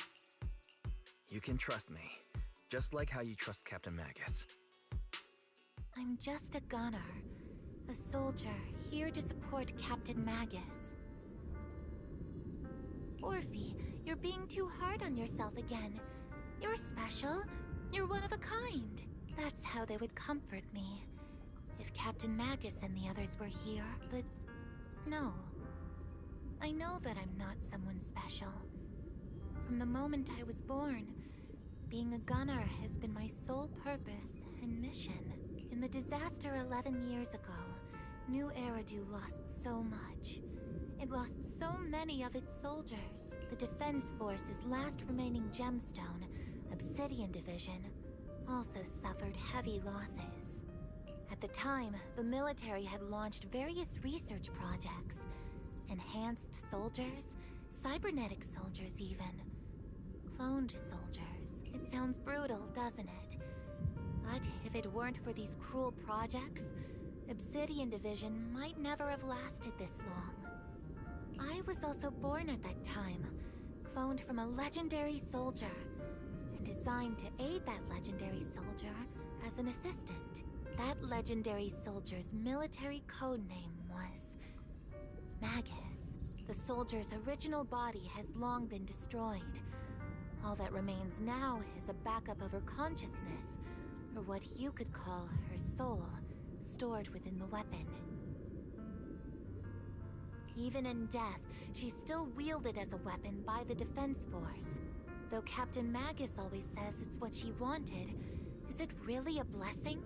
You can trust me, just like how you trust Captain Magus. I'm just a gunner, a soldier here to support Captain Magus. Orphe, you're being too hard on yourself again. You're special. You're one of a kind. That's how they would comfort me. If Captain Magus and the others were here, but no. I know that I'm not someone special. From the moment I was born, being a gunner has been my sole purpose and mission. In the disaster 11 years ago, New Eridu lost so much. It lost so many of its soldiers. The Defense Force's last remaining gemstone, Obsidian Division, also suffered heavy losses. At the time, the military had launched various research projects. Enhanced soldiers, cybernetic soldiers even. Cloned soldiers. It sounds brutal, doesn't it? But if it weren't for these cruel projects, Obsidian Division might never have lasted this long. I was also born at that time, cloned from a legendary soldier, and designed to aid that legendary soldier as an assistant. That legendary soldier's military code name was Magus. The soldier's original body has long been destroyed. All that remains now is a backup of her consciousness, or what you could call her soul, stored within the weapon. Even in death, she's still wielded as a weapon by the Defense Force. Though Captain Magus always says it's what she wanted, is it really a blessing?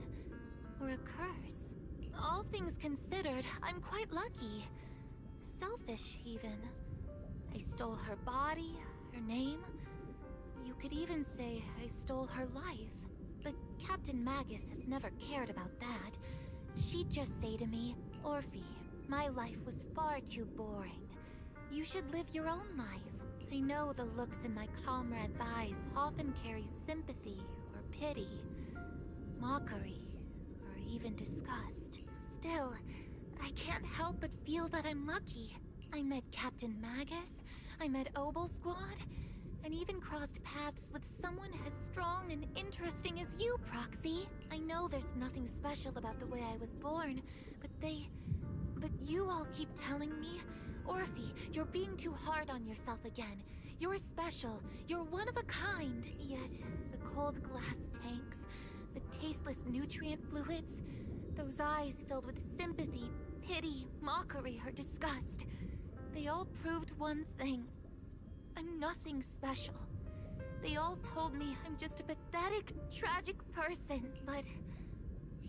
Or a curse? All things considered, I'm quite lucky. Selfish, even. I stole her body, her name. You could even say I stole her life. But Captain Magus has never cared about that. She'd just say to me, Orphe, my life was far too boring. You should live your own life. I know the looks in my comrades' eyes often carry sympathy or pity, mockery, or even disgust. Still, I can't help but feel that I'm lucky. I met Captain Magus, I met Obel Squad, and even crossed paths with someone as strong and interesting as you, Proxy. I know there's nothing special about the way I was born, but you all keep telling me, Orphe, you're being too hard on yourself again. You're special, you're one of a kind. Yet, the cold glass tanks, the tasteless nutrient fluids, Those eyes filled with sympathy, pity, mockery, or disgust. They all proved one thing. I'm nothing special. They all told me I'm just a pathetic, tragic person, but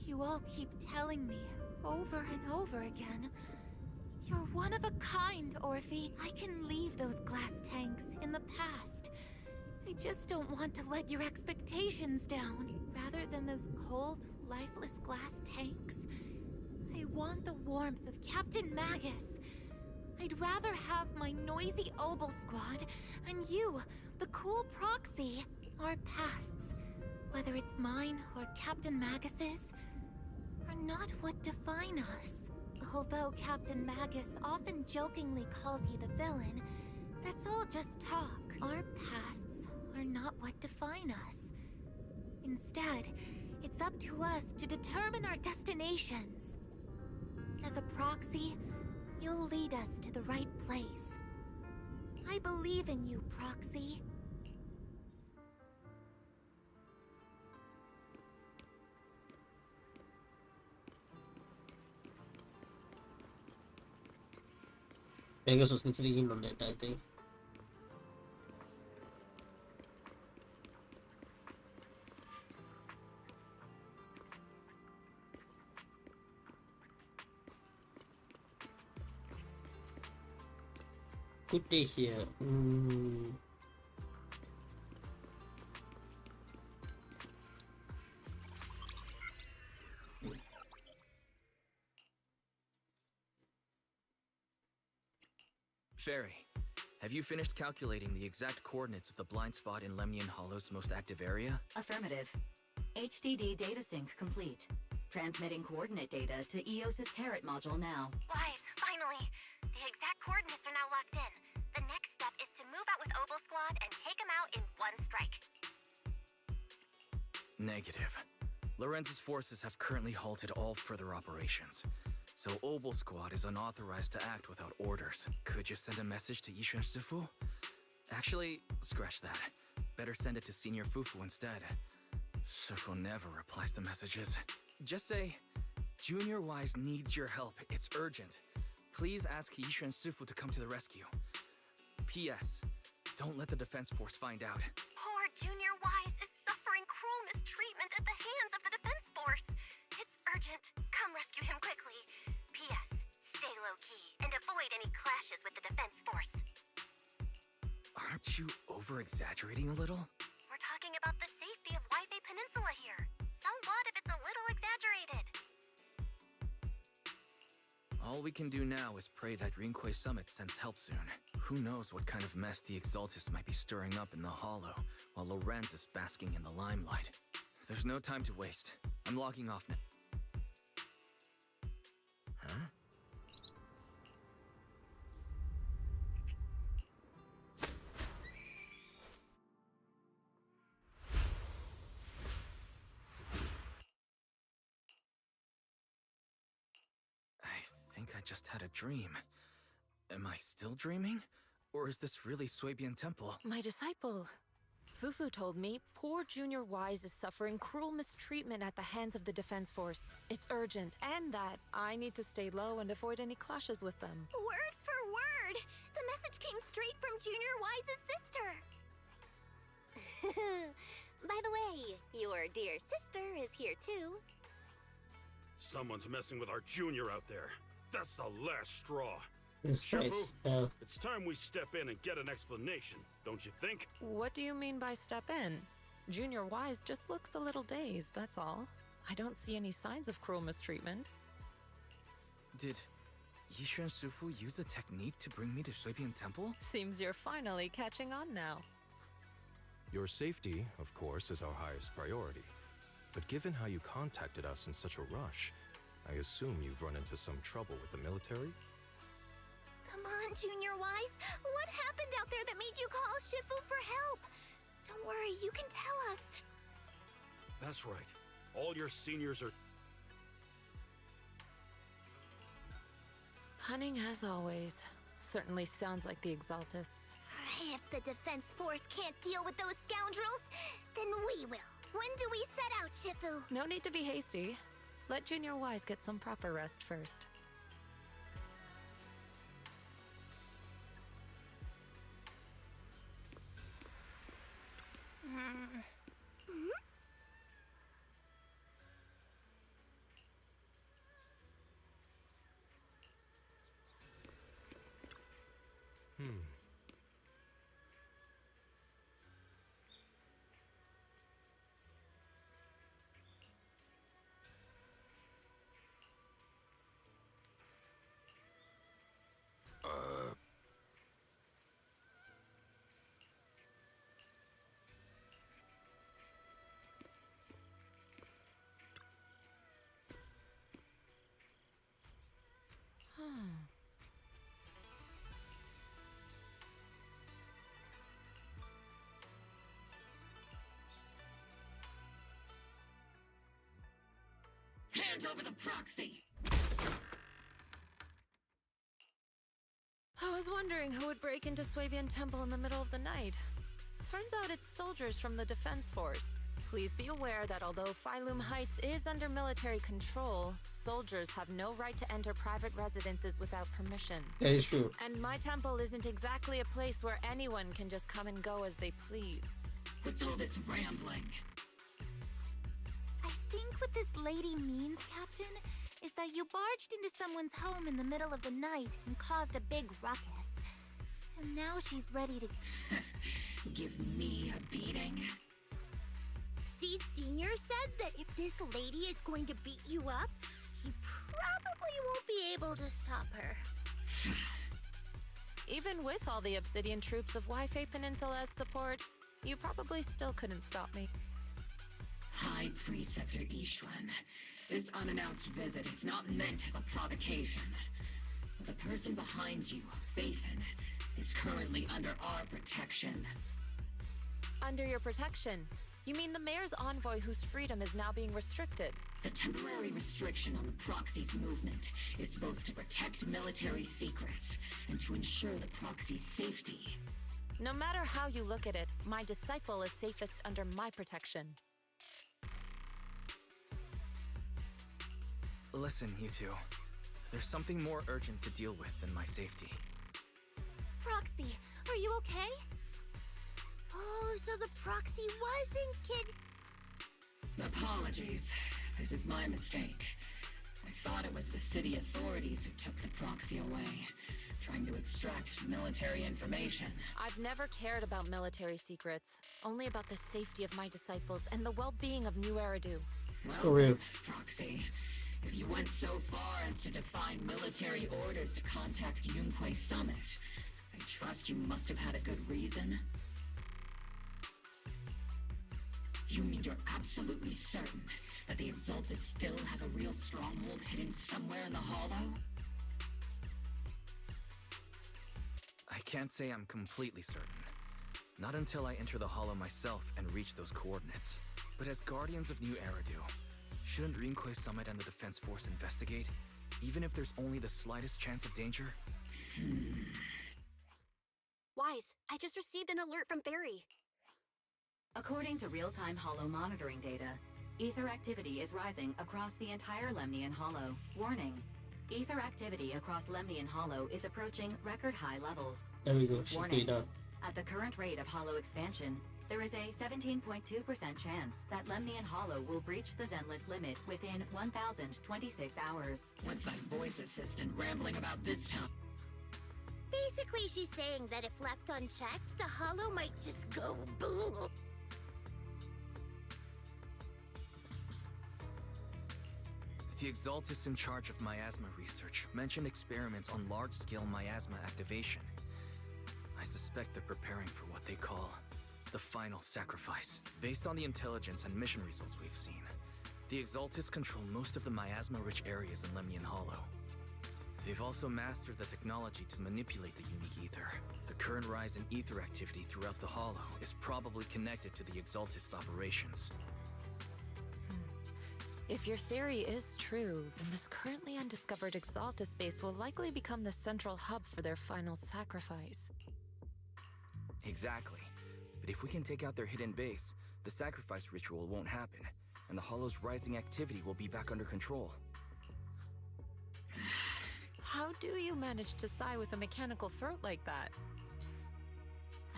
you all keep telling me over and over again, you're one of a kind, Orphe. I can leave those glass tanks in the past. I just don't want to let your expectations down. Rather than those cold, lifeless glass tanks, I want the warmth of Captain Magus. I'd rather have my noisy Obel squad and you, the cool proxy. Our pasts, whether it's mine or Captain Magus's, are not what define us. Although Captain Magus often jokingly calls you the villain, that's all just talk. Our pasts are not what define us. Instead, it's up to us to determine our destinations. As a proxy, you'll lead us to the right place. I believe in you, Proxy. Vegas was literally in on that, I think. Good day here. Fairy, have you finished calculating the exact coordinates of the blind spot in Lemnian Hollow's most active area? Affirmative. HDD data sync complete. Transmitting coordinate data to EOS's Carrot module now. Wise, finally! The exact coordinates are now locked in. The next step is to move out with Obel Squad and take them out in one strike. Negative. Lorenz's forces have currently halted all further operations. So Obel Squad is unauthorized to act without orders. Could you send a message to Yishuan Sufu? Actually, scratch that. Better send it to Senior Fufu instead. Sufu never replies to messages. Just say, Junior Wise needs your help. It's urgent. Please ask Yishuan Sufu to come to the rescue. P.S. Don't let the Defense Force find out. Poor Junior Wise is suffering cruel mistreatment at the hands of the Defense Force. It's urgent. Come rescue him quickly. P.S. Stay low-key and avoid any clashes with the Defense Force. Aren't you over-exaggerating a little? We're talking about the safety of Waifei Peninsula here. So what if it's a little exaggerated? All we can do now is pray that Rinquei Summit sends help soon. Who knows what kind of mess the Exaltists might be stirring up in the Hollow, while Lorenz is basking in the limelight. There's no time to waste. I'm logging off now. Huh? I think I just had a dream. Am I still dreaming? Or is this really Swabian Temple? My disciple. Fufu told me poor Junior Wise is suffering cruel mistreatment at the hands of the Defense Force. It's urgent, and that I need to stay low and avoid any clashes with them. Word for word! The message came straight from Junior Wise's sister! By the way, your dear sister is here too. Someone's messing with our junior out there. That's the last straw. Shifu, it's time we step in and get an explanation, don't you think? What do you mean by step in? Junior Wise just looks a little dazed, that's all. I don't see any signs of cruel mistreatment. Did Yishuan Sufu use a technique to bring me to Swabian Temple? Seems you're finally catching on now. Your safety, of course, is our highest priority. But given how you contacted us in such a rush, I assume you've run into some trouble with the military? Come on, Junior Wise. What happened out there that made you call Shifu for help? Don't worry, you can tell us. That's right. All your seniors are... Cunning as always. Certainly sounds like the Exaltists. If the Defense Force can't deal with those scoundrels, then we will. When do we set out, Shifu? No need to be hasty. Let Junior Wise get some proper rest first. Hand over the proxy! I was wondering who would break into Swabian Temple in the middle of the night. Turns out it's soldiers from the Defense Force. Please be aware that although Phylum Heights is under military control, soldiers have no right to enter private residences without permission. That is true. And my temple isn't exactly a place where anyone can just come and go as they please. What's all this rambling? I think what this lady means, Captain, is that you barged into someone's home in the middle of the night and caused a big ruckus. And now she's ready to... Give me a beating? Seed Senior said that if this lady is going to beat you up, he probably won't be able to stop her. Even with all the Obsidian troops of Wi-Fi Peninsula's support, you probably still couldn't stop me. High Preceptor Ishwan, this unannounced visit is not meant as a provocation. The person behind you, Phaethon, is currently under our protection. Under your protection? You mean the mayor's envoy whose freedom is now being restricted? The temporary restriction on the proxy's movement is both to protect military secrets and to ensure the proxy's safety. No matter how you look at it, my disciple is safest under my protection. Listen, you two. There's something more urgent to deal with than my safety. Proxy, are you okay? Oh, so the proxy wasn't kid... Apologies. This is my mistake. I thought it was the city authorities who took the proxy away, trying to extract military information. I've never cared about military secrets, only about the safety of my disciples and the well-being of New Eridu. Well, Proxy, if you went so far as to defy military orders to contact Yunque Summit, I trust you must have had a good reason. You mean you're absolutely certain that the Exaltus still have a real stronghold hidden somewhere in the Hollow? I can't say I'm completely certain. Not until I enter the Hollow myself and reach those coordinates. But as Guardians of New Eridu, shouldn't Rinque Summit and the Defense Force investigate, even if there's only the slightest chance of danger? Wise, I just received an alert from Barry. According to real-time Hollow monitoring data, ether activity is rising across the entire Lemnian Hollow. Warning, ether activity across Lemnian Hollow is approaching record-high levels. There we go, she's Warning, down. at the current rate of Hollow expansion, there is a 17.2% chance that Lemnian Hollow will breach the Zenless limit within 1,026 hours. What's that voice assistant rambling about this time? Basically, she's saying that if left unchecked, the Hollow might just go boom. The Exaltus in charge of miasma research mentioned experiments on large-scale miasma activation. I suspect they're preparing for what they call the final sacrifice. Based on the intelligence and mission results we've seen, the Exaltus control most of the miasma-rich areas in Lemnian Hollow. They've also mastered the technology to manipulate the unique ether. The current rise in ether activity throughout the Hollow is probably connected to the Exaltus operations. If your theory is true, then this currently undiscovered Exaltus base will likely become the central hub for their final sacrifice. Exactly. But if we can take out their hidden base, the sacrifice ritual won't happen. and the Hollow's rising activity will be back under control. How do you manage to sigh with a mechanical throat like that?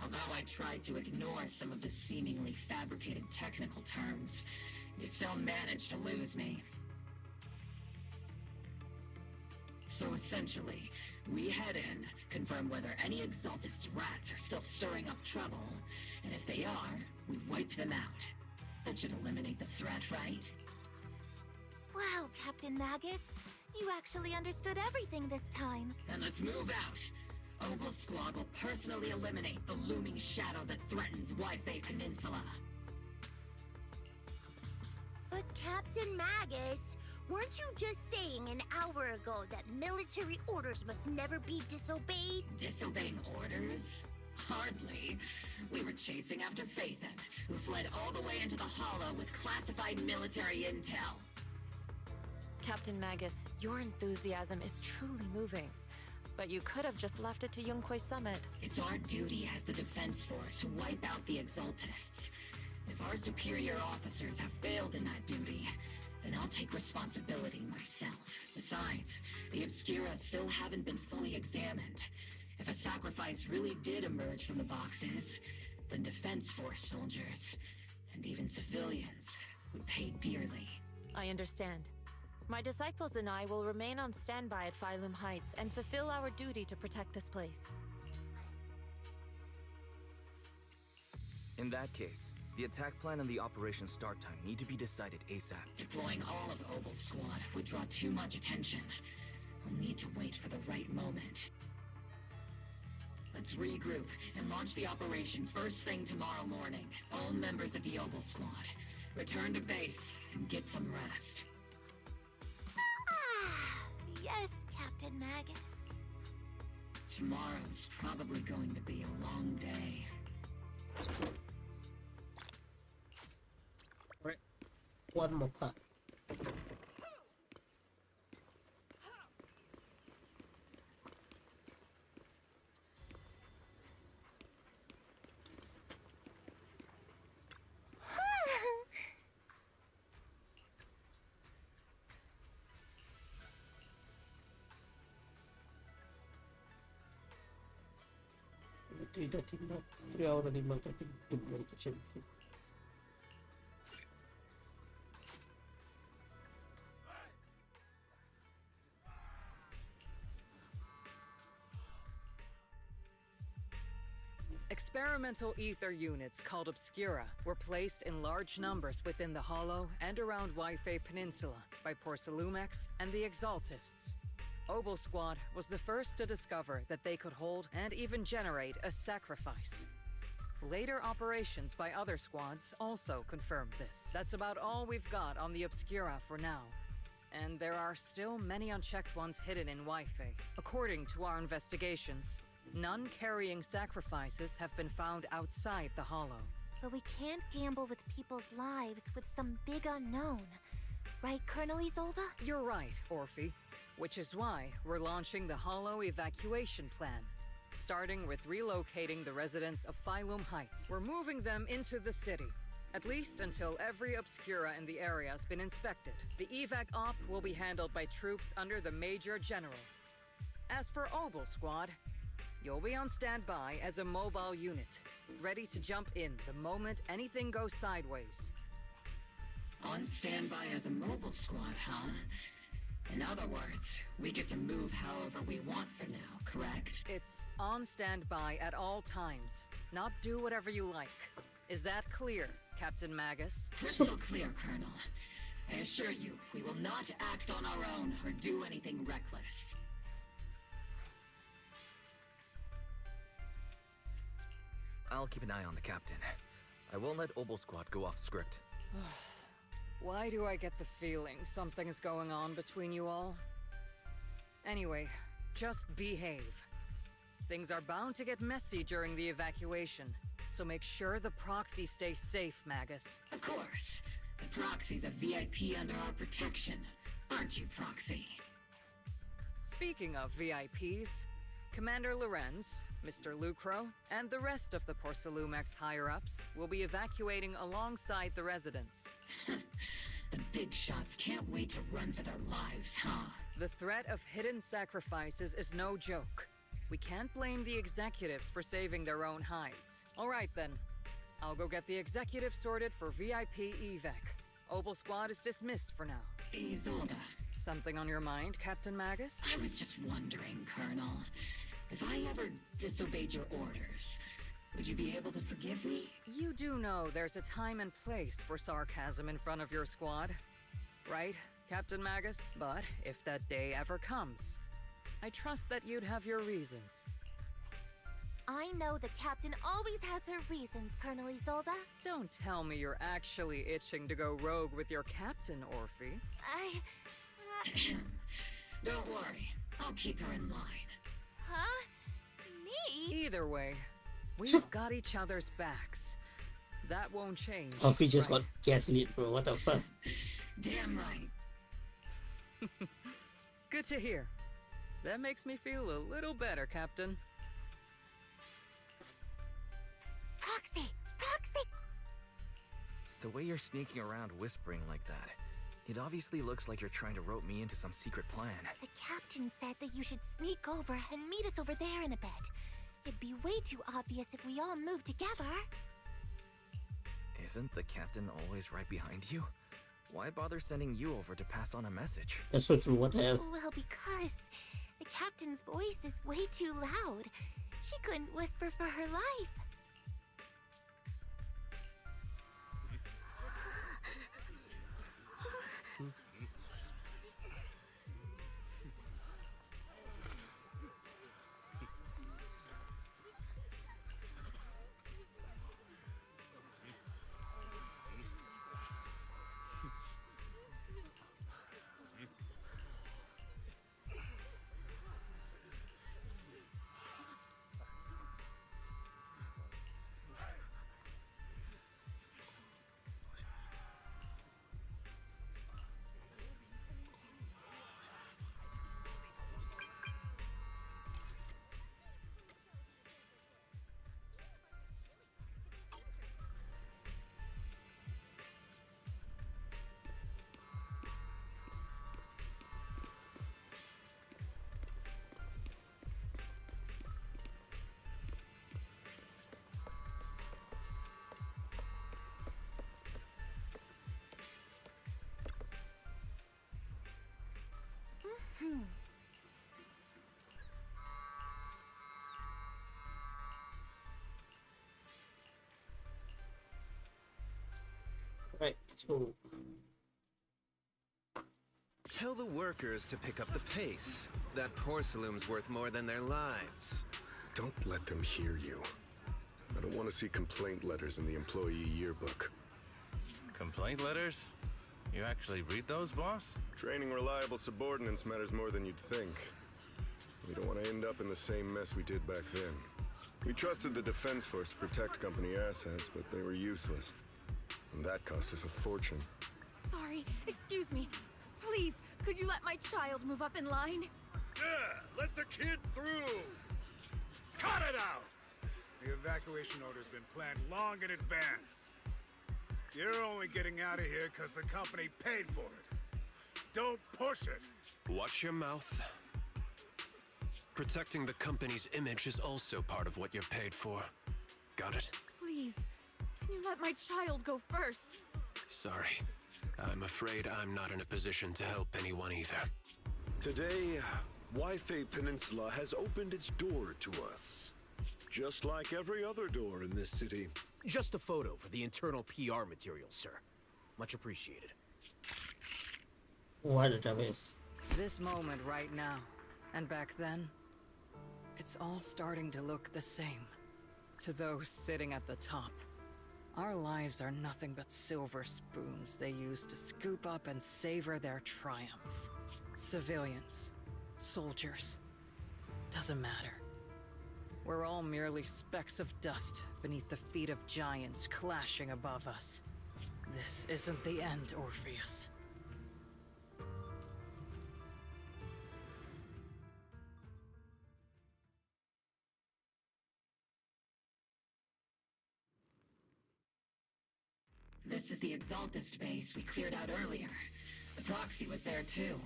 Although I tried to ignore some of the seemingly fabricated technical terms, you still managed to lose me. So essentially, we head in, confirm whether any Exaltist rats are still stirring up trouble, and if they are, we wipe them out. That should eliminate the threat, right? Wow, Captain Magus. You actually understood everything this time. Then let's move out. Obel Squad will personally eliminate the looming shadow that threatens Wi-Fi Peninsula. But Captain Magus, weren't you just saying an hour ago that military orders must never be disobeyed? Disobeying orders? Hardly. We were chasing after Phaethon, who fled all the way into the Hollow with classified military intel. Captain Magus, your enthusiasm is truly moving. But you could have just left it to Yunquay Summit. It's our duty as the Defense Force to wipe out the Exaltists. If our superior officers have failed in that duty, then I'll take responsibility myself. Besides, the Obscura still haven't been fully examined. If a sacrifice really did emerge from the boxes, then Defense Force soldiers, and even civilians, would pay dearly. I understand. My disciples and I will remain on standby at Phylum Heights and fulfill our duty to protect this place. In that case, the attack plan and the operation start time need to be decided ASAP. Deploying all of Obel Squad would draw too much attention. I'll need to wait for the right moment. Let's regroup and launch the operation first thing tomorrow morning. All members of the Obel Squad, return to base and get some rest. Yes, Captain Magus. Tomorrow's probably going to be a long day. Right. One more part. Tidak 3 hour 5 detik duplication. Experimental ether units called Obscura were placed in large numbers within the Hollow and around Wi-Fi Peninsula by Porcelumex and the Exaltists. Obel Squad was the first to discover that they could hold and even generate a sacrifice. Later operations by other squads also confirmed this. That's about all we've got on the Obscura for now. And there are still many unchecked ones hidden in Wi-Fi. According to our investigations, none carrying sacrifices have been found outside the Hollow. But we can't gamble with people's lives with some big unknown. Right, Colonel Isolde? You're right, Orphe. Which is why we're launching the Hollow evacuation plan. Starting with relocating the residents of Phylum Heights. We're moving them into the city, at least until every Obscura in the area has been inspected. The evac op will be handled by troops under the Major General. As for Obel Squad, you'll be on standby as a mobile unit, ready to jump in the moment anything goes sideways. On standby as a mobile squad, huh? In other words, we get to move however we want for now, correct? It's on standby at all times, not do whatever you like. Is that clear, Captain Magus? Crystal clear, Colonel. I assure you, we will not act on our own or do anything reckless. I'll keep an eye on the captain. I won't let Obel Squad go off script. Why do I get the feeling something's going on between you all? Anyway, just behave. Things are bound to get messy during the evacuation, so make sure the proxy stays safe, Magus. Of course. The proxy's a VIP under our protection, aren't you, Proxy? Speaking of VIPs, Commander Lorenz, Mr. Lucro, and the rest of the Porcelumex higher-ups will be evacuating alongside the residents. The big shots can't wait to run for their lives, huh? The threat of hidden sacrifices is no joke. We can't blame the executives for saving their own hides. All right then. I'll go get the executives sorted for VIP evac. Opal Squad is dismissed for now. Isolde. Something on your mind, Captain Magus? I was just wondering, Colonel. If I ever disobeyed your orders, would you be able to forgive me? You do know there's a time and place for sarcasm in front of your squad, right, Captain Magus? But if that day ever comes, I trust that you'd have your reasons. I know the captain always has her reasons, Colonel Isolde. Don't tell me you're actually itching to go rogue with your captain, Orphe. Don't worry, I'll keep her in line. Huh? Me? Either way, we've got each other's backs. That won't change. Orphe just got gaslit, bro. What the fuck? Damn right. Good to hear. That makes me feel a little better, Captain. Proxy! Proxy! The way you're sneaking around whispering like that, it obviously looks like you're trying to rope me into some secret plan. The captain said that you should sneak over and meet us over there in a bit. It'd be way too obvious if we all moved together. Isn't the captain always right behind you? Why bother sending you over to pass on a message? That's so true. What the hell? Well, because the captain's voice is way too loud. She couldn't whisper for her life. Right, so Tell the workers to pick up the pace. That porcelain's worth more than their lives. Don't let them hear you. I don't want to see complaint letters in the employee yearbook. Complaint letters? You actually read those, boss? Training reliable subordinates matters more than you'd think. We don't want to end up in the same mess we did back then. We trusted the Defense Force to protect company assets, but they were useless. And that cost us a fortune. Sorry, excuse me. Please, could you let my child move up in line? Yeah, let the kid through! Cut it out! The evacuation order's been planned long in advance. You're only getting out of here because the company paid for it. Don't push it! Watch your mouth. Protecting the company's image is also part of what you're paid for. Got it? Please, can you let my child go first? Sorry. I'm afraid I'm not in a position to help anyone either. Today, Wi-Fi Peninsula has opened its door to us. Just like every other door in this city. Just a photo for the internal PR material, sir. Much appreciated. what a job is. This moment right now, and back then, it's all starting to look the same. To those sitting at the top, our lives are nothing but silver spoons they use to scoop up and savor their triumph. Civilians, soldiers, doesn't matter. We're all merely specks of dust beneath the feet of giants clashing above us. This isn't the end, Orpheus. is the Exaltist base we cleared out earlier. The proxy was there too.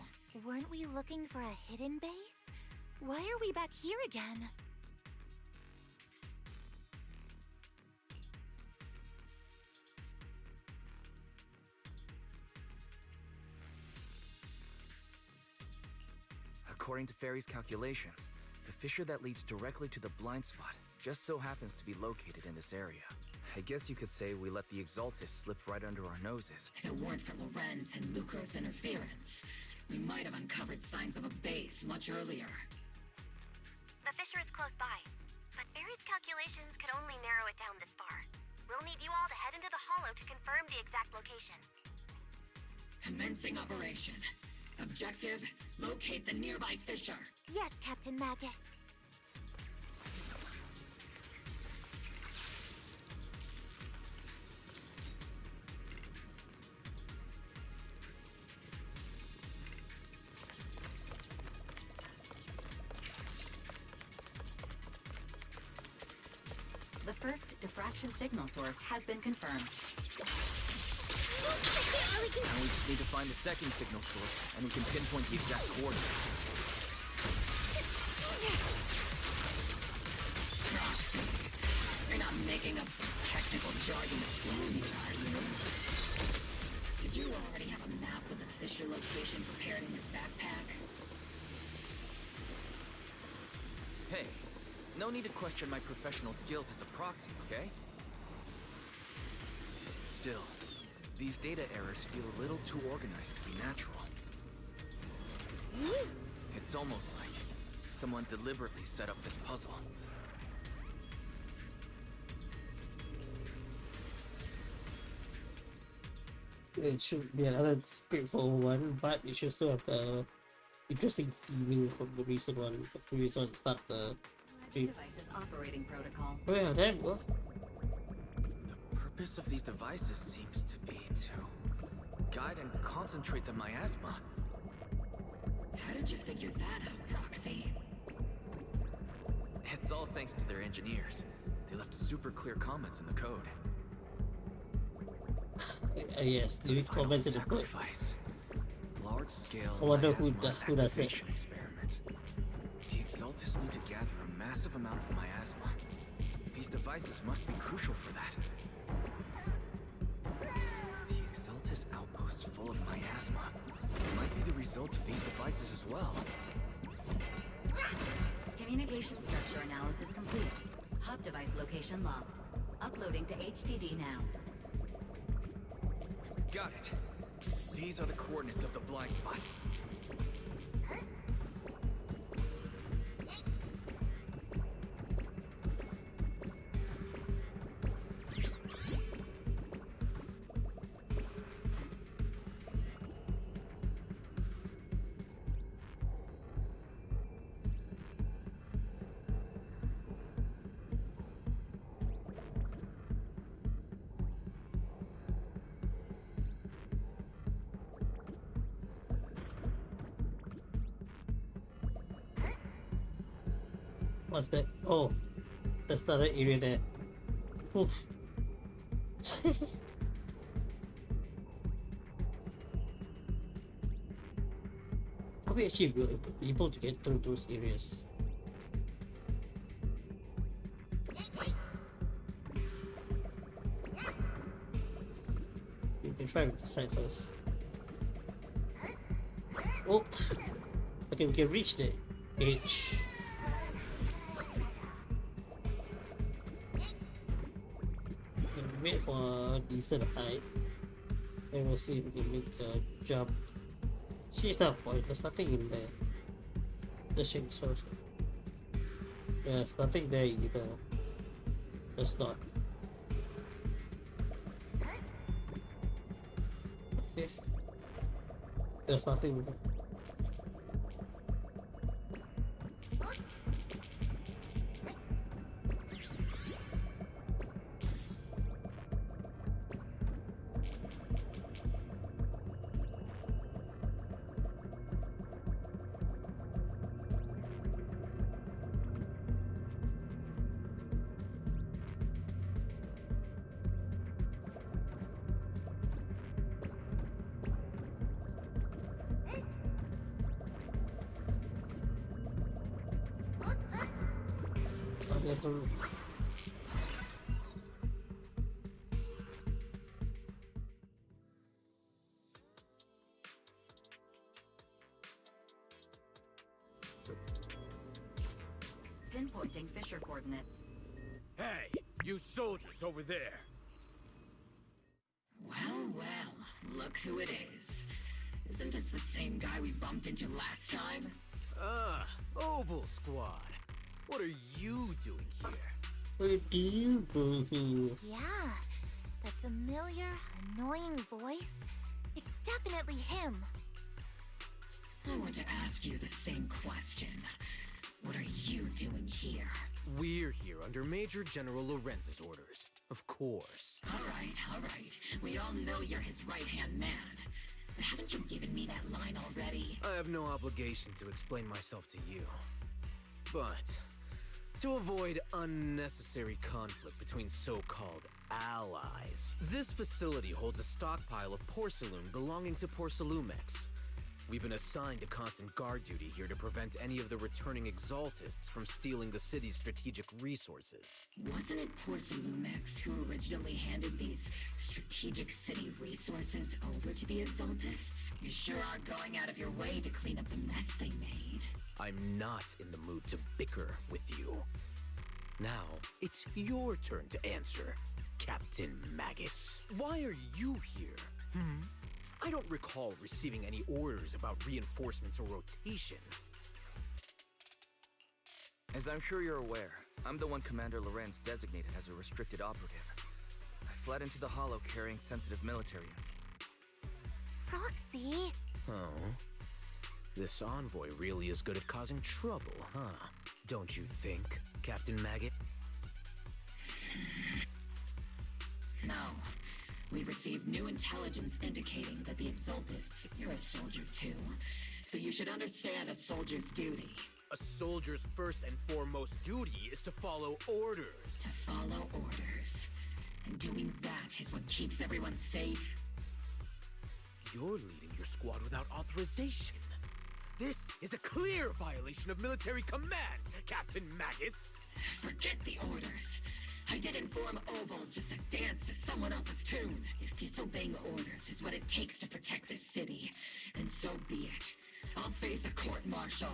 Weren't we looking for a hidden base? Why are we back here again? According to Fairy's calculations, the fissure that leads directly to the blind spot just so happens to be located in this area. I guess you could say we let the Exaltist slip right under our noses. If it weren't for Lorenz and Lucro's interference, we might have uncovered signs of a base much earlier. The fissure is close by, but Barry's calculations could only narrow it down this far. We'll need you all to head into the hollow to confirm the exact location. Commencing operation. Objective, locate the nearby fissure. Yes, Captain Magus. The first diffraction signal source has been confirmed. Now we just need to find the second signal source, and we can pinpoint the exact coordinates. You're not making up some technical jargon to fool me, are you? Did you already have a map of the fissure location prepared in your backpack? Hey, no need to question my professional skills as a proxy, okay? Still, these data errors feel a little too organized to be natural. It's almost like someone deliberately set up this puzzle. It should be another straightforward one, but it should still have the interesting theming from the recent one. The previous one start the Device's operating protocol. Oh yeah, that work. The purpose of these devices seems to be to guide and concentrate the miasma. How did you figure that out, Proxy? It's all thanks to their engineers. They left super clear comments in the code. Yes, leave comments in the code. Large-scale I wonder who miasma does that. activation experiment. The Exaltists need to gather a massive amount of miasma. These devices must be crucial for that. The Exaltist outposts full of miasma might be the result of these devices as well. Communication structure analysis complete. Hub device location locked. Uploading to HDD now. Got it. These are the coordinates of the blind spot. What's that? Oh, that's another area there. Oof. Are we actually able to get through those areas? We can try with the side first. Oh, okay, we can reach the edge. Wait for a decent height, and we'll see if we can make the jump. She's not point, there's nothing in there. The shake source. Yeah, there's nothing there either. There's not. Okay. There's nothing there. Little. Pinpointing fissure coordinates. Hey, you soldiers over there! Well, well, look who it is. Isn't this the same guy we bumped into last time? Ah, Oval Squad. What are you doing here? What do you do here? Yeah, the familiar, annoying voice. It's definitely him. I want to ask you the same question. What are you doing here? We're here under Major General Lorenz's orders. Of course. All right. We all know you're his right-hand man. But haven't you given me that line already? I have no obligation to explain myself to you. But to avoid unnecessary conflict between so-called allies, this facility holds a stockpile of porcelain belonging to Porcelumex. We've been assigned to constant guard duty here to prevent any of the returning exaltists from stealing the city's strategic resources. Wasn't it Porcelumex who originally handed these strategic city resources over to the exaltists? You sure are going out of your way to clean up the mess they made. I'm not in the mood to bicker with you. Now, it's your turn to answer, Captain Magus. Why are you here? I don't recall receiving any orders about reinforcements or rotation. As I'm sure you're aware, I'm the one Commander Lorenz designated as a restricted operative. I fled into the Hollow carrying sensitive military info. Proxy? Oh. This envoy really is good at causing trouble, huh? Don't you think, Captain Maggot? No. We've received new intelligence indicating that the exaltists... You're a soldier too, so you should understand a soldier's duty. A soldier's first and foremost duty is to follow orders. To follow orders. And doing that is what keeps everyone safe. You're leading your squad without authorization. This is a clear violation of military command, Captain Magus. Forget the orders. I did inform Obel just to dance to someone else's tune. If disobeying orders is what it takes to protect this city, then so be it. I'll face a court-martial.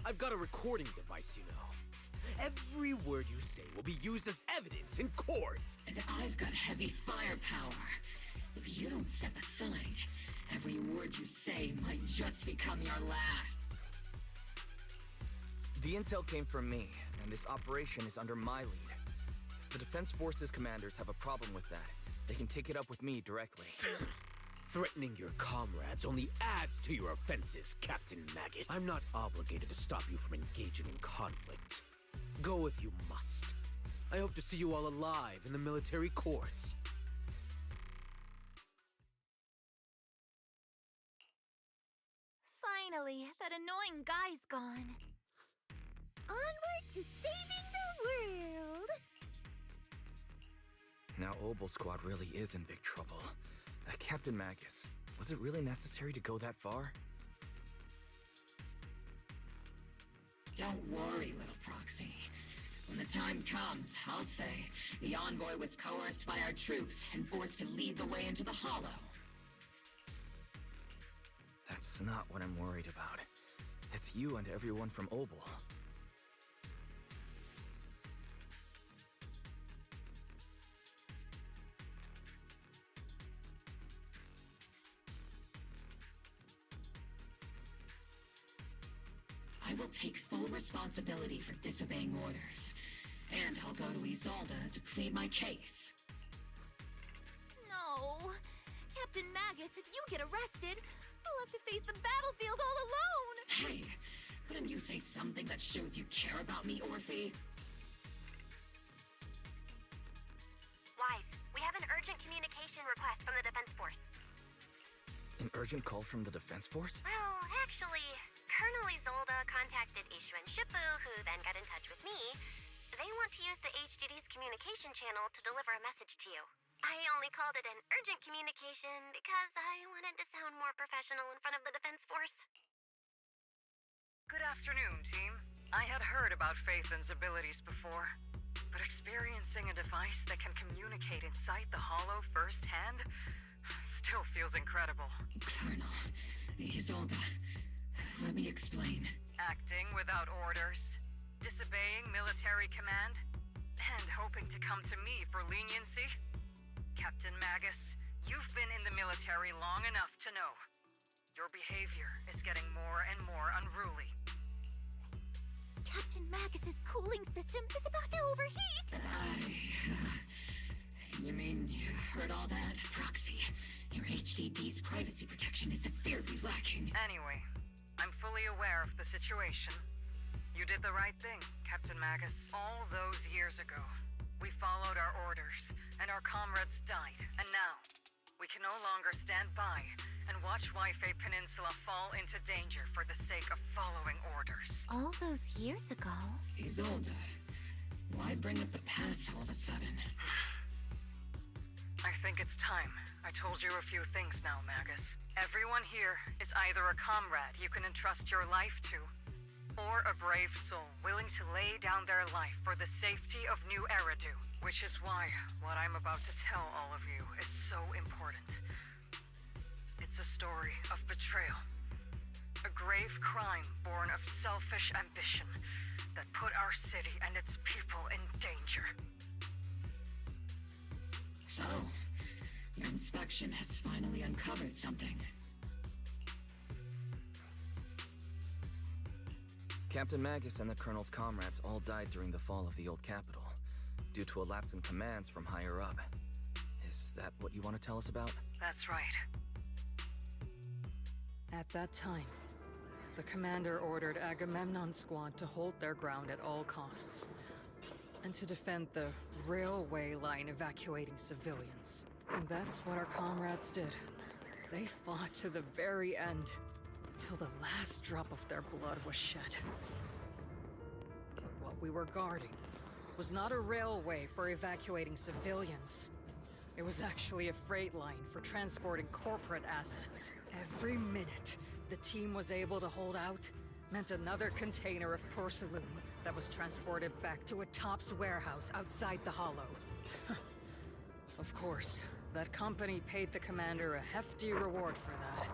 I've got a recording device, you know. Every word you say will be used as evidence in court. And I've got heavy firepower. If you don't step aside, every word you say might just become your last. The intel came from me, and this operation is under my lead. If the Defense Forces commanders have a problem with that, they can take it up with me directly. Threatening your comrades only adds to your offenses, Captain Magus. I'm not obligated to stop you from engaging in conflict. Go if you must. I hope to see you all alive in the military courts. Finally, that annoying guy's gone. Onward to saving the world! Now Obel Squad really is in big trouble. Captain Magus, was it really necessary to go that far? Don't worry, little proxy. When the time comes, I'll say the envoy was coerced by our troops and forced to lead the way into the Hollow. That's not what I'm worried about. It's you and everyone from Obel. I will take full responsibility for disobeying orders. And I'll go to Isolde to plead my case. No! Captain Magus, if you get arrested, I'll have to face the battlefield all alone! Hey, couldn't you say something that shows you care about me, Orphe? Wise, we have an urgent communication request from the Defense Force. An urgent call from the Defense Force? Well, actually, Colonel Isolde contacted Ishu and Shippu, who then got in touch with me. They want to use the HGD's communication channel to deliver a message to you. I only called it an urgent communication because I wanted to sound more professional in front of the Defense Force. Good afternoon, team. I had heard about Phaethon's abilities before, but experiencing a device that can communicate inside the Hollow firsthand still feels incredible. Colonel, Isolde, let me explain. Acting without orders, disobeying military command, and hoping to come to me for leniency? Captain Magus, you've been in the military long enough to know. Your behavior is getting more and more unruly. Captain Magus's cooling system is about to overheat! You mean you heard all that? Proxy, your HDD's privacy protection is severely lacking. Anyway, I'm fully aware of the situation. You did the right thing, Captain Magus. All those years ago, we followed our orders, and our comrades died. And now, we can no longer stand by and watch Waifei Peninsula fall into danger for the sake of following orders. All those years ago? Isolde, why bring up the past all of a sudden? I think it's time. I told you a few things now, Magus. Everyone here is either a comrade you can entrust your life to, or a brave soul willing to lay down their life for the safety of New Eridu. Which is why what I'm about to tell all of you is so important. It's a story of betrayal. A grave crime born of selfish ambition that put our city and its people in danger. So, your inspection has finally uncovered something. Captain Magus and the Colonel's comrades all died during the fall of the old capital, due to a lapse in commands from higher up. Is that what you want to tell us about? That's right. At that time, the commander ordered Agamemnon's squad to hold their ground at all costs, and to defend the railway line evacuating civilians. And that's what our comrades did. They fought to the very end, until the last drop of their blood was shed. But what we were guarding was not a railway for evacuating civilians. It was actually a freight line for transporting corporate assets. Every minute the team was able to hold out meant another container of porcelain that was transported back to a Topps warehouse outside the Hollow. Of course, that company paid the commander a hefty reward for that.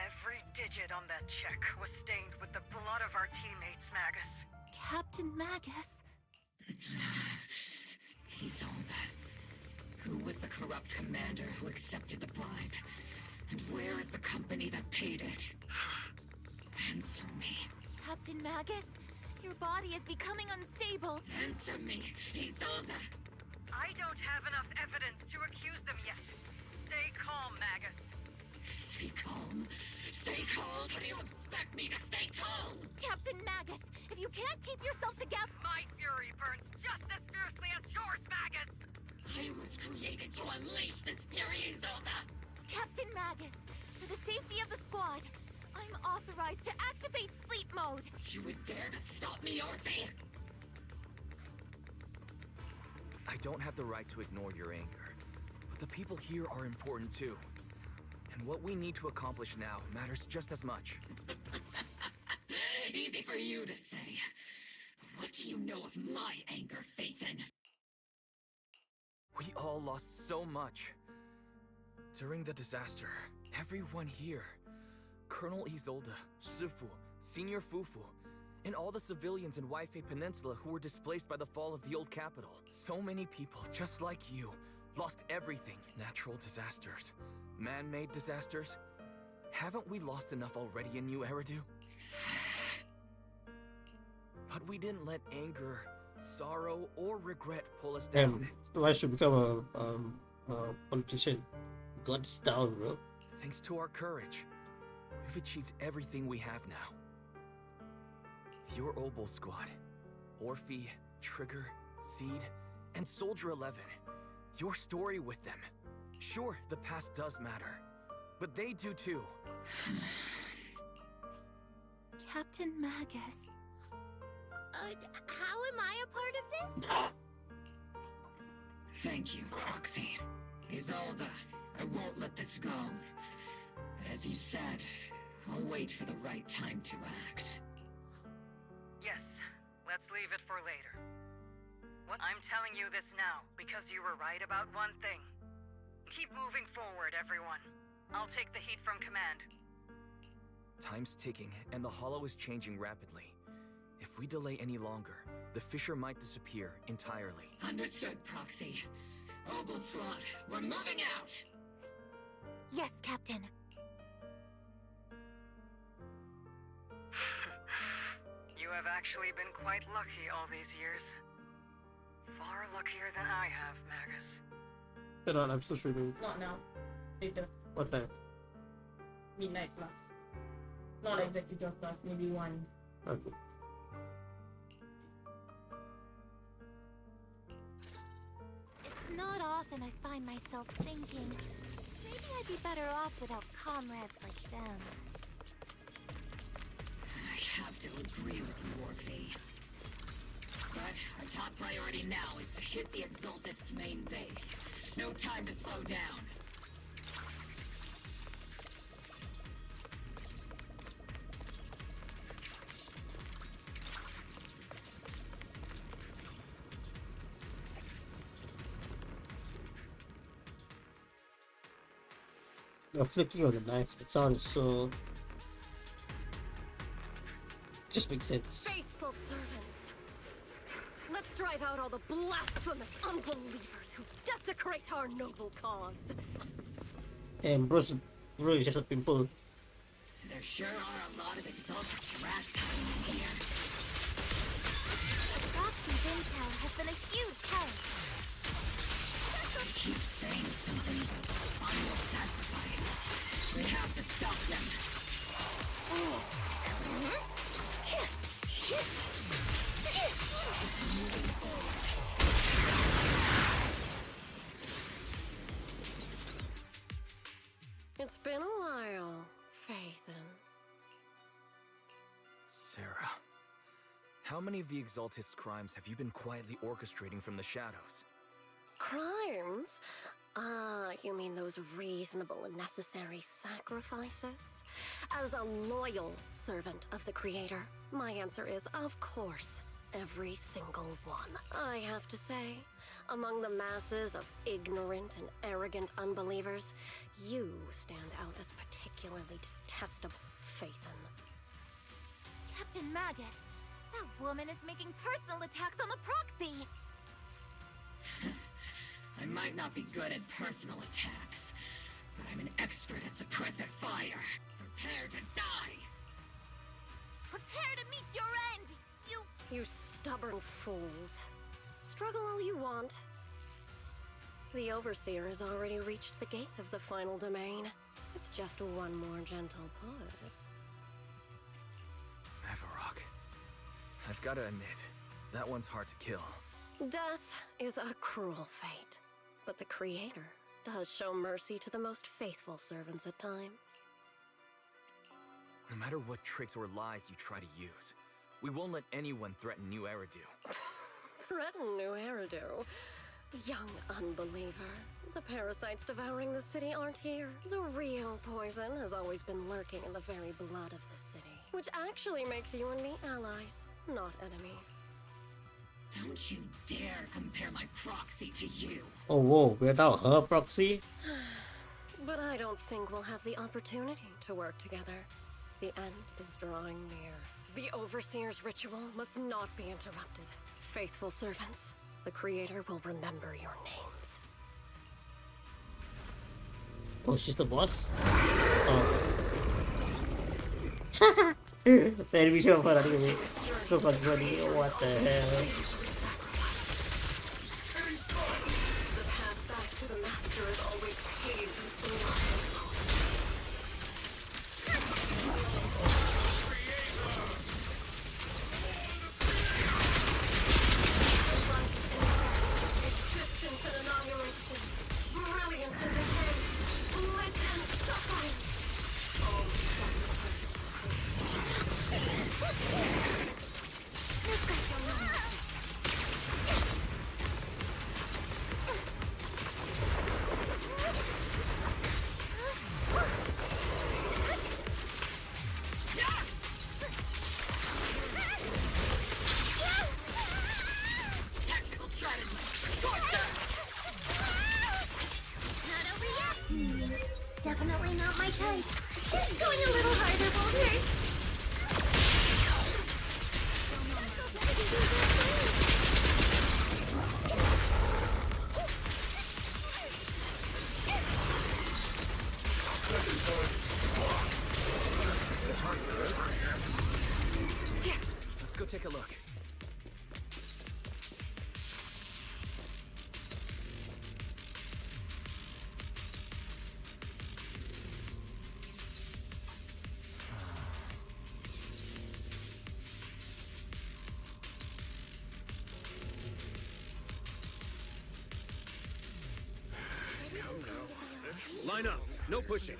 Every digit on that check was stained with the blood of our teammates, Magus. Captain Magus? Isolde, who was the corrupt commander who accepted the bribe? And where is the company that paid it? Answer me. Captain Magus, your body is becoming unstable. Answer me, Isolde. I don't have enough evidence to accuse them yet. Stay calm, Magus. Stay calm? Stay calm? How do you expect me to stay calm? Captain Magus, if you can't keep yourself together... My fury burns just as fiercely as yours, Magus! I was created to unleash this fury, Isolde! Captain Magus, for the safety of the squad, I'm authorized to activate sleep mode. You would dare to stop me, Orphe? I don't have the right to ignore your anger, but the people here are important too. And what we need to accomplish now matters just as much. Easy for you to say. What do you know of my anger, Phaethon? We all lost so much. During the disaster, everyone here, Colonel Isolde, Shifu, Senior Fufu, and all the civilians in Waifei Peninsula who were displaced by the fall of the old capital. So many people, just like you, lost everything. Natural disasters, man-made disasters. Haven't we lost enough already in New Eridu? But we didn't let anger, sorrow, or regret pull us down. I should become a politician. Guts down, bro. Thanks to our courage, we've achieved everything we have now. Your Obol squad, Orphe, Trigger, Seed, and Soldier 11. Your story with them. Sure, the past does matter, but they do too. Captain Magus. How am I a part of this? Thank you, Proxy. Isolde, I won't let this go. As you said, I'll wait for the right time to act. Yes, let's leave it for later. What I'm telling you this now, because you were right about one thing. Keep moving forward, everyone. I'll take the heat from command. Time's ticking, and the hollow is changing rapidly. If we delay any longer, the fissure might disappear entirely. Understood, Proxy. Obel Squad, we're moving out! Yes, Captain. You have actually been quite lucky all these years. Far luckier than I have, Magus. Hold on, I'm still streaming. Not now. Later. What time? Midnight plus. Not exactly 12 plus, maybe 1. Okay. It's not often I find myself thinking, maybe I'd be better off without comrades like them. I have to agree with you, Orphe. But our top priority now is to hit the Exaltist's main base. No time to slow down. The flicking of the knife, that sound is so... just makes sense. Faithful servants. Let's drive out all the blasphemous unbelievers who desecrate our noble cause. And bro is just a pimple. There sure are a lot of Exaltist rats coming in here. Proxy's intel has been a huge help. They keep saying something about the final sacrifice. We have to stop them. It's been a while, Phaethon. Sarah, how many of the Exaltist's crimes have you been quietly orchestrating from the shadows? Crimes? Ah, you mean those reasonable and necessary sacrifices? As a loyal servant of the Creator, my answer is, of course, every single one. I have to say, among the masses of ignorant and arrogant unbelievers, you stand out as particularly detestable, Phaethon. Captain Magus, that woman is making personal attacks on the Proxy! I might not be good at personal attacks, but I'm an expert at suppressive fire. Prepare to die! Prepare to meet your end, you... You stubborn fools. Struggle all you want. The Overseer has already reached the gate of the final domain. It's just one more gentle push. Avarok. I've gotta admit, that one's hard to kill. Death is a cruel fate, but the Creator does show mercy to the most faithful servants at times. No matter what tricks or lies you try to use, we won't let anyone threaten New Eridu. Threaten New Eridu? Young unbeliever. The parasites devouring the city aren't here. The real poison has always been lurking in the very blood of the city, which actually makes you and me allies, not enemies. Don't you dare compare my proxy to you! Oh whoa, we're now her proxy? But I don't think we'll have the opportunity to work together. The end is drawing near. The Overseer's ritual must not be interrupted. Faithful servants, the Creator will remember your names. Oh, she's the boss? Oh. The animation of her running away. So funny. What the hell? The path back to the Master is always paved with blood. Existence and annihilation, brilliance and decay, bliss and suffering. All You've got your limits. Definitely not my type. Just going a little harder won't hurt. Let's go take a look. Line up. No pushing.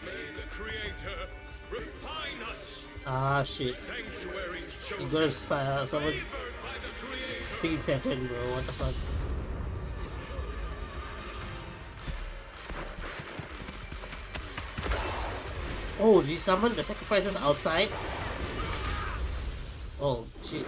May the Creator refine us. Ah shit. Sanctuaries You chosen. gotta summon Speed Saturn, bro. What the fuck? Oh, did you summon the sacrifices outside? Oh shit.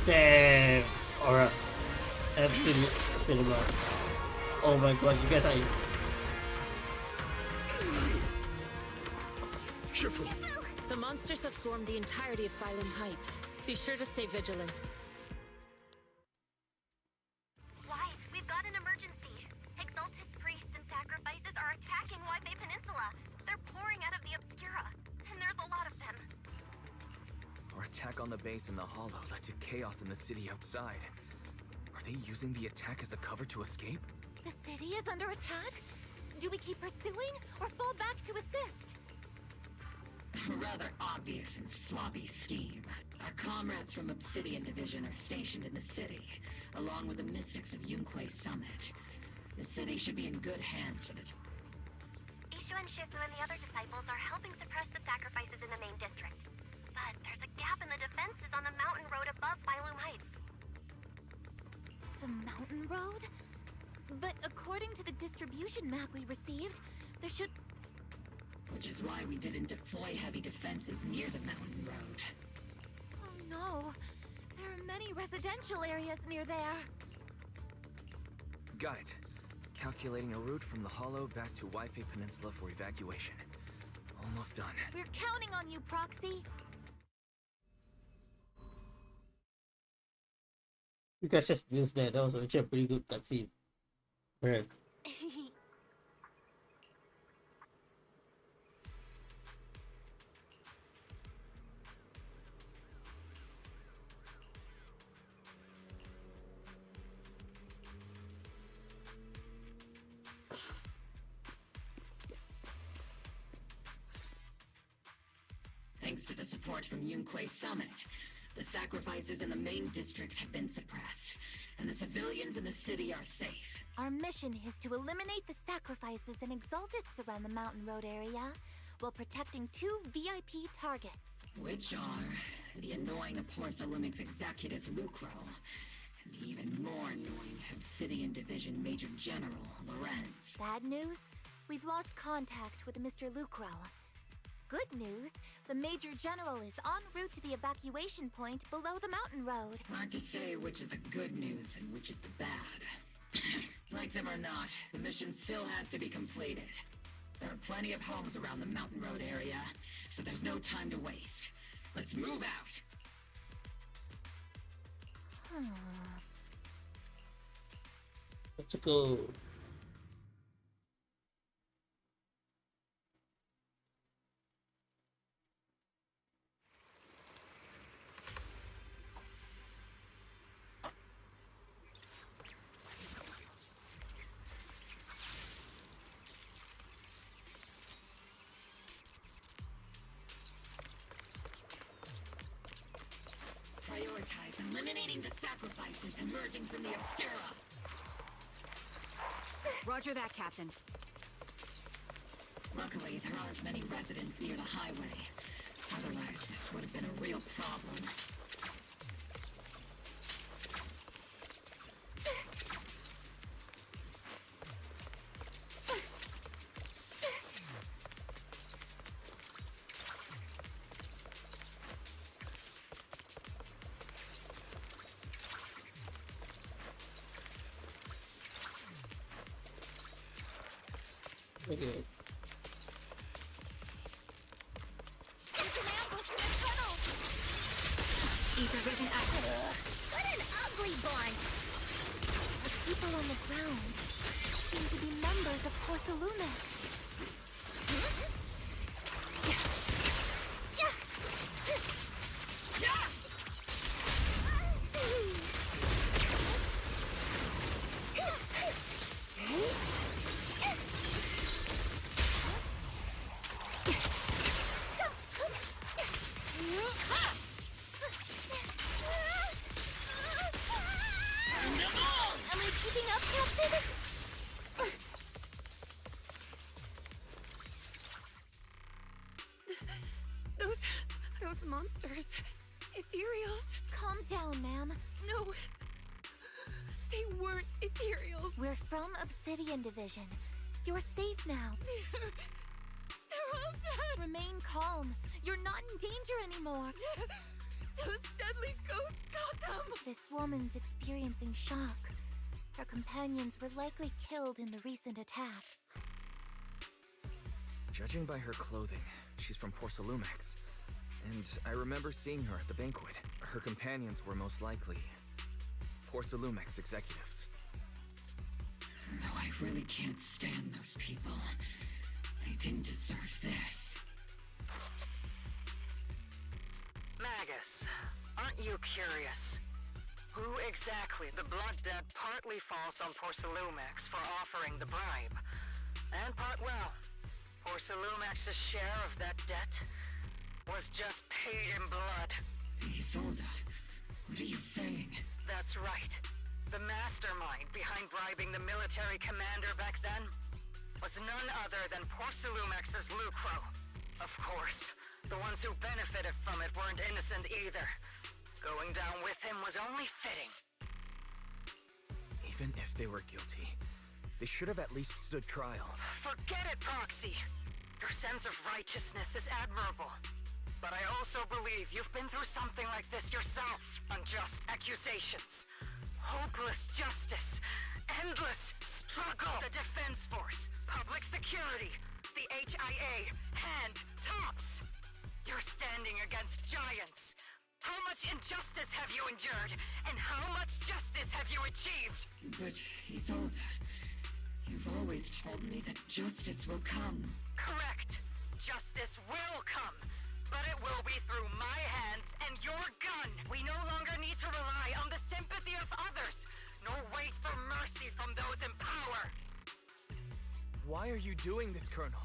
Damn. Alright. Absolute cinema. Oh my god, you guys are. The monsters have swarmed the entirety of Phylum Heights. Be sure to stay vigilant. Why? We've got an emergency. Exalted priests and sacrifices are attacking Waifei Peninsula. They're pouring out of the Obscura, and there's a lot of them. Our attack on the base in the Hollow led to chaos in the city outside. Are they using the attack as a cover to escape? The city is under attack? Do we keep pursuing or fall back to assist? A rather obvious and sloppy scheme. Our comrades from Obsidian Division are stationed in the city, along with the mystics of Yunquei Summit. The city should be in good hands for the Ishu and Shifu and the other disciples are helping suppress the sacrifices in the main district. But there's a gap in the defenses on the mountain road above Phylum Heights. The mountain road? But according to the distribution map we received, there should... Which is why we didn't deploy heavy defenses near the mountain road. Oh no! There are many residential areas near there. Got it. Calculating a route from the Hollow back to Waifei Peninsula for evacuation. Almost done. We're counting on you, Proxy. You guys just missed that. That was actually a pretty good cutscene. Right. Thanks to the support from Yunquei Summit, the sacrifices in the main district have been suppressed, and the civilians in the city are safe. Our mission is to eliminate the sacrifices and exaltists around the mountain road area, while protecting 2 VIP targets. Which are the annoying Porcelumix executive Lucro, and the even more annoying Obsidian Division Major General Lorenz. Bad news? We've lost contact with Mr. Lucro. Good news, the Major General is en route to the evacuation point below the mountain road. Hard to say which is the good news and which is the bad. Like them or not, the mission still has to be completed. There are plenty of homes around the mountain road area, so there's no time to waste. Let's move out! Let's go. Prioritize eliminating the sacrifices emerging from the Obscura. Roger that, Captain. Luckily, there aren't many residents near the highway. Otherwise, this would have been a real problem. Okay. Ether-driven what an ugly bunch! The people on the ground seem to be members of Porthalumis. Am I keeping up, Captain? Those monsters. Ethereals. Calm down, ma'am. No. They weren't ethereals. We're from Obsidian Division. You're safe now. They're all dead. Remain calm. You're not in danger anymore. Those deadly ghosts got them. This woman's experiencing shock. Her companions were likely killed in the recent attack. Judging by her clothing, she's from Porcelumex. And I remember seeing her at the banquet. Her companions were most likely Porcelumex executives. No, I really can't stand those people. They didn't deserve this. Magus, aren't you curious? Who exactly the blood debt partly falls on Porcelumex for offering the bribe? And part well, Porcelumex's share of that debt was just paid in blood. Isolde, what are you saying? That's right. The mastermind behind bribing the military commander back then was none other than Porcelumex's Lucro. Of course, the ones who benefited from it weren't innocent either. Going down with him was only fitting. Even if they were guilty, they should have at least stood trial. Forget it, Proxy. Your sense of righteousness is admirable. But I also believe you've been through something like this yourself. Unjust accusations, hopeless justice, endless struggle. The Defense Force, public security, the HIA, and TOPS. You're standing against giants. How much injustice have you endured? And how much justice have you achieved? But, Isolde, you've always told me that justice will come. Correct. Justice will come. But it will be through my hands and your gun. We no longer need to rely on the sympathy of others, nor wait for mercy from those in power. Why are you doing this, Colonel?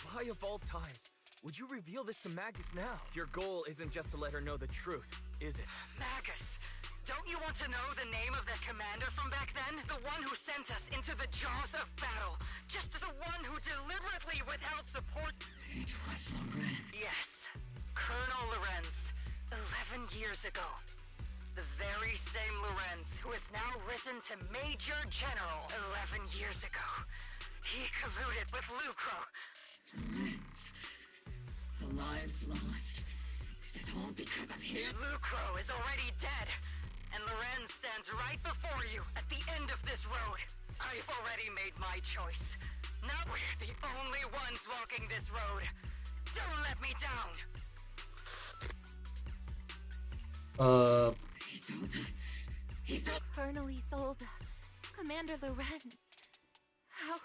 Why of all times would you reveal this to Magus now? Your goal isn't just to let her know the truth, is it? Magus, don't you want to know the name of that commander from back then? The one who sent us into the jaws of battle. Just the one who deliberately withheld support. It was Loren. Yes, Colonel Lorenz, 11 years ago. The very same Lorenz who has now risen to Major General 11 years ago. He colluded with Lucro. Lorenz. The lives lost. Is it all because of him? Lucro is already dead. And Lorenz stands right before you at the end of this road. I've already made my choice. Now we're the only ones walking this road. Don't let me down. Isolde. Colonel Isolde. Commander Lorenz. How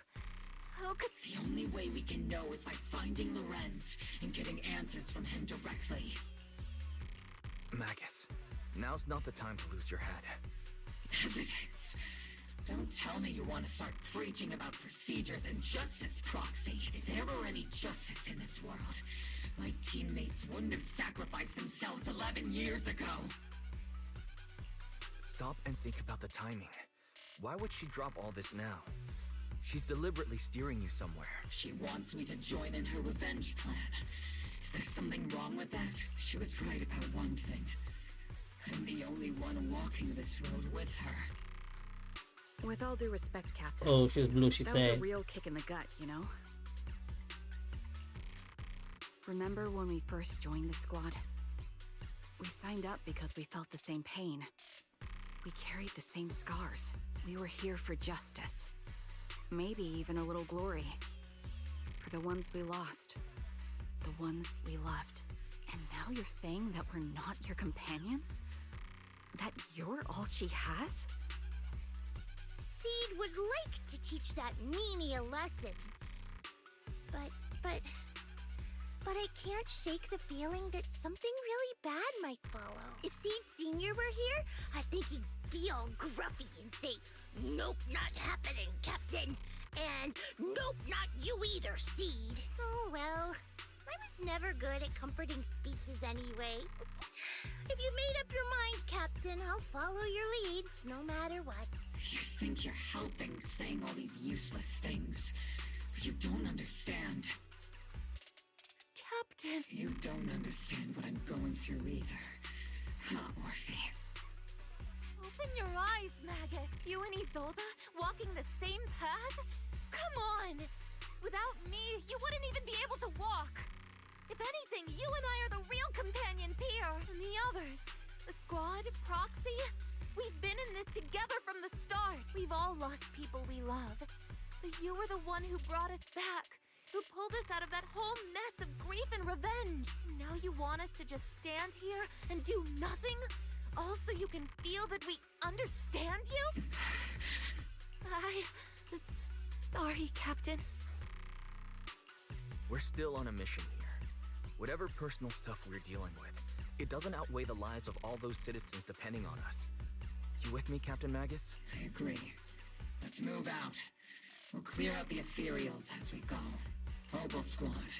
could... The only way we can know is by finding Lorenz and getting answers from him directly. Magus, now's not the time to lose your head. Evidence. Don't tell me you want to start preaching about procedures and justice, Proxy. If there were any justice in this world, my teammates wouldn't have sacrificed themselves 11 years ago. Stop and think about the timing. Why would she drop all this now? She's deliberately steering you somewhere. She wants me to join in her revenge plan. Is there something wrong with that? She was right about one thing. I'm the only one walking this road with her. With all due respect, Captain. Oh, she was blue, she that said. was a real kick in the gut, you know? Remember when we first joined the squad? We signed up because we felt the same pain. We carried the same scars. We were here for justice. Maybe even a little glory. the ones we lost. The ones we loved. And now you're saying that we're not your companions? That you're all she has? Seed would like to teach that meanie a lesson. But I can't shake the feeling that something really bad might follow. If Seed Sr. were here, I think he'd be all gruffy and say, "Nope, not happening, Captain." And "Nope, not you either, Seed." Oh well, I was never good at comforting speeches anyway. If you've made up your mind, Captain, I'll follow your lead, no matter what. You think you're helping, saying all these useless things. But you don't understand. Captain! You don't understand what I'm going through either. Huh, Orphe? Open your eyes, Magus. You and Isolde walking the same path? Come on! Without me, you wouldn't even be able to walk. If anything, you and I are the real companions here. And the others, the squad, Proxy, we've been in this together from the start. We've all lost people we love. But you were the one who brought us back, who pulled us out of that whole mess of grief and revenge. Now you want us to just stand here and do nothing? All so you can feel that we understand you? Sorry, Captain. We're still on a mission here. Whatever personal stuff we're dealing with, it doesn't outweigh the lives of all those citizens depending on us. You with me, Captain Magus? I agree. Let's move out. We'll clear out the ethereals as we go. Ogle Squad,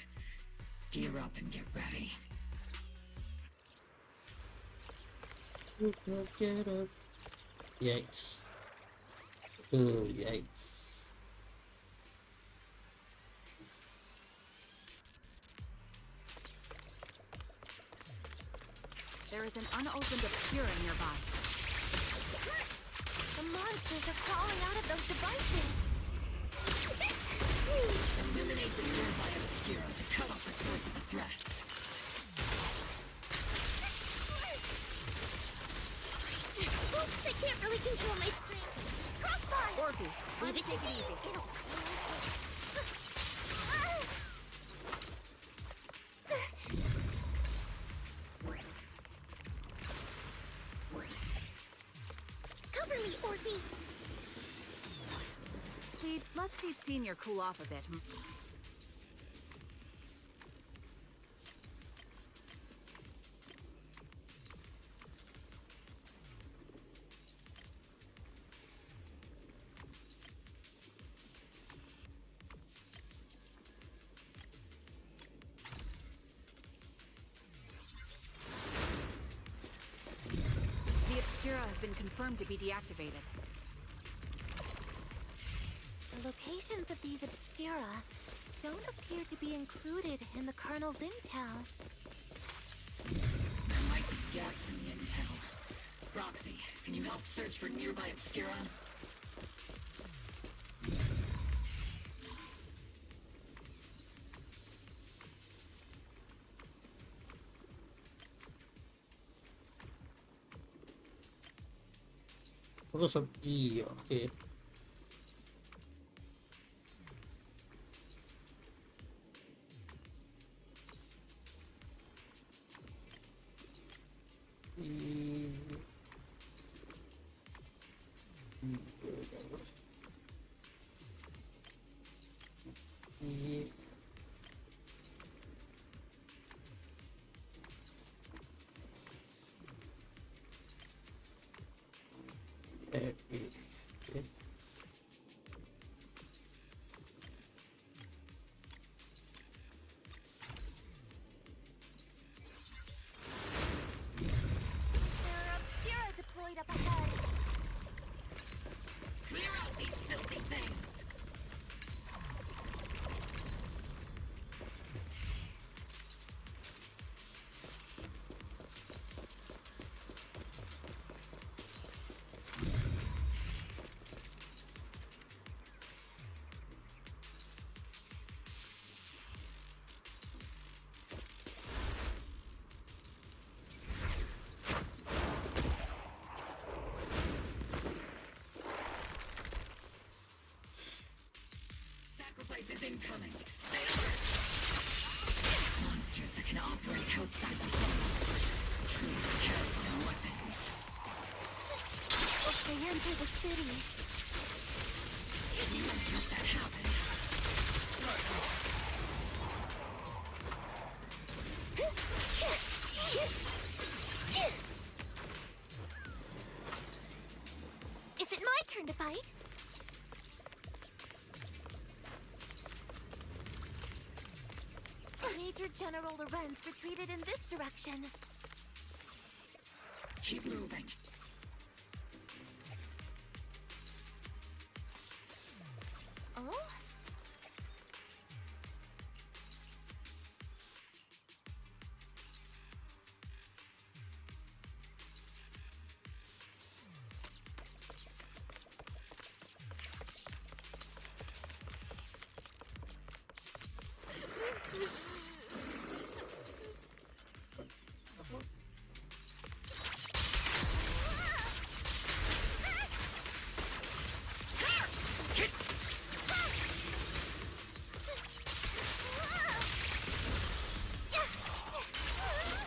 gear up and get ready. Get up. Yikes. Oh, yikes. There is an unopened obscura nearby. The monsters are crawling out of those devices. Eliminate the nearby obscura to cut off the source of the threats. Oops, I can't really control my strength. Crossbar! Orphe, way to take it easy. Cover me, Orphe! Seed, let's see Senior cool off a bit. The Obscura have been confirmed to be deactivated. The locations of these obscura don't appear to be included in the Colonel's intel. There might be gaps in the intel. Roxy, can you help search for nearby obscura? Focus on D, okay. There are obscura deployed up ahead. Clear out these filthy things! Sacrifice is incoming. Stay alert! break outside the home. Truly terrifying weapons. If they enter the city... You won't let that happen. Is it my turn to fight? Major General Lorenz retreated in this direction. Keep moving. Oh?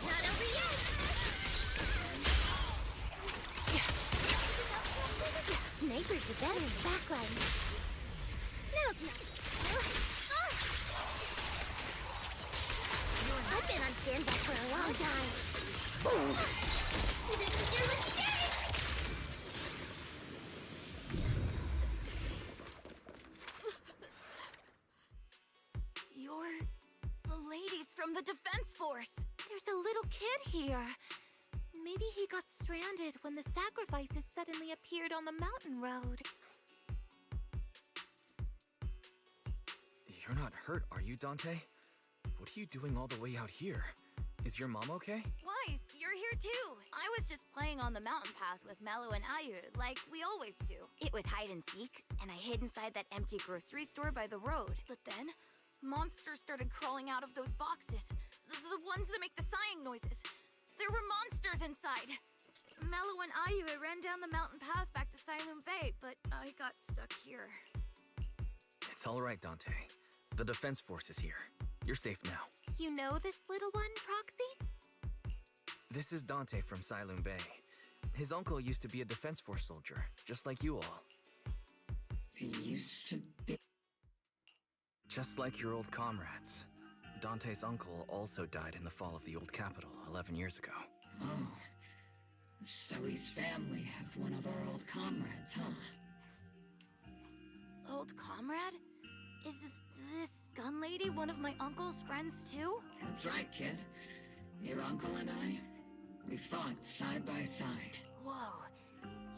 Not over yet! Snipers are better in the backline. Now's not. I've been on standby for a long time. This is your lucky day! You're the ladies from the Defense Force. There's a little kid here. Maybe he got stranded when the sacrifices suddenly appeared on the mountain road. You're not hurt, are you, Dante? What are you doing all the way out here? Is your mom okay? Weiss, you're here too. I was just playing on the mountain path with Mello and Ayu, like we always do. It was hide and seek, and I hid inside that empty grocery store by the road. But then, monsters started crawling out of those boxes. The ones that make the sighing noises. There were monsters inside. Mello and Ayu ran down the mountain path back to Silent Bay, but I got stuck here. It's all right, Dante. The Defense Force is here. You're safe now. You know this little one, Proxy? This is Dante from Silent Bay. His uncle used to be a Defense Force soldier, just like you all. He used to be... Just like your old comrades. Dante's uncle also died in the fall of the old capital 11 years ago. Oh. So his family have one of our old comrades, huh? Old comrade? Is this gun lady one of my uncle's friends too? That's right, kid. Your uncle and I, we fought side by side. Whoa.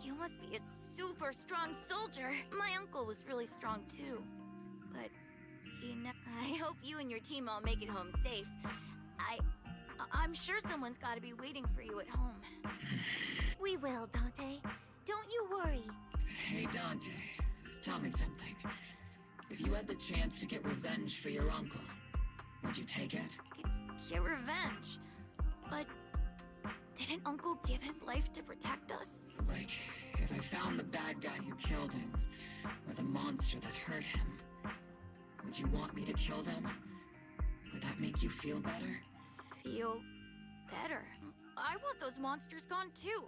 You must be a super strong soldier. My uncle was really strong too. But I hope you and your team all make it home safe. I'm sure someone's got to be waiting for you at home. We will, Dante. Don't you worry. Hey, Dante, tell me something. If you had the chance to get revenge for your uncle, would you take it? Get revenge? But didn't Uncle give his life to protect us? Like, if I found the bad guy who killed him, or the monster that hurt him, would you want me to kill them? Would that make you feel better? Feel better? I want those monsters gone too.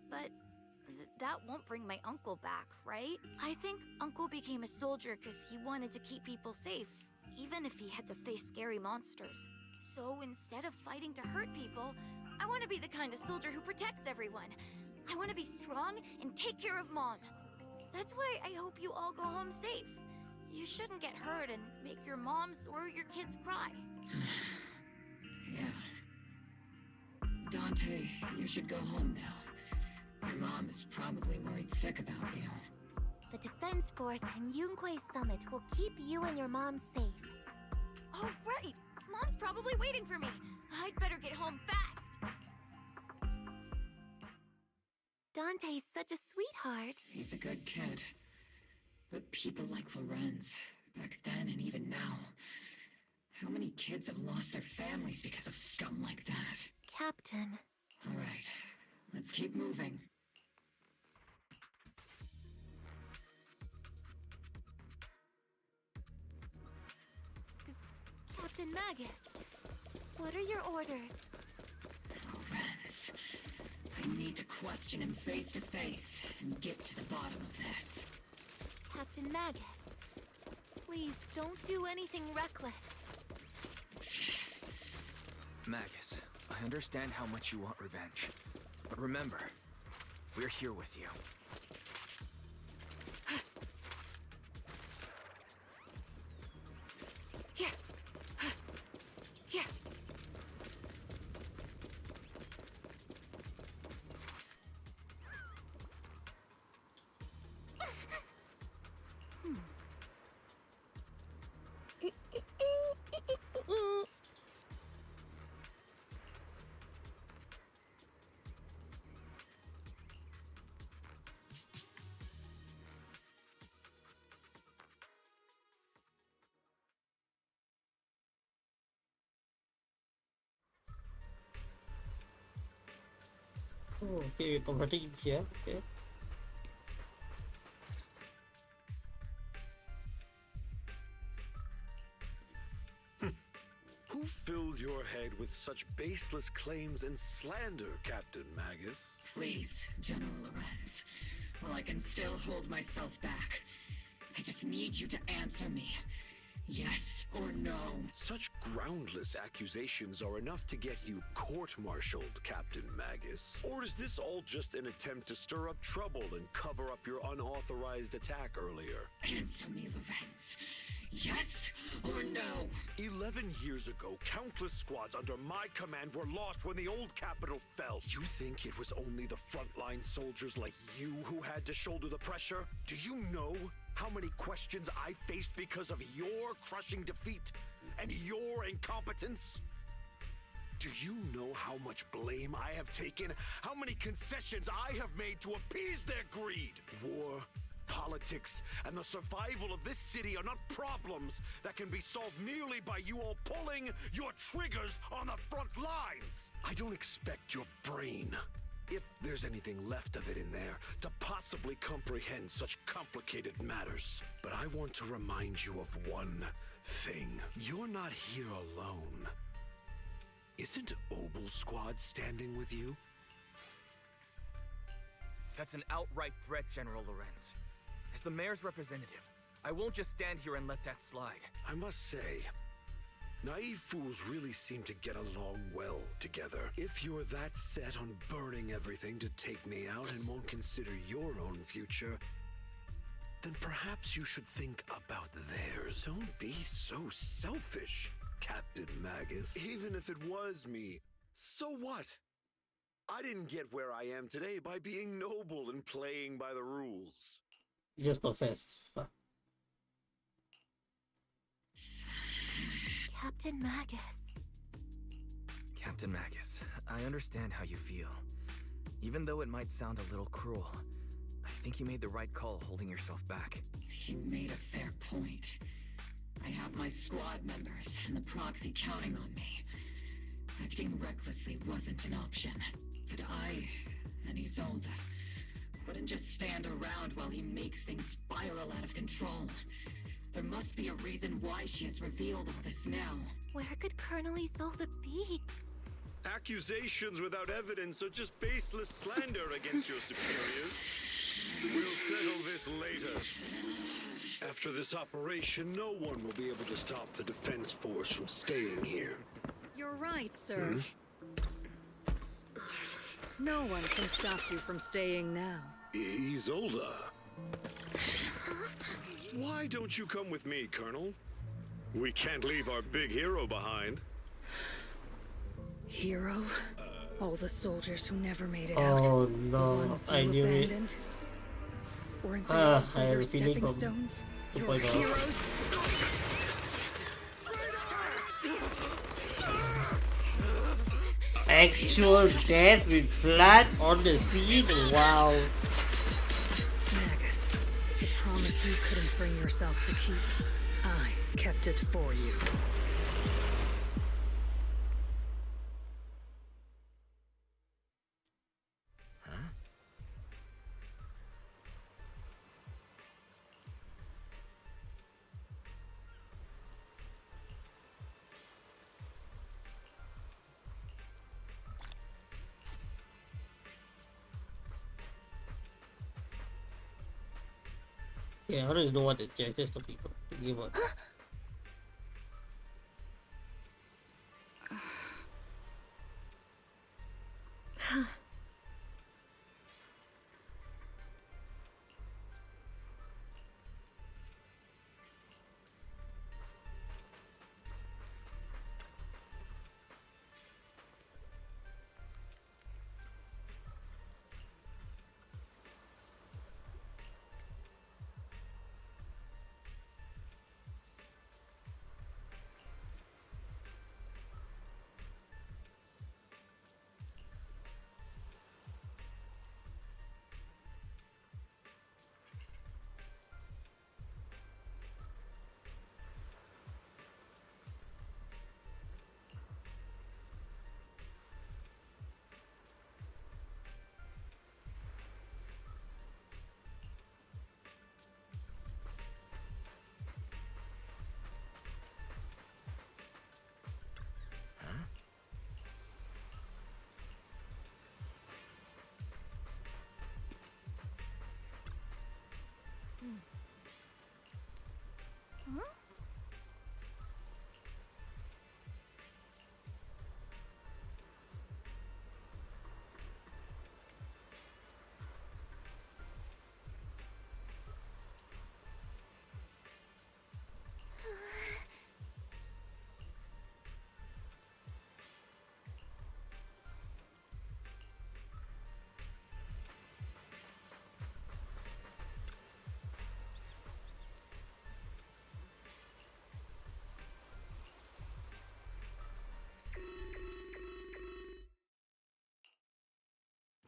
But that won't bring my uncle back, right? I think Uncle became a soldier because he wanted to keep people safe, even if he had to face scary monsters. So instead of fighting to hurt people, I want to be the kind of soldier who protects everyone. I want to be strong and take care of Mom. That's why I hope you all go home safe. You shouldn't get hurt and make your moms or your kids cry. Yeah. Dante, you should go home now. Your mom is probably worried sick about you. The Defense Force and Yunque Summit will keep you and your mom safe. Oh, right! Mom's probably waiting for me. I'd better get home fast. Dante's such a sweetheart. He's a good kid. But people like Lorenz, back then and even now, how many kids have lost their families because of scum like that? Captain. All right, let's keep moving. Captain Magus, What are your orders? Lorenz, I need to question him face to face and get to the bottom of this. Captain Magus, please don't do anything reckless. Magus, I understand how much you want revenge. But remember, we're here with you. Yeah. Yeah. Oh, okay, we're converting him here. Okay. Who filled your head with such baseless claims and slander, Captain Magus? Please, General Lorenz. While I can still hold myself back, I just need you to answer me. Yes or no? Such groundless accusations are enough to get you court-martialed, Captain Magus. Or is this all just an attempt to stir up trouble and cover up your unauthorized attack earlier? Answer me, Lorenz. Yes or no? 11 years ago, countless squads under my command were lost when the old capital fell. You think it was only the frontline soldiers like you who had to shoulder the pressure? Do you know how many questions I faced because of your crushing defeat and your incompetence? Do you know how much blame I have taken? How many concessions I have made to appease their greed? War, politics, and the survival of this city are not problems that can be solved merely by you all pulling your triggers on the front lines. I don't expect your brain, if there's anything left of it in there, to possibly comprehend such complicated matters. But I want to remind you of one thing. You're not here alone. Isn't Obel Squad standing with you? That's an outright threat, General Lorenz. As the mayor's representative, I won't just stand here and let that slide. I must say, naive fools really seem to get along well together. If you're that set on burning everything to take me out and won't consider your own future, then perhaps you should think about theirs. Don't be so selfish, Captain Magus. Even if it was me, so what? I didn't get where I am today by being noble and playing by the rules. You just confessed. Fuck. Captain Magus. Captain Magus, I understand how you feel. Even though it might sound a little cruel, I think you made the right call holding yourself back. He made a fair point. I have my squad members and the proxy counting on me. Acting recklessly wasn't an option. But I and Isolde couldn't just stand around while he makes things spiral out of control. There must be a reason why she has revealed all this now. Where could Colonel Isolde be? Accusations without evidence are just baseless slander against your superiors. We'll settle this later. After this operation, no one will be able to stop the defense force from staying here. You're right, sir. No one can stop you from staying now. Isolde. Why don't you come with me, Colonel? We can't leave our big hero behind. Hero? All the soldiers who never made it Oh out. no, The ones I you knew it. abandoned. Weren't they also I your have a feeling stepping from stones? Your 2.0. heroes? Actual death with blood on the scene. Wow. Magus, the promise you couldn't bring yourself to keep. I kept it for you. Yeah, I don't even know what the objectives to people to give up. Huh?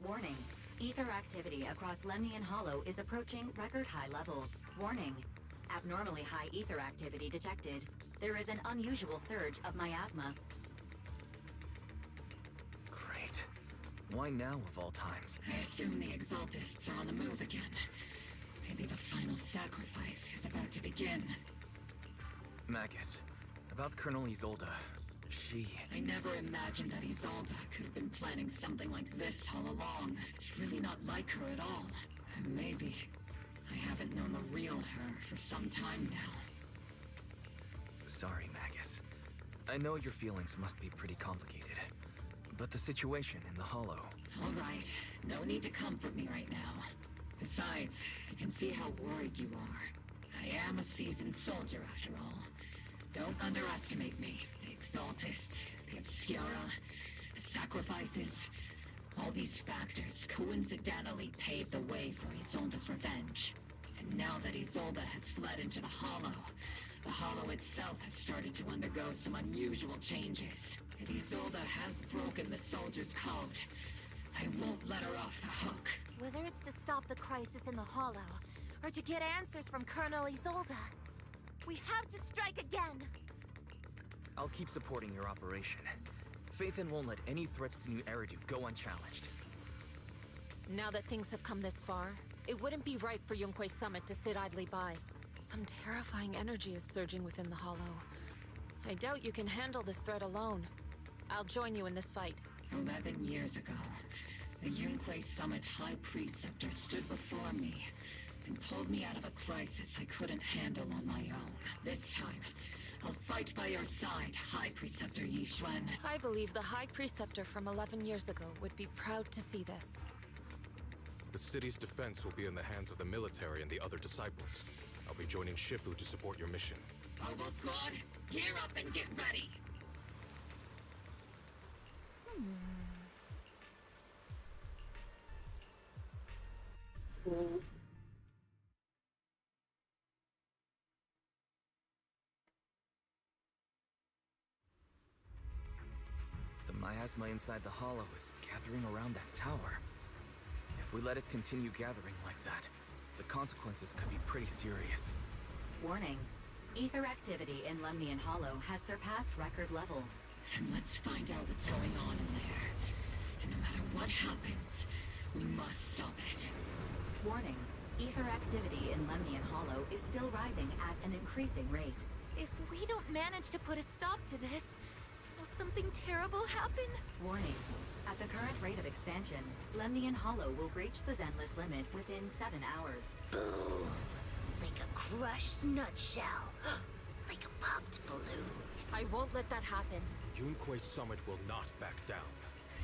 Warning. Ether activity across Lemnian Hollow is approaching record high levels. Warning. Abnormally high ether activity detected. There is an unusual surge of miasma. Great. Why now of all times? I assume the Exaltists are on the move again. Maybe the final sacrifice is about to begin. Magus, about Colonel Isolde. She... I never imagined that Isolde could have been planning something like this all along. It's really not like her at all. And maybe I haven't known the real her for some time now. Sorry, Magus. I know your feelings must be pretty complicated. But the situation in the Hollow... All right. No need to comfort me right now. Besides, I can see how worried you are. I am a seasoned soldier after all. Don't underestimate me. The Exaltists, the Obscura, the sacrifices... all these factors coincidentally paved the way for Isolde's revenge. And now that Isolde has fled into the Hollow itself has started to undergo some unusual changes. If Isolde has broken the soldier's code, I won't let her off the hook. Whether it's to stop the crisis in the Hollow, or to get answers from Colonel Isolde, we have to strike again! I'll keep supporting your operation. Phaethon won't let any threats to New Eridu go unchallenged. Now that things have come this far, it wouldn't be right for Yunque's summit to sit idly by. Some terrifying energy is surging within the Hollow. I doubt you can handle this threat alone. I'll join you in this fight. 11 years ago, the Yunque Summit High Preceptor stood before me and pulled me out of a crisis I couldn't handle on my own. This time, I'll fight by your side, High Preceptor Yixuan. I believe the High Preceptor from 11 years ago would be proud to see this. The city's defense will be in the hands of the military and the other disciples. I'll be joining Shifu to support your mission. Oboe Squad, gear up and get ready! The miasma inside the Hollow is gathering around that tower. If we let it continue gathering like that, the consequences could be pretty serious. Warning. Ether activity in Lemnian Hollow has surpassed record levels. And let's find out what's going on in there. And no matter what happens, we must stop it. Warning. Ether activity in Lemnian Hollow is still rising at an increasing rate. If we don't manage to put a stop to this, will something terrible happen? Warning. At the current rate of expansion, Lemnian Hollow will breach the Zenless limit within 7 hours. like a crushed nutshell. Like a popped balloon. I won't let that happen. Yunquei Summit will not back down.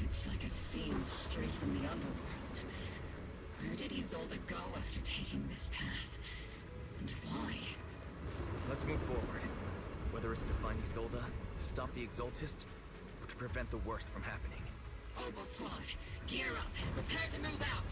It's like a scene straight from the underworld. Where did Isolde go after taking this path? And why? Let's move forward. Whether it's to find Isolde, to stop the Exaltist, or to prevent the worst from happening. Oboe Squad, gear up. Prepare to move out.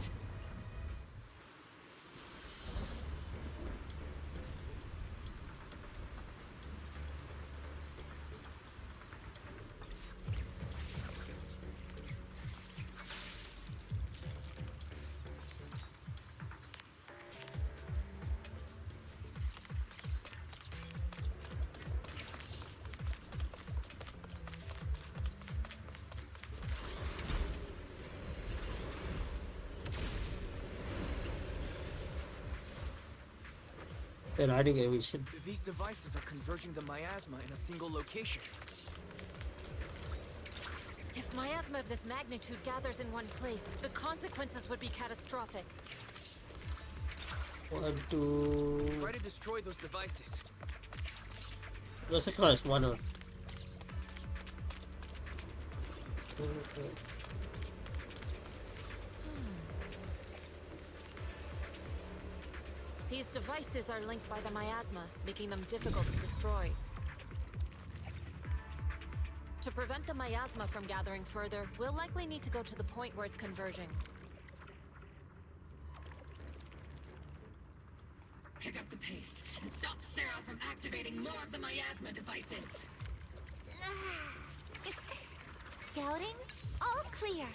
They're hiding everything. These devices are converging the miasma in a single location. If miasma of this magnitude gathers in one place, the consequences would be catastrophic. 1, 2. Try to destroy those devices. The second one is 1. These devices are linked by the miasma, making them difficult to destroy. To prevent the miasma from gathering further, we'll likely need to go to the point where it's converging. Pick up the pace and stop Sarah from activating more of the miasma devices. Scouting? All clear.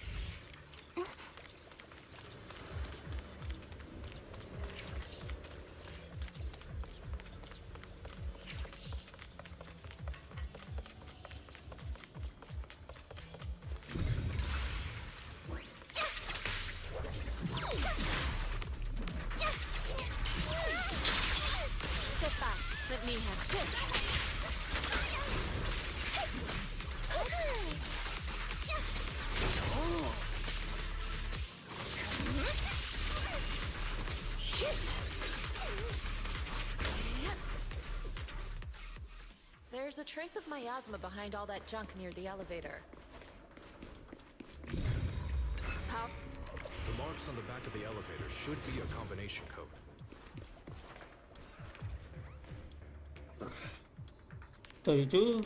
Step back. Let me have shit. There's a trace of miasma behind all that junk near the elevator. How? The marks on the back of the elevator should be a combination code. $32.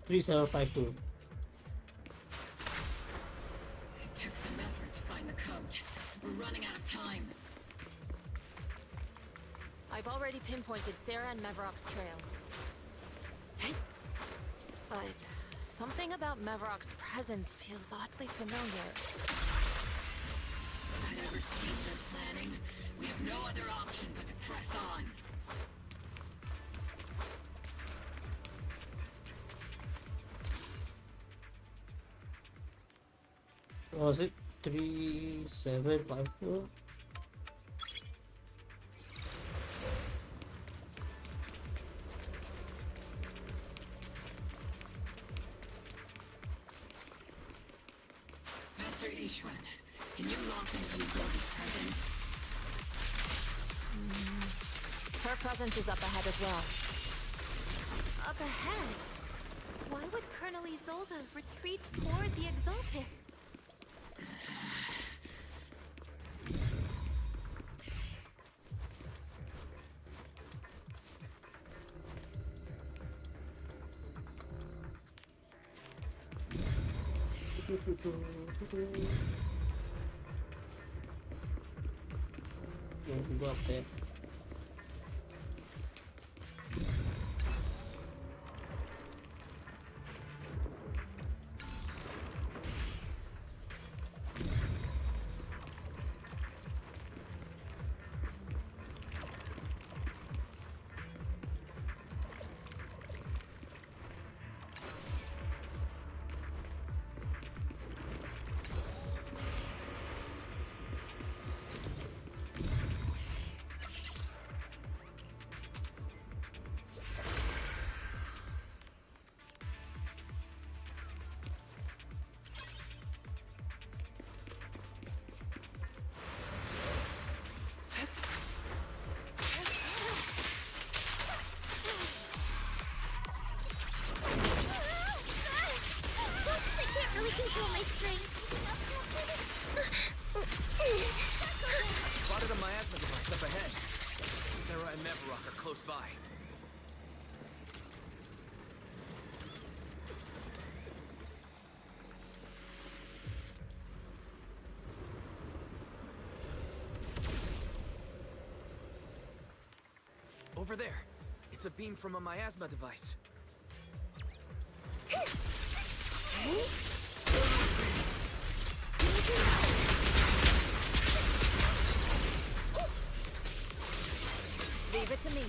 $3752. It took some effort to find the code. We're running out of time. I've already pinpointed Sarah and Mevrock's trail. But something about Mevrock's presence feels oddly familiar. Whatever scheme they're planning, we have no other option but to press on. Was it 3754? Master Ishwan, can you lock into Isolde's presence? Her presence is up ahead as well. Up ahead? Why would Colonel Isolde retreat toward the Exaltists? Yeah, we go up there. Over there. It's a beam from a miasma device. Leave it to me.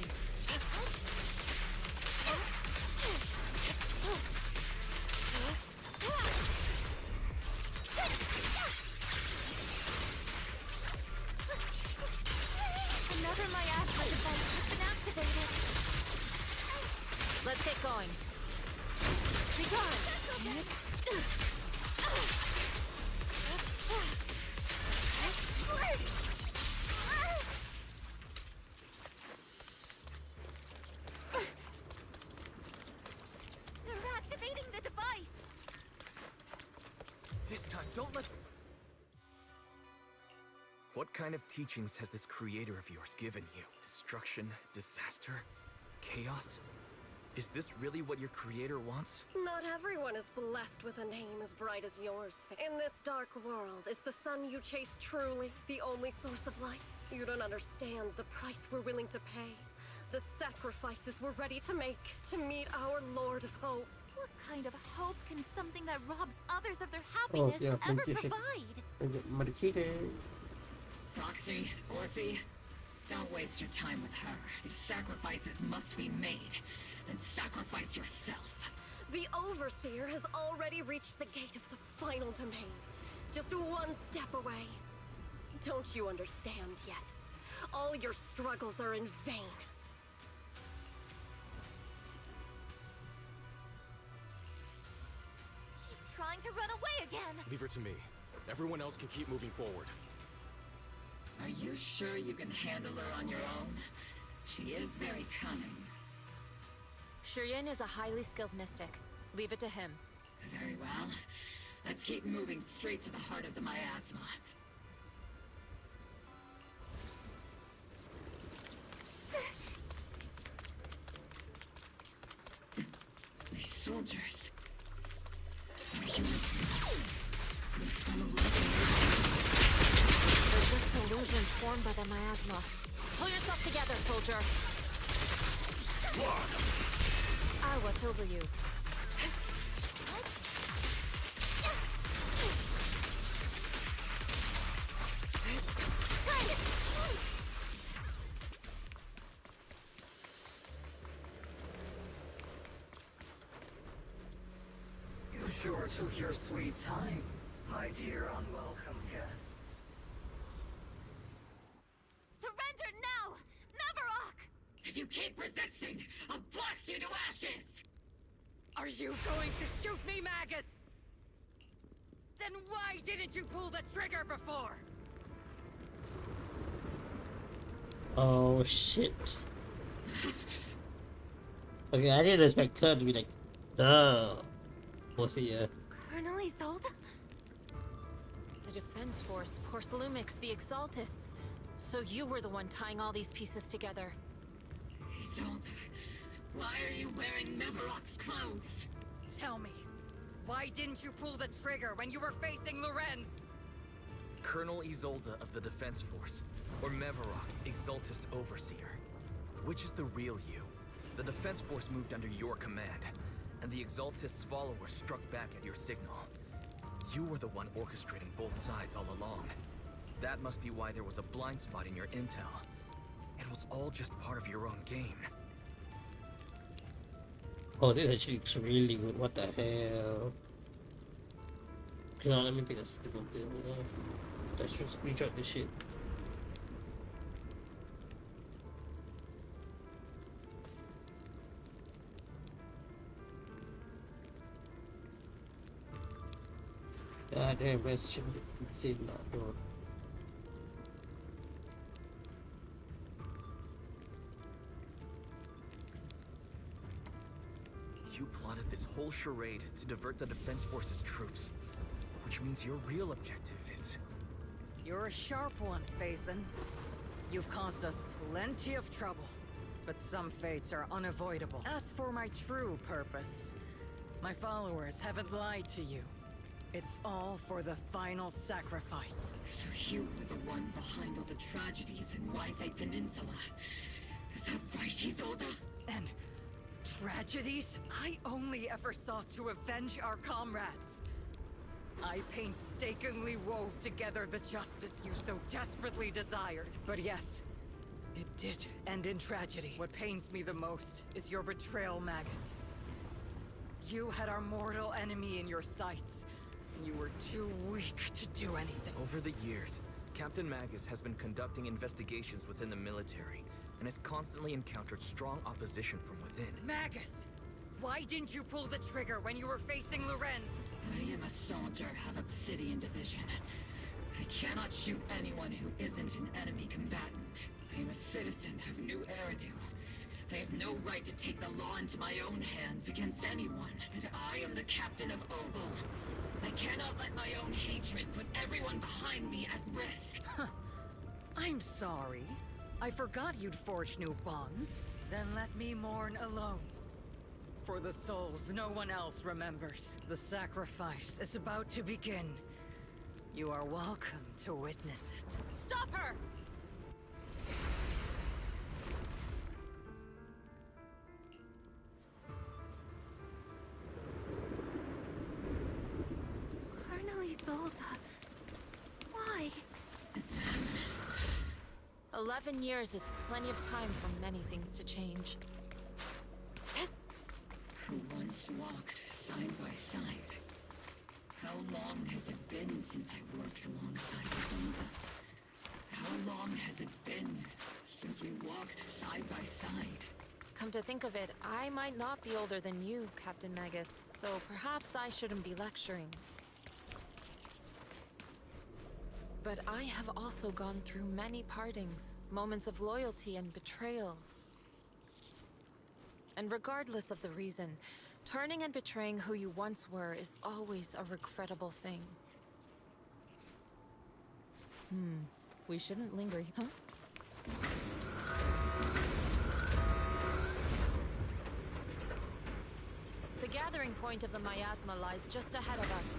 Another miasma device has been activated. Let's get going. Be gone. They're activating the device. This time, don't let... What kind of teachings has this creator of yours given you? Destruction, disaster, chaos? Is this really what your creator wants? Not everyone is blessed with a name as bright as yours. In this dark world, is the sun you chase truly the only source of light? You don't understand the price we're willing to pay, the sacrifices we're ready to make to meet our Lord of Hope. What kind of hope can something that robs others of their happiness ever provide? Medicated. Roxy, Orphe, don't waste your time with her. If sacrifices must be made, then sacrifice yourself. The Overseer has already reached the gate of the final domain. Just one step away. Don't you understand yet? All your struggles are in vain. She's trying to run away again. Leave her to me. Everyone else can keep moving forward. Are you sure you can handle her on your own? She is very cunning. Shurien is a highly skilled mystic. Leave it to him. Very well. Let's keep moving straight to the heart of the miasma. These soldiers... Are you... They're just illusions formed by the miasma. Pull yourself together, soldier. I'll watch over you. You sure took your sweet time, my dear unwelcome guests. Surrender now! Mavarok! If you keep resisting, I'll blast you to ashes! Are you going to shoot me, Magus? Then why didn't you pull the trigger before? Oh shit. Okay, I didn't expect her to be like, duh. We'll see ya. Colonel Isolde? The Defense Force, Porcelumix, the Exaltists. So you were the one tying all these pieces together. Isolde, why are you wearing Mavarok's clothes? Tell me, why didn't you pull the trigger when you were facing Lorenz? Colonel Isolde of the Defense Force, or Mavarok, Exaltist Overseer. Which is the real you? The Defense Force moved under your command, and the Exaltist's followers struck back at your signal. You were the one orchestrating both sides all along. That must be why there was a blind spot in your intel. It was all just part of your own game. Oh, this actually looks really good. What the hell? Hang on, let me take a step of this. I should screenshot this shit. God damn, best shit. Insane, no. You plotted this whole charade to divert the Defense Force's troops. Which means your real objective is... You're a sharp one, Phaethon. You've caused us plenty of trouble, but some fates are unavoidable. As for my true purpose, my followers haven't lied to you. It's all for the final sacrifice. So you were the one behind all the tragedies in Wi-Fi Peninsula. Is that right, Isolde? And tragedies I only ever sought to avenge our comrades. I painstakingly wove together the justice you so desperately desired. But yes, it did end in tragedy. What pains me the most is your betrayal, Magus. You had our mortal enemy in your sights, and you were too weak to do anything. Over the years, Captain Magus has been conducting investigations within the military and has constantly encountered strong opposition from within. Magus! Why didn't you pull the trigger when you were facing Lorenz? I am a soldier of Obsidian Division. I cannot shoot anyone who isn't an enemy combatant. I am a citizen of New Eridu. I have no right to take the law into my own hands against anyone, and I am the captain of Obel. I cannot let my own hatred put everyone behind me at risk. I'm sorry. I forgot you'd forged new bonds. Then let me mourn alone. For the souls no one else remembers. The sacrifice is about to begin. You are welcome to witness it. Stop her! Colonel Isolde. Why? 11 years is plenty of time for many things to change. Who once walked side by side. How long has it been since I worked alongside Isolde? How long has it been since we walked side by side? Come to think of it, I might not be older than you, Captain Magus, so perhaps I shouldn't be lecturing. But I have also gone through many partings, moments of loyalty and betrayal. And regardless of the reason, turning and betraying who you once were is always a regrettable thing. We shouldn't linger, huh? The gathering point of the miasma lies just ahead of us.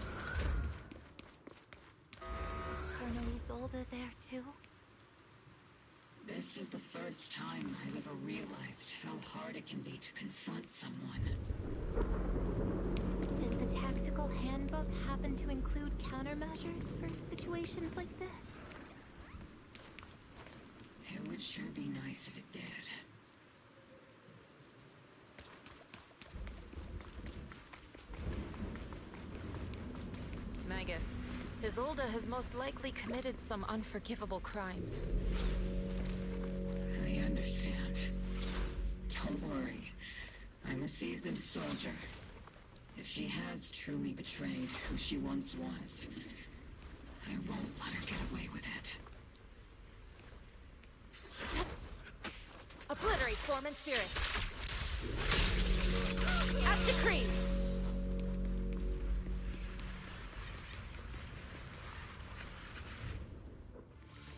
Is Colonel Isolde there too? This is the first time I've ever realized how hard it can be to confront someone. Does the tactical handbook happen to include countermeasures for situations like this? It would sure be nice if it did. Magus, Isolde has most likely committed some unforgivable crimes. I understand. Don't worry. I'm a seasoned soldier. If she has truly betrayed who she once was, I won't let her get away with it. Obliterate form and spirit. As decreed!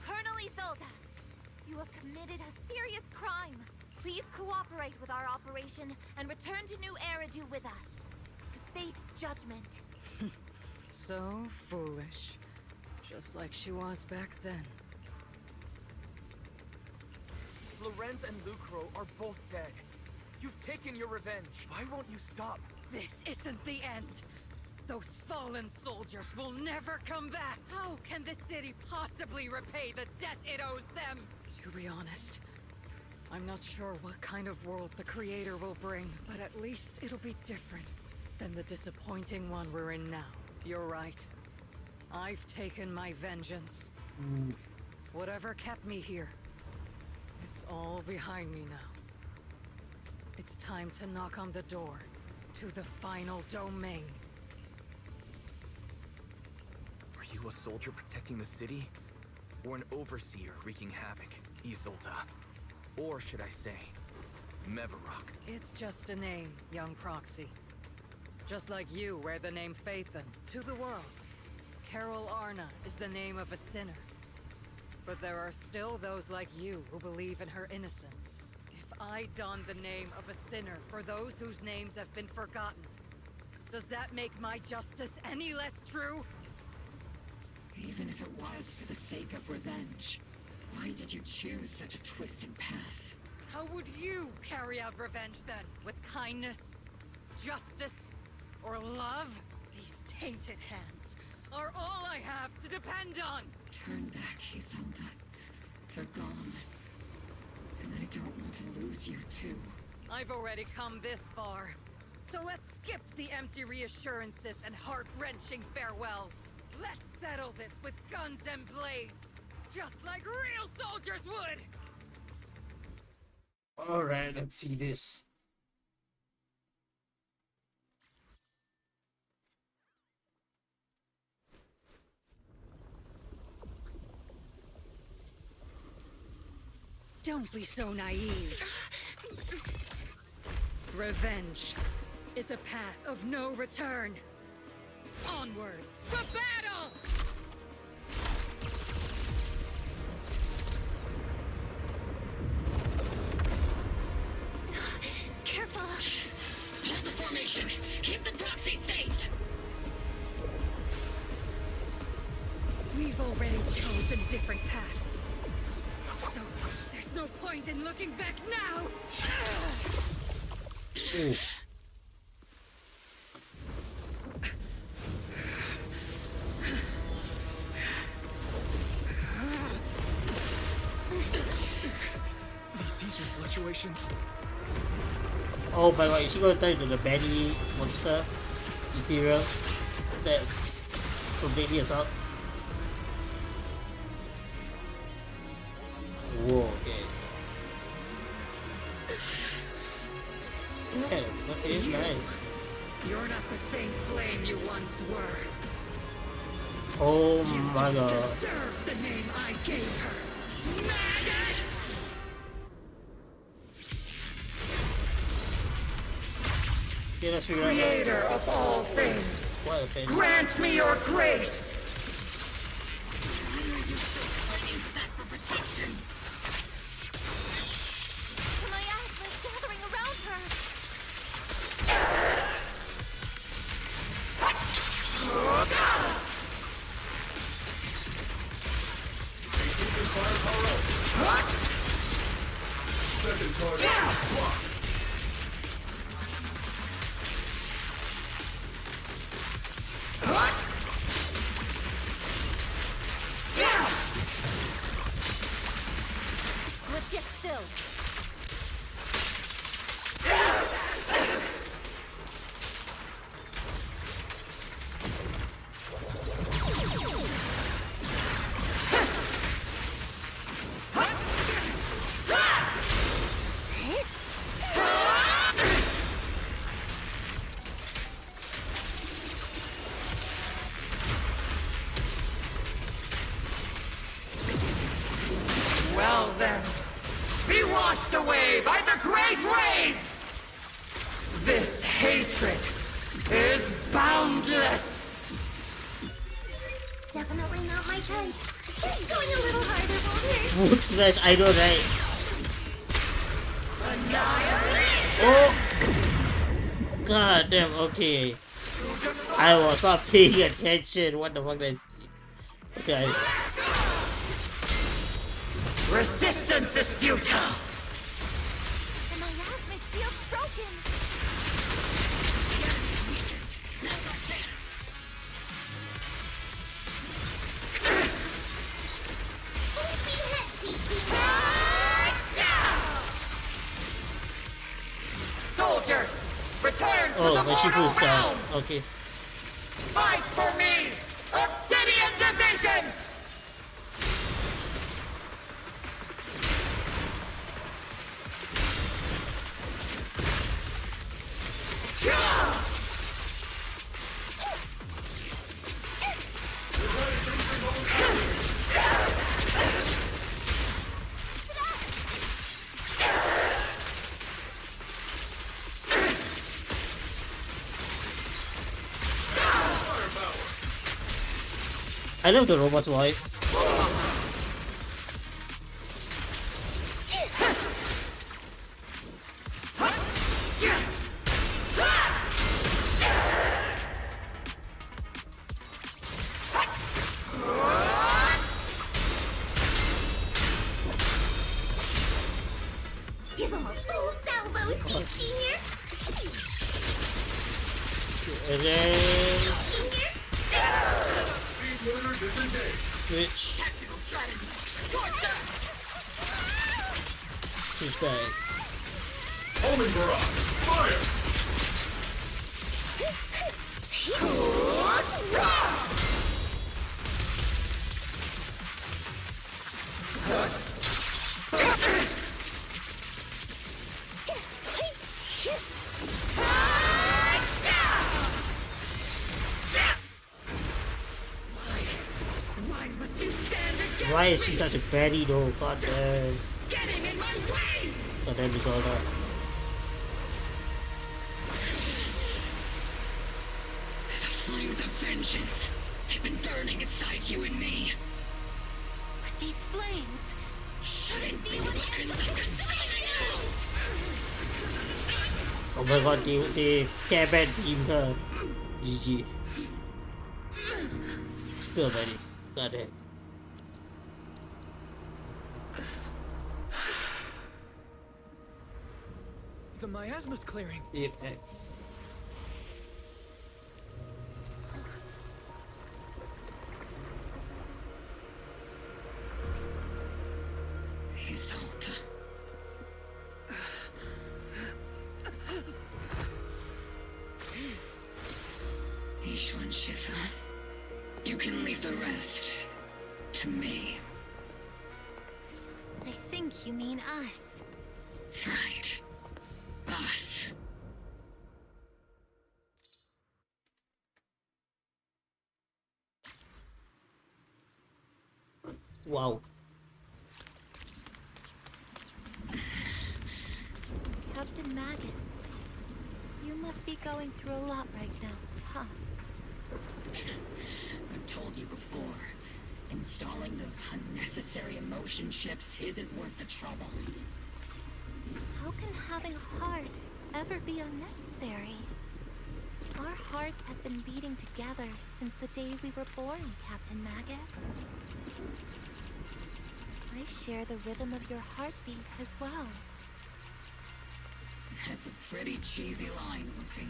Colonel Isolde, you have committed a serious crime. Please cooperate with our operation and return to New Eridu with us. To face judgment. So foolish. Just like she was back then. Lorenz and Lucro are both dead. You've taken your revenge. Why won't you stop? This isn't the end. Those fallen soldiers will never come back. How can the city possibly repay the debt it owes them? To be honest, I'm not sure what kind of world the Creator will bring, but at least it'll be different than the disappointing one we're in now. You're right. I've taken my vengeance. Whatever kept me here, it's all behind me now. It's time to knock on the door to the final domain. Are you a soldier protecting the city? Or an overseer wreaking havoc, Isolde? Or should I say, Mevarok? It's just a name, young proxy. Just like you wear the name Phaethon to the world. Carol Arna is the name of a sinner. But there are still those like you who believe in her innocence. If I don the name of a sinner for those whose names have been forgotten, does that make my justice any less true? Even if it was for the sake of revenge, why did you choose such a twisted path? How would you carry out revenge then? With kindness, justice, or love? These tainted hands are all I have to depend on! Turn back, Isolde. They're gone. And I don't want to lose you too. I've already come this far. So let's skip the empty reassurances and heart-wrenching farewells. Let's settle this with guns and blades, just like real soldiers would! Alright, let's see this. Don't be so naive. Revenge is a path of no return. Onwards to battle! Careful! Hold the formation! Keep the proxy safe! We've already chosen different paths. So, there's no point in looking back now! Ooh. These ether fluctuations. Oh my god, is she gonna turn into the Benny monster? Ethereal? That completely assault? Whoa, okay. Yeah, that is nice. You're not the same flame you once were. Oh my god. Deserve the name I gave her. Magus! Yeah, let's figure out. Creator of all things, What a pain. grant me your grace! My asthma's gathering around her! Second target. Blocked. Let's get still. Well then, be washed away by the great wave! This hatred is boundless! Definitely not my type. Going a little harder won't hurt. Food smash, I know, right? Annihilation! Oh! God damn, okay. I was not paying attention. What the fuck is... Okay. Resistance is futile! And my asthma's shield's broken! Soldiers, return to Oh, the my Shifu's mortal down. realm! Okay. Fight for me! Obsidian divisions! I love the robot's voice. Give And then Speedloader disengaged. switch. Switch back. Homing barrage. Fire. Why is she such a baddie though? God damn. Getting in my way! God damn, Isolde. The flames of vengeance have been burning inside you and me. But these flames Shouldn't be weapons of consuming you! Oh my god, they care bad beam her. GG. Still ready. God damn. The miasma's clearing. Apex. Isolde. Ishwan Shifu. You can leave the rest to me. I think you mean us. Right. Us. Wow. Captain Magus, you must be going through a lot right now, huh? I've told you before, installing those unnecessary emotion chips isn't worth the trouble. How can having a heart ever be unnecessary? Our hearts have been beating together since the day we were born, Captain Magus. I share the rhythm of your heartbeat as well. That's a pretty cheesy line, Luffy.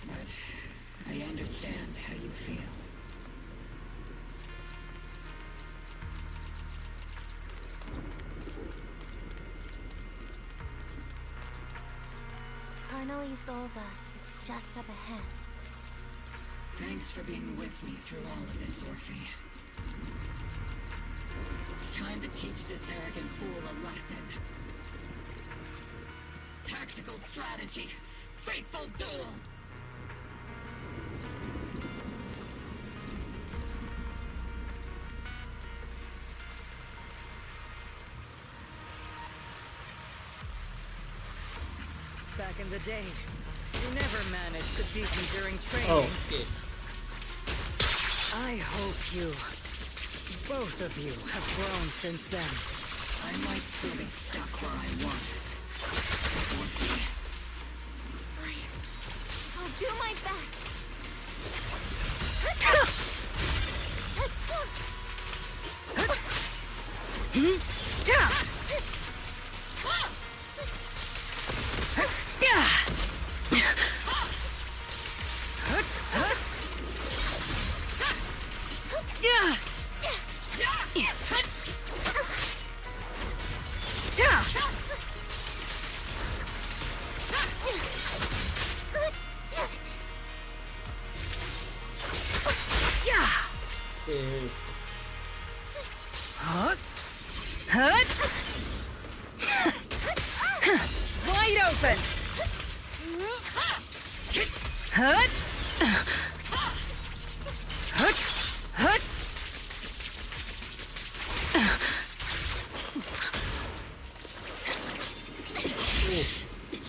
But I understand how you feel. Colonel Isolde is just up ahead. Thanks for being with me through all of this, Orphe. It's time to teach this arrogant fool a lesson. Tactical strategy. Fateful duel. Back in the day, you never managed to beat me during training. Oh, shit. I hope you, both of you, have grown since then. I might still be stuck where I was. I'll do my best. Wide open. Hut. Hut. Hut.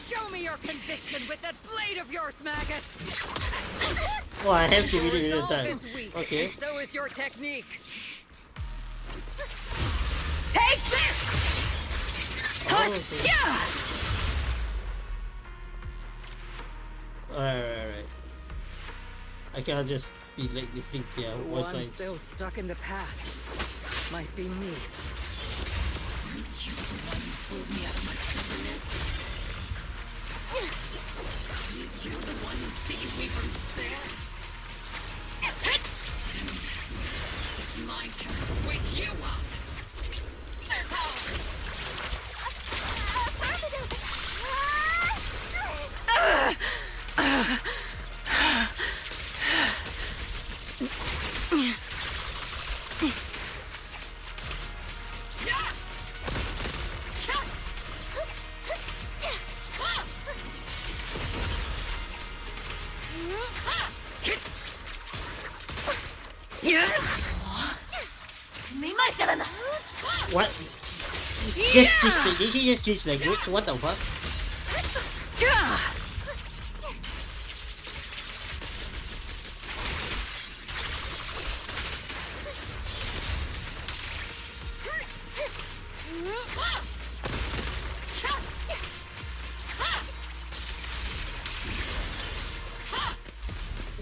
Show me your conviction with that blade of yours, Magus. Oh, I have to Your read it in resolve time. is weak, Okay. and so is your technique. Take this! Okay. Yeah! Alright. I cannot just be like this thing here. Voice One lines. still stuck in the past. Might be me. Aren't you the one who pulled me out of my stubbornness? You the one What? Did she just change language? What the fuck?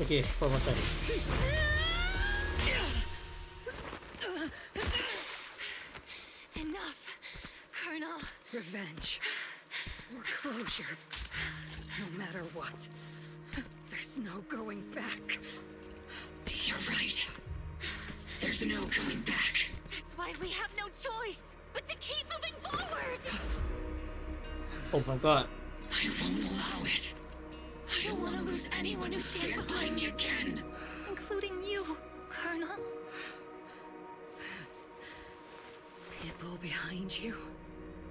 Okay, one more time. Enough, Colonel. Revenge. Or closure. No matter what. There's no going back. You're right. There's no going back. That's why we have no choice but to keep moving forward. Oh my god. I won't allow it. I don't want to lose anyone who stands behind me again. Including you, Colonel. People behind you,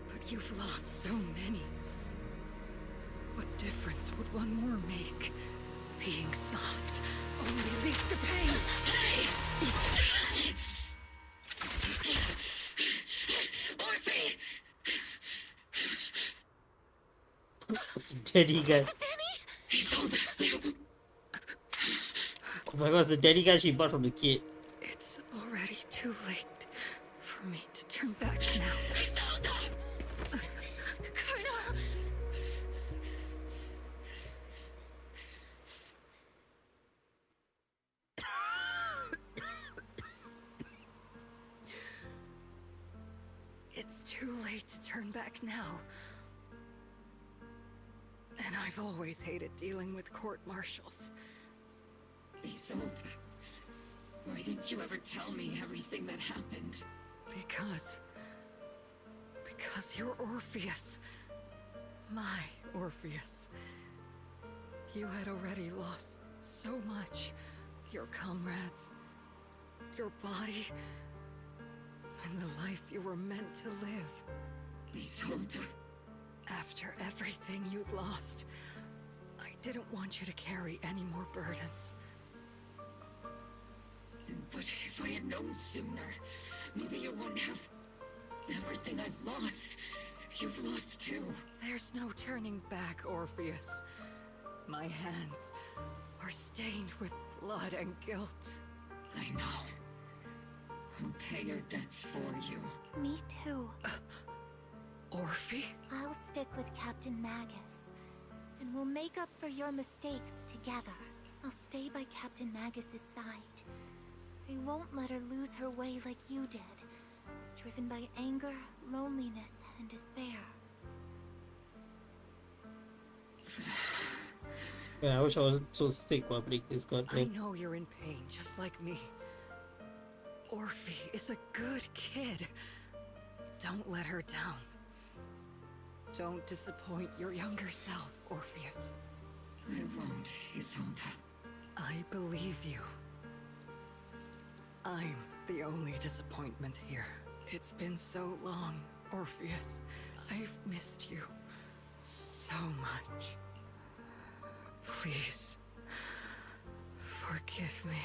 but you've lost so many. What difference would one more make? Being soft only leads to pain. Orphe! Daddy gun. Oh my god, it's the daddy gun she bought from the kid. It's already too late for me to turn back now. Colonel! It's too late to turn back now. And I've always hated dealing with court-martials. Isolde, why didn't you ever tell me everything that happened? Because you're Orpheus. My Orpheus. You had already lost so much. Your comrades, your body, and the life you were meant to live. Isolde. After everything you'd lost, I didn't want you to carry any more burdens. But if I had known sooner, maybe you wouldn't have... Everything I've lost, you've lost too. There's no turning back, Orpheus. My hands are stained with blood and guilt. I know. I'll pay your debts for you. Me too. Orphe? I'll stick with Captain Magus, and we'll make up for your mistakes together. I'll stay by Captain Magus's side. I won't let her lose her way like you did, driven by anger, loneliness, and despair. Yeah, I wish I wasn't so sick while playing this I goddamn. know you're in pain, just like me. Orphe is a good kid. Don't let her down. Don't disappoint your younger self, Orpheus. I won't, Isolde. I believe you. I'm the only disappointment here. It's been so long, Orpheus. I've missed you so much. Please, forgive me.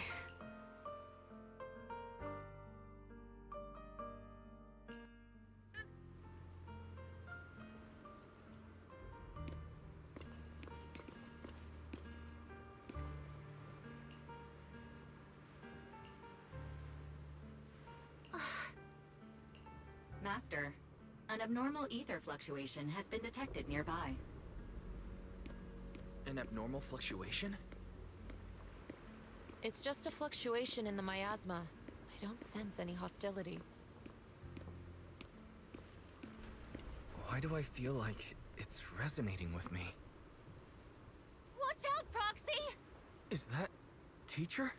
Master, an abnormal ether fluctuation has been detected nearby. An abnormal fluctuation? It's just a fluctuation in the miasma. I don't sense any hostility. Why do I feel like it's resonating with me? Watch out, Proxy! Is that... Teacher?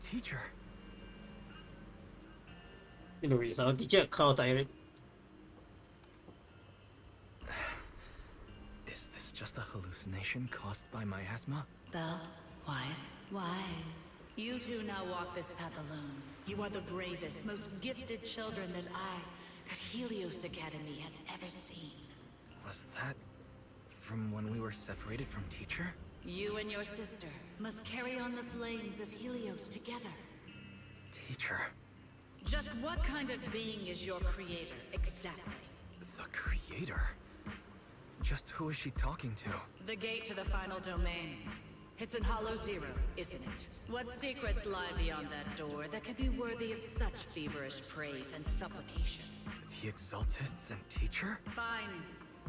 Teacher? Anyways, I'll teach you a cow tyrant. Is this just a hallucination caused by miasma? Belle, wise. You two now walk this path alone. You are the bravest, most gifted children that Helios Academy has ever seen. Was that from when we were separated from teacher? You and your sister must carry on the flames of Helios together. Teacher. Just what kind of being is your creator, exactly? The creator? Just who is she talking to? The gate to the final domain. It's in Hollow Zero, isn't it? What secrets lie beyond that door that could be worthy of such feverish praise and supplication? The Exaltists and Teacher? Fine.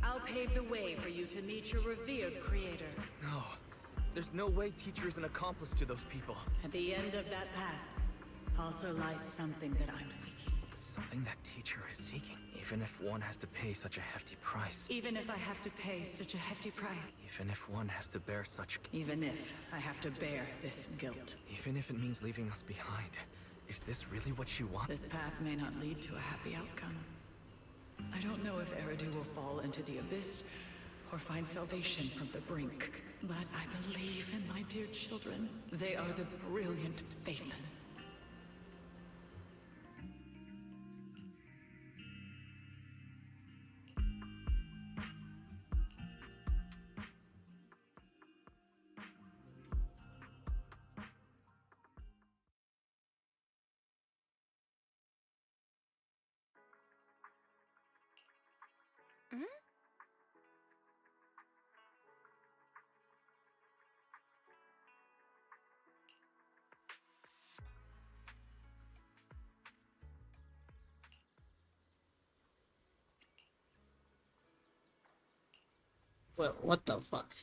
I'll pave the way for you to meet your revered creator. No. There's no way Teacher is an accomplice to those people. At the end of that path also lies something that I'm seeking. Something that Teacher is seeking? Even if one has to pay such a hefty price. Even if I have to pay such a hefty price. Even if one has to bear such... Even if I have to bear this guilt. Even if it means leaving us behind. Is this really what you want? This path may not lead to a happy outcome. I don't know if Eridu will fall into the abyss or find salvation from the brink. But I believe in my dear children. They are the brilliant Phaethon. Well, what the fuck?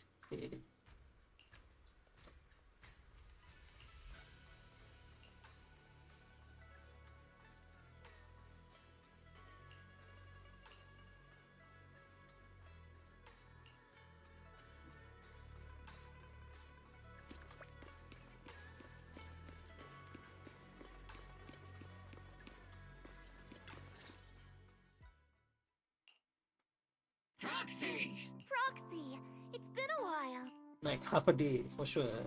Proxy! Proxy! It's been a while. Like half a day for sure.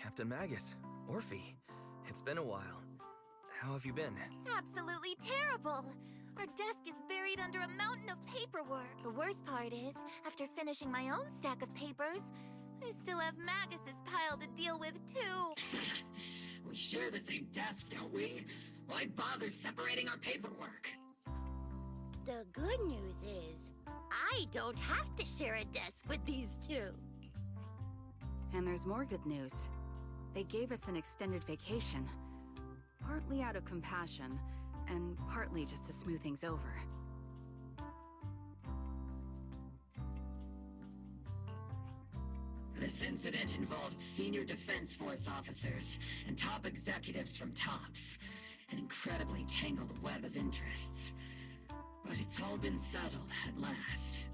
Captain Magus, Orphe, it's been a while. How have you been? Absolutely terrible. Our desk is buried under a mountain of paperwork. The worst part is, after finishing my own stack of papers, I still have Magus's pile to deal with too. We share the same desk, don't we? Why bother separating our paperwork? The good news is, I don't have to share a desk with these two. And there's more good news. They gave us an extended vacation. Partly out of compassion, and partly just to smooth things over. This incident involved senior Defense Force officers and top executives from TOPS. An incredibly tangled web of interests. But it's all been settled at last.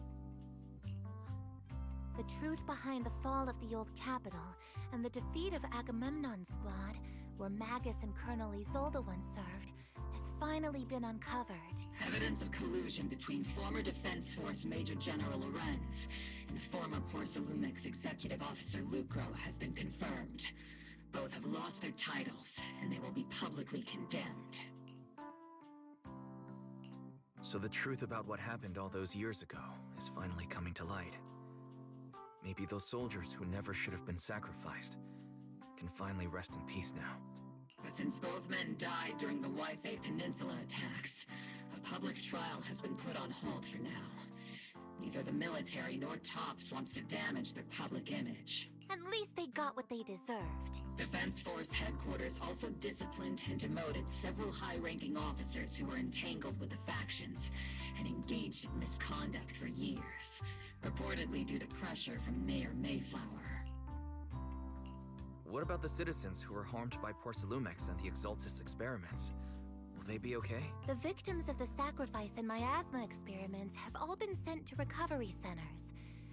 The truth behind the fall of the old capital and the defeat of Agamemnon's squad, where Magus and Colonel Isolde once served, has finally been uncovered. Evidence of collusion between former Defense Force Major General Lorenz and former Porcelumix Executive Officer Lucro has been confirmed. Both have lost their titles, and they will be publicly condemned. So the truth about what happened all those years ago is finally coming to light. Maybe those soldiers who never should have been sacrificed can finally rest in peace now. But since both men died during the Waifei Peninsula attacks, a public trial has been put on hold for now. Neither the military nor TOPS wants to damage their public image. At least they got what they deserved. Defense Force headquarters also disciplined and demoted several high-ranking officers who were entangled with the factions and engaged in misconduct for years, reportedly due to pressure from Mayor Mayflower. What about the citizens who were harmed by Porcelumix and the Exaltis experiments? Will they be okay? The victims of the sacrifice and miasma experiments have all been sent to recovery centers,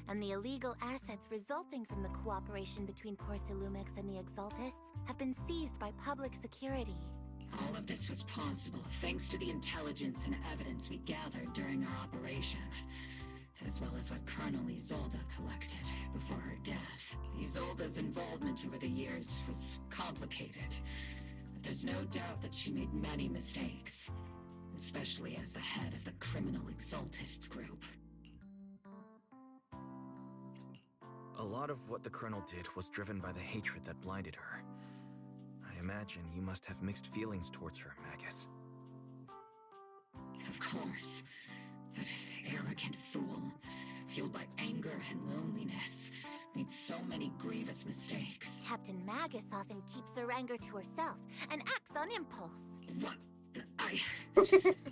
and the illegal assets resulting from the cooperation between Porcelumix and the Exaltists have been seized by public security. All of this was possible thanks to the intelligence and evidence we gathered during our operation, as well as what Colonel Isolde collected before her death. Isolde's involvement over the years was complicated, but there's no doubt that she made many mistakes, especially as the head of the criminal Exaltists group. A lot of what the Colonel did was driven by the hatred that blinded her. I imagine you must have mixed feelings towards her, Magus. Of course. That arrogant fool, fueled by anger and loneliness, made so many grievous mistakes. Captain Magus often keeps her anger to herself and acts on impulse. What?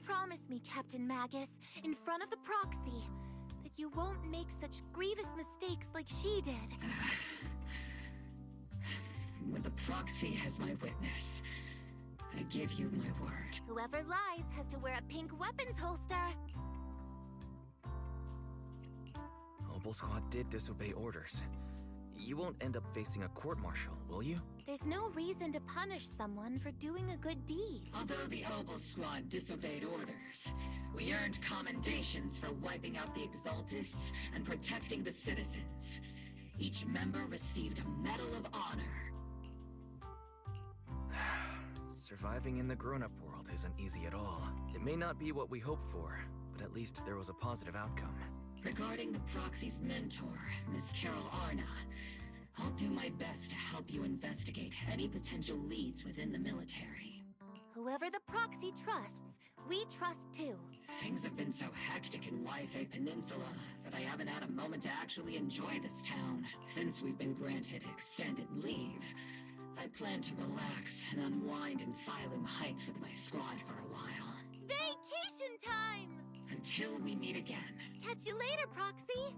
Promise me, Captain Magus, in front of the proxy, that you won't make such grievous mistakes like she did. With the proxy as my witness, I give you my word. Whoever lies has to wear a pink weapons holster. Noble Squad did disobey orders. You won't end up facing a court-martial, will you? There's no reason to punish someone for doing a good deed. Although the Obel Squad disobeyed orders, we earned commendations for wiping out the Exaltists and protecting the citizens. Each member received a Medal of Honor. Surviving in the grown-up world isn't easy at all. It may not be what we hoped for, but at least there was a positive outcome. Regarding the Proxy's mentor, Miss Carol Arna, I'll do my best to help you investigate any potential leads within the military. Whoever the proxy trusts, we trust too. Things have been so hectic in Waifei Peninsula that I haven't had a moment to actually enjoy this town. Since we've been granted extended leave, I plan to relax and unwind in Phylum Heights with my squad for a while. Vacation time! Until we meet again. Catch you later, Proxy!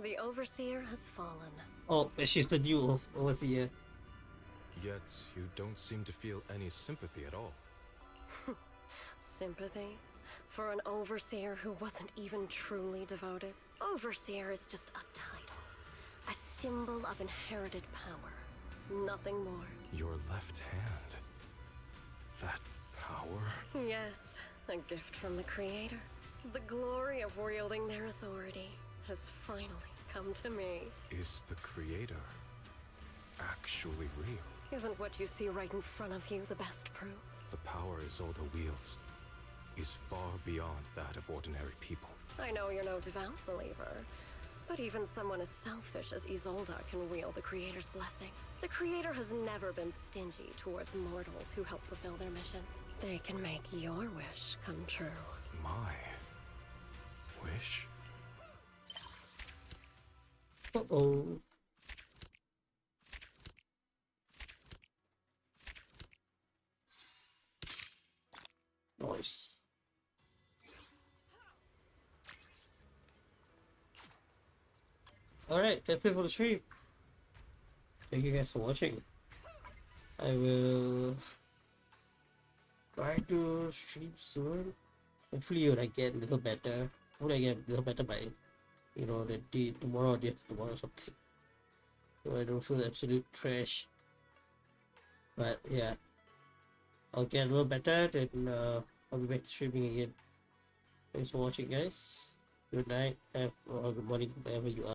The Overseer has fallen. Oh, she's the new Overseer. Yet, you don't seem to feel any sympathy at all. Sympathy? For an Overseer who wasn't even truly devoted? Overseer is just a title. A symbol of inherited power. Nothing more. Your left hand. That power? Yes, a gift from the Creator. The glory of wielding their authority has finally come to me. Is the creator actually real? Isn't what you see right in front of you the best proof? The power Isolde wields is far beyond that of ordinary people. I know you're no devout believer, but even someone as selfish as Isolde can wield the Creator's blessing. The Creator has never been stingy towards mortals who help fulfill their mission. They can make your wish come true. My wish? Uh-oh. Nice. Alright, that's it for the stream. Thank you guys for watching. I will try to stream soon. Hopefully when I get a little better. Hopefully I get a little better by, you know, the day tomorrow or day after tomorrow or something. So I don't feel absolute trash. But yeah, I'll get a little better, then I'll be back to streaming again. Thanks for watching, guys. Good night, or good morning, wherever you are.